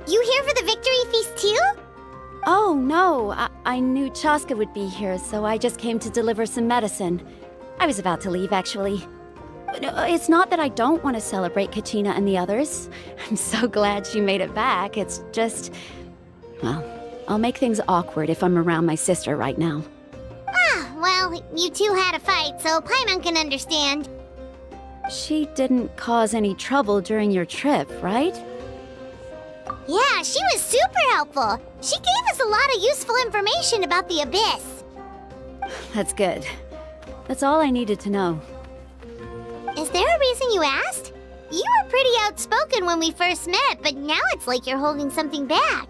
You here for the victory feast too? Oh, no. I knew Chaska would be here, so I just came to deliver some medicine. I was about to leave, actually. It's not that I don't want to celebrate Kachina and the others. I'm so glad she made it back. It's just... well, I'll make things awkward if I'm around my sister right now. Ah, well, you two had a fight, so Paimon can understand. She didn't cause any trouble during your trip, right? Yeah, she was super helpful. She gave us a lot of useful information about the Abyss. That's good. That's all I needed to know. Is there a reason you asked? You were pretty outspoken when we first met, but now it's like you're holding something back.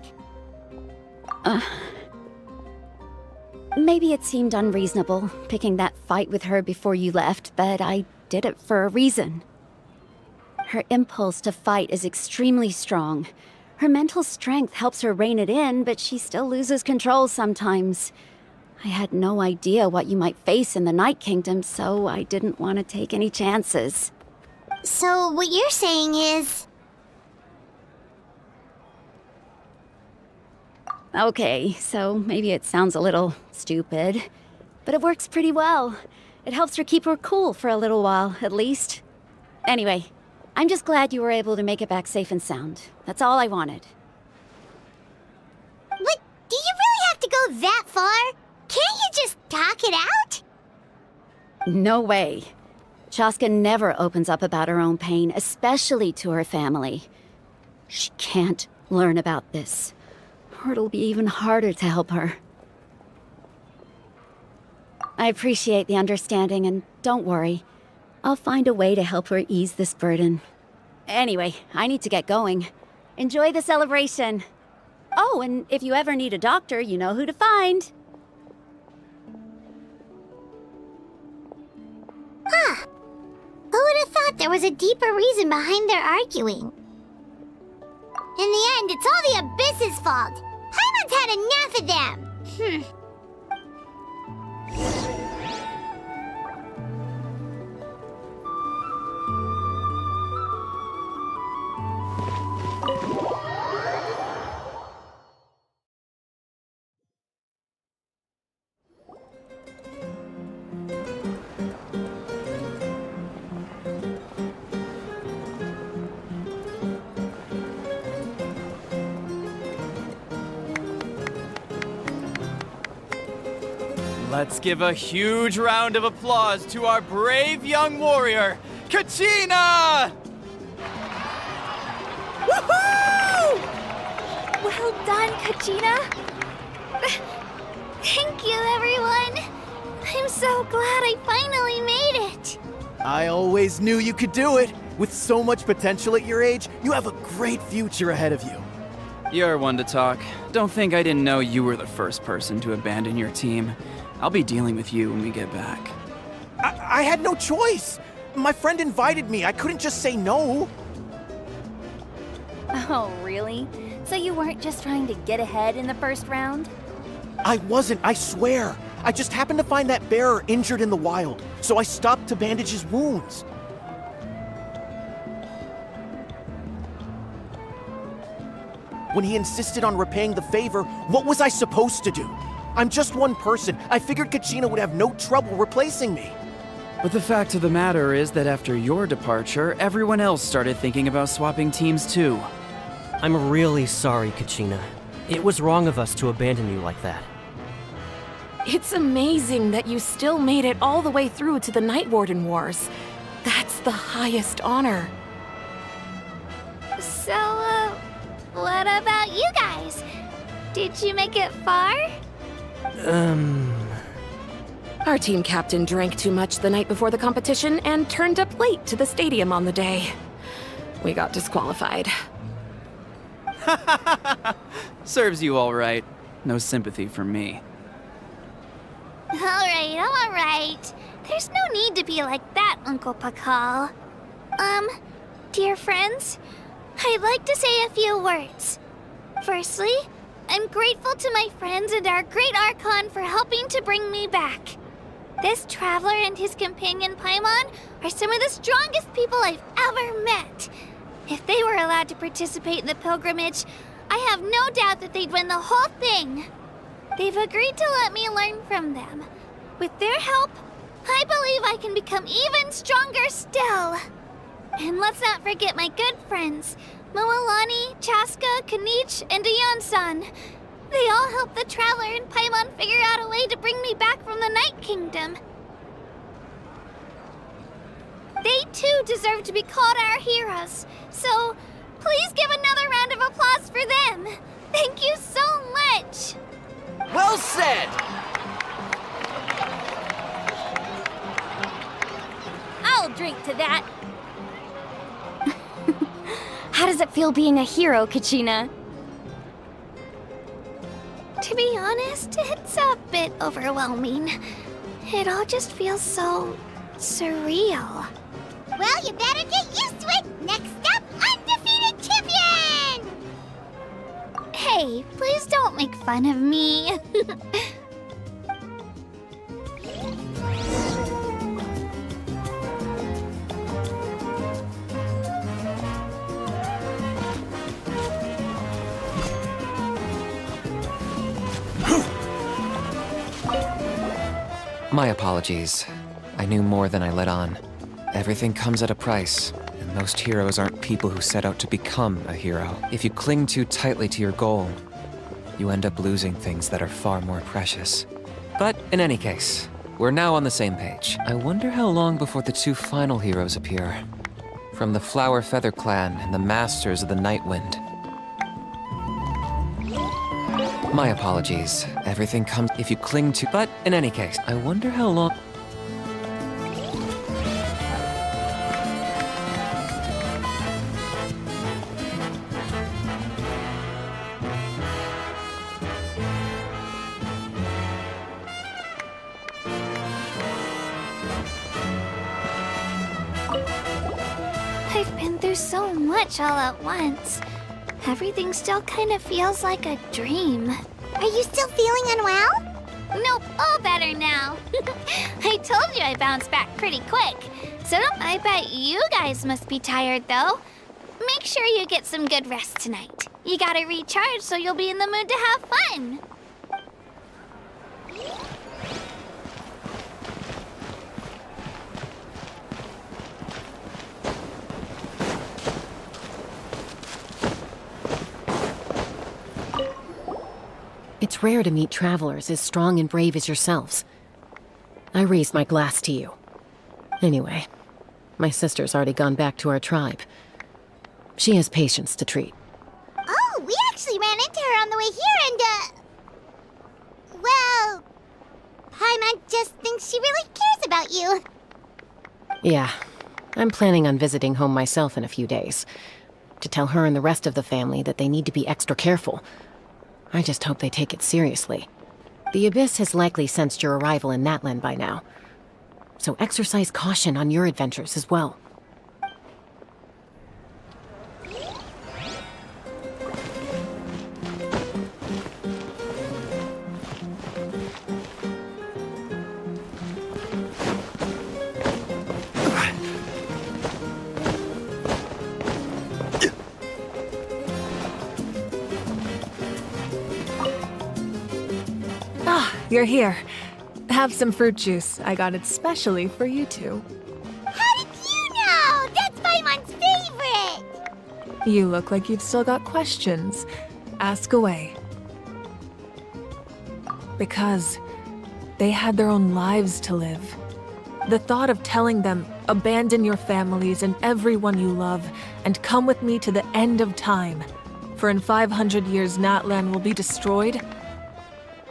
Maybe it seemed unreasonable, picking that fight with her before you left, but I did it for a reason. Her impulse to fight is extremely strong. Her mental strength helps her rein it in, but she still loses control sometimes. I had no idea what you might face in the Night Kingdom, so I didn't want to take any chances. So what you're saying is... Okay, so maybe it sounds a little stupid, but it works pretty well. It helps her keep her cool for a little while, at least. Anyway, I'm just glad you were able to make it back safe and sound. That's all I wanted. But do you really have to go that far? Can't you just talk it out? No way. Chaska never opens up about her own pain, especially to her family. She can't learn about this, or it'll be even harder to help her. I appreciate the understanding, and don't worry. I'll find a way to help her ease this burden. Anyway, I need to get going. Enjoy the celebration. Oh, and if you ever need a doctor, you know who to find. Huh. Who would have thought there was a deeper reason behind their arguing? In the end, it's all the Abyss's fault. Paimon's had enough of them. Let's give a huge round of applause to our brave young warrior, Kachina! Woohoo! Well done, Kachina. Thank you, everyone. I'm so glad I finally made it. I always knew you could do it. With so much potential at your age, you have a great future ahead of you. You're one to talk. Don't think I didn't know you were the first person to abandon your team. I'll be dealing with you when we get back. I had no choice. My friend invited me. I couldn't just say no. Oh, really? So you weren't just trying to get ahead in the first round? I wasn't, I swear. I just happened to find that bearer injured in the wild, so I stopped to bandage his wounds. When he insisted on repaying the favor, what was I supposed to do? I'm just one person. I figured Kachina would have no trouble replacing me. But the fact of the matter is that after your departure, everyone else started thinking about swapping teams too. I'm really sorry, Kachina. It was wrong of us to abandon you like that. It's amazing that you still made it all the way through to the Night Warden Wars. That's the highest honor. So, what about you guys? Did you make it far? Our team captain drank too much the night before the competition and turned up late to the stadium on the day. We got disqualified. Serves you all right. No sympathy from me. Alright. There's no need to be like that, Uncle Pakal. Dear friends, I'd like to say a few words. Firstly, I'm grateful to my friends and our great Archon for helping to bring me back. This traveler and his companion Paimon are some of the strongest people I've ever met. If they were allowed to participate in the pilgrimage, I have no doubt that they'd win the whole thing. They've agreed to let me learn from them. With their help, I believe I can become even stronger still. And let's not forget my good friends, Moalani, Chaska, Kanich, and Ayan-san. They all helped the Traveler and Paimon figure out a way to bring me back from the Night Kingdom. They too deserve to be called our heroes, so please give another round of applause for them. Thank you so much! Well said! I'll drink to that. How does it feel being a hero, Kachina? To be honest, it's a bit overwhelming. It all just feels so surreal. Well, you better get used to it! Next up, undefeated champion! Hey, please don't make fun of me. My apologies. I knew more than I let on. Everything comes at a price, and most heroes aren't people who set out to become a hero. If you cling too tightly to your goal, you end up losing things that are far more precious. But in any case, we're now on the same page. I wonder how long before the two final heroes appear. From the Flower Feather Clan and the Masters of the Night Wind. My apologies. Everything comes if you cling to... But in any case, I wonder how long... I've been through so much all at once. Everything still kind of feels like a dream. Are you still feeling unwell? Nope, all better now. I told you I bounced back pretty quick. So I bet you guys must be tired though. Make sure you get some good rest tonight. You gotta recharge so you'll be in the mood to have fun. It's rare to meet travelers as strong and brave as yourselves. I raise my glass to you. Anyway, my sister's already gone back to our tribe. She has patients to treat. Oh, we actually ran into her on the way here and, well, Paimon just thinks she really cares about you. Yeah, I'm planning on visiting home myself in a few days. To tell her and the rest of the family that they need to be extra careful. I just hope they take it seriously. The Abyss has likely sensed your arrival in Natlan by now. So exercise caution on your adventures as well. you're here. Have some fruit juice. I got it specially for you two. How did you know? That's Paimon's favorite! You look like you've still got questions. Ask away. Because they had their own lives to live. The thought of telling them, abandon your families and everyone you love, and come with me to the end of time, for in 500 years Natlan will be destroyed,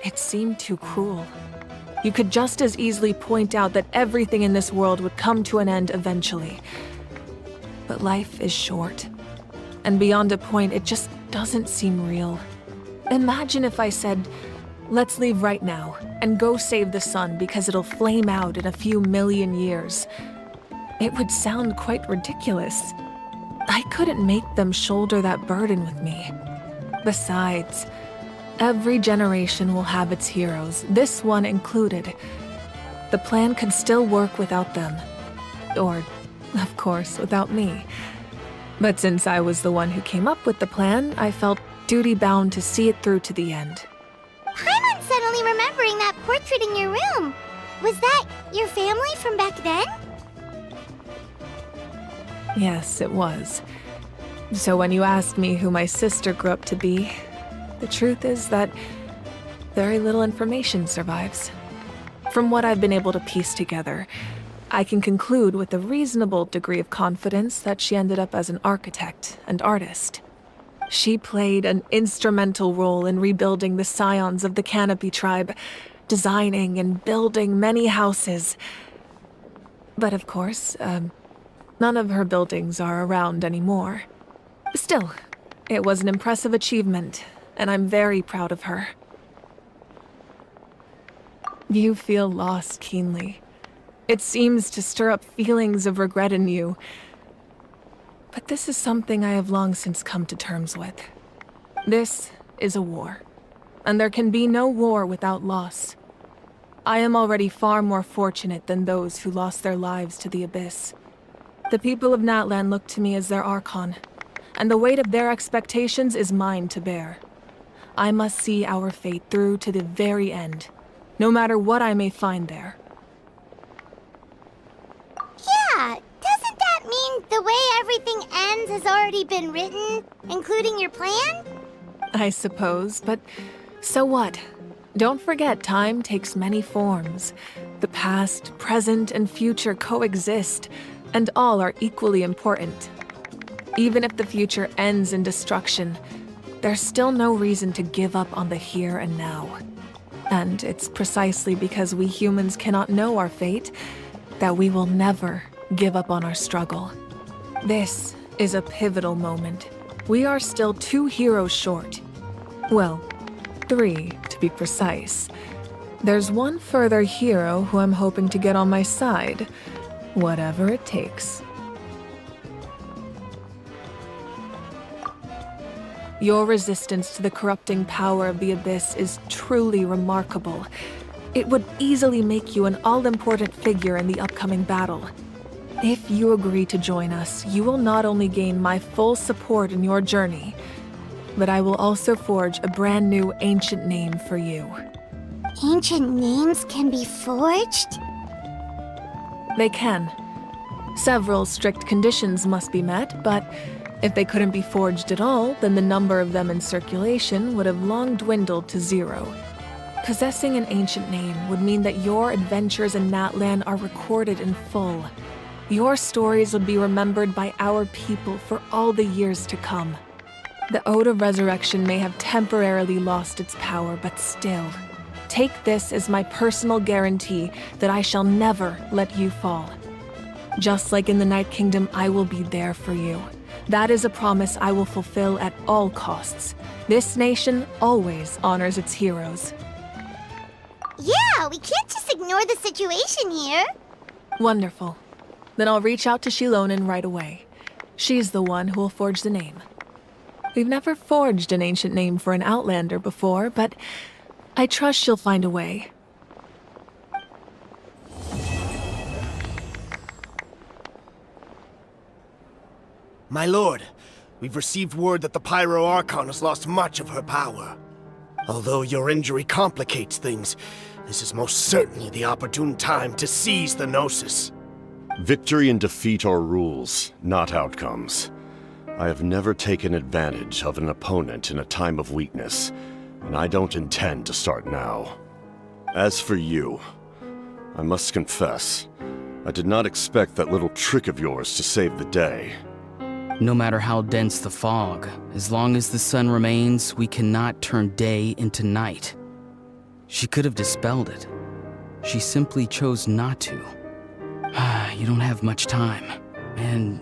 it seemed too cruel. You could just as easily point out that everything in this world would come to an end eventually. But life is short. And beyond a point, it just doesn't seem real. Imagine if I said, let's leave right now and go save the sun because it'll flame out in a few million years. It would sound quite ridiculous. I couldn't make them shoulder that burden with me. Besides, every generation will have its heroes, this one included. The plan could still work without them. Or, of course, without me. But since I was the one who came up with the plan, I felt duty-bound to see it through to the end. Paimon's suddenly remembering that portrait in your room. Was that your family from back then? Yes, it was. So when you asked me who my sister grew up to be, the truth is that very little information survives. From what I've been able to piece together, I can conclude with a reasonable degree of confidence that she ended up as an architect and artist. She played an instrumental role in rebuilding the scions of the Canopy tribe, designing and building many houses. But of course, none of her buildings are around anymore. Still, it was an impressive achievement, and I'm very proud of her. You feel loss keenly. It seems to stir up feelings of regret in you. But this is something I have long since come to terms with. This is a war, and there can be no war without loss. I am already far more fortunate than those who lost their lives to the Abyss. The people of Natlan look to me as their Archon, and the weight of their expectations is mine to bear. I must see our fate through to the very end, no matter what I may find there. Yeah, doesn't that mean the way everything ends has already been written, including your plan? I suppose, but so what? Don't forget, time takes many forms. The past, present, and future coexist, and all are equally important. Even if the future ends in destruction, there's still no reason to give up on the here and now. And it's precisely because we humans cannot know our fate that we will never give up on our struggle. This is a pivotal moment. We are still 2 heroes short. Well, 3 to be precise. There's one further hero who I'm hoping to get on my side, whatever it takes. Your resistance to the corrupting power of the Abyss is truly remarkable. It would easily make you an all-important figure in the upcoming battle. If you agree to join us, you will not only gain my full support in your journey, but I will also forge a brand new ancient name for you. Ancient names can be forged? They can. Several strict conditions must be met, but if they couldn't be forged at all, then the number of them in circulation would have long dwindled to 0. Possessing an ancient name would mean that your adventures in Natlan are recorded in full. Your stories would be remembered by our people for all the years to come. The Ode of Resurrection may have temporarily lost its power, but still, take this as my personal guarantee that I shall never let you fall. Just like in the Night Kingdom, I will be there for you. That is a promise I will fulfill at all costs. This nation always honors its heroes. Yeah, we can't just ignore the situation here. Wonderful. Then I'll reach out to Shilonen right away. She's the one who will forge the name. We've never forged an ancient name for an Outlander before, but I trust she'll find a way. My lord, we've received word that the Pyro Archon has lost much of her power. Although your injury complicates things, this is most certainly the opportune time to seize the Gnosis. Victory and defeat are rules, not outcomes. I have never taken advantage of an opponent in a time of weakness, and I don't intend to start now. As for you, I must confess, I did not expect that little trick of yours to save the day. No matter how dense the fog, as long as the sun remains, we cannot turn day into night. She could have dispelled it. She simply chose not to. You don't have much time, and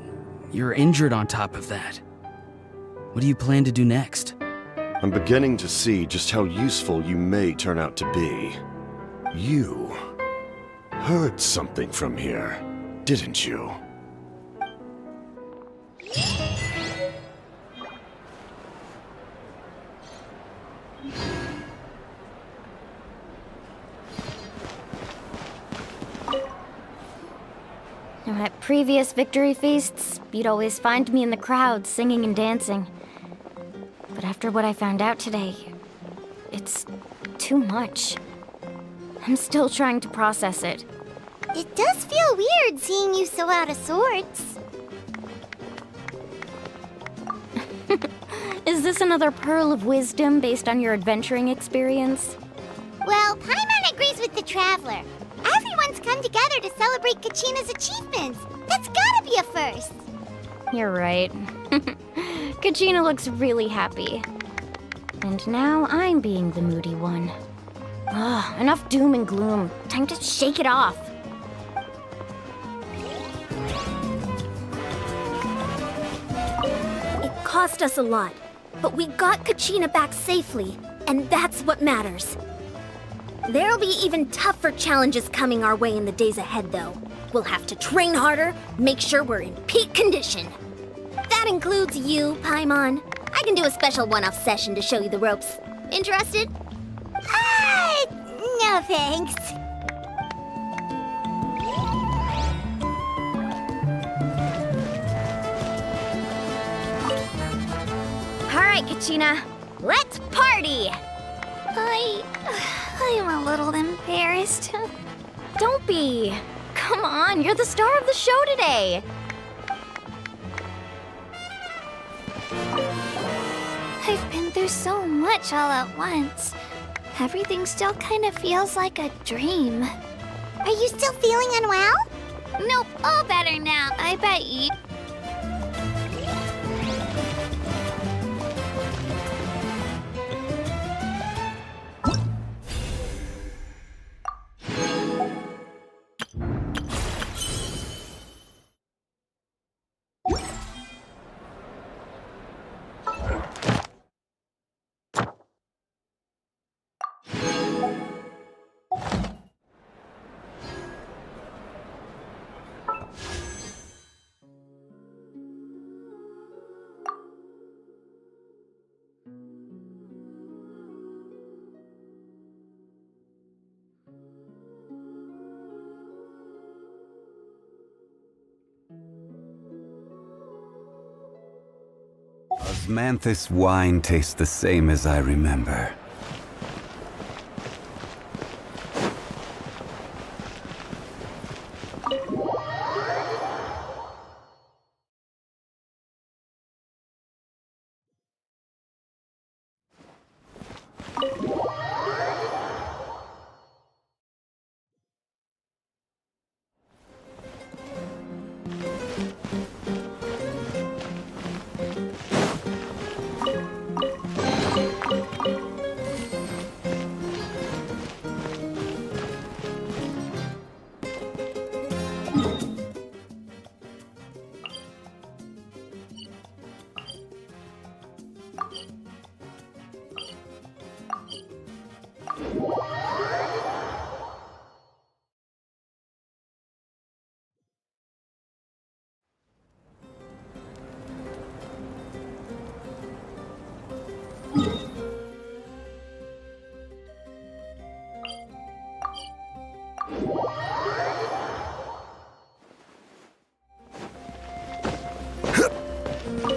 you're injured on top of that. What do you plan to do next? I'm beginning to see just how useful you may turn out to be. You heard something from here, didn't you? At previous victory feasts, you'd always find me in the crowd singing and dancing. But after what I found out today, it's too much. I'm still trying to process it. It does feel weird seeing you so out of sorts. Is this another pearl of wisdom based on your adventuring experience? Well, Paimon agrees with the Traveler. Everyone's come together to celebrate Kachina's achievements. That's gotta be a first. You're right. Kachina looks really happy. And now I'm being the moody one. Enough doom and gloom. Time to shake it off. It cost us a lot, but we got Kachina back safely, and that's what matters. There'll be even tougher challenges coming our way in the days ahead, though. We'll have to train harder, make sure we're in peak condition. That includes you, Paimon. I can do a special one-off session to show you the ropes. Interested? No thanks. All right, Kachina, let's party! I'm a little embarrassed. Don't be. Come on, you're the star of the show today. I've been through so much all at once. Everything still kind of feels like a dream. Are you still feeling unwell? Nope, all better now, I bet you. Osmanthus wine tastes the same as I remember.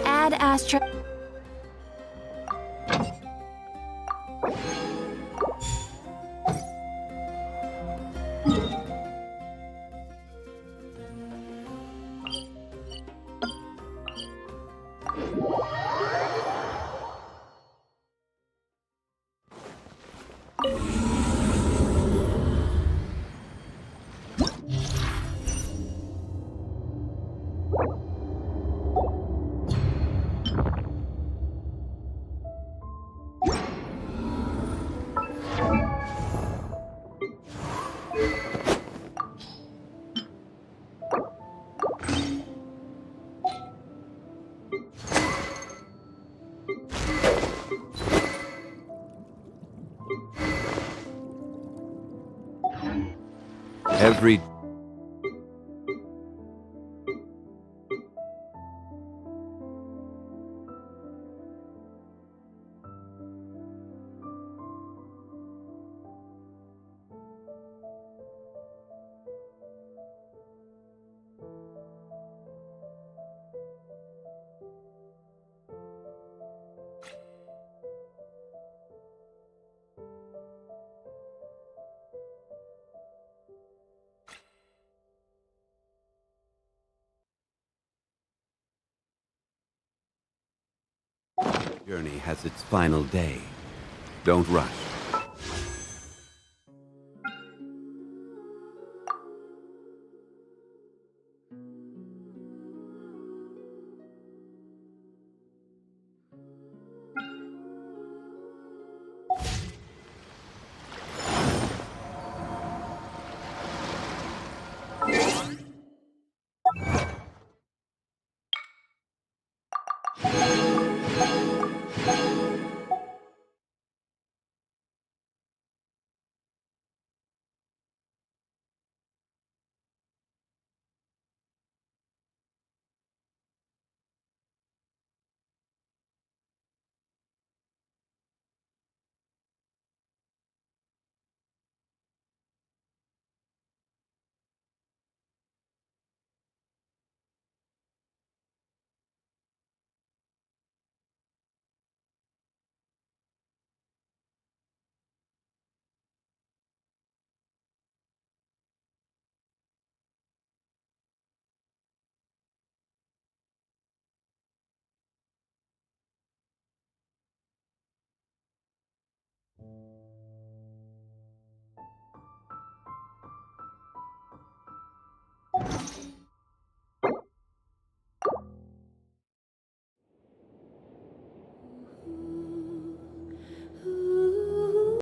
Add Astra. Every journey has its final day. Don't rush.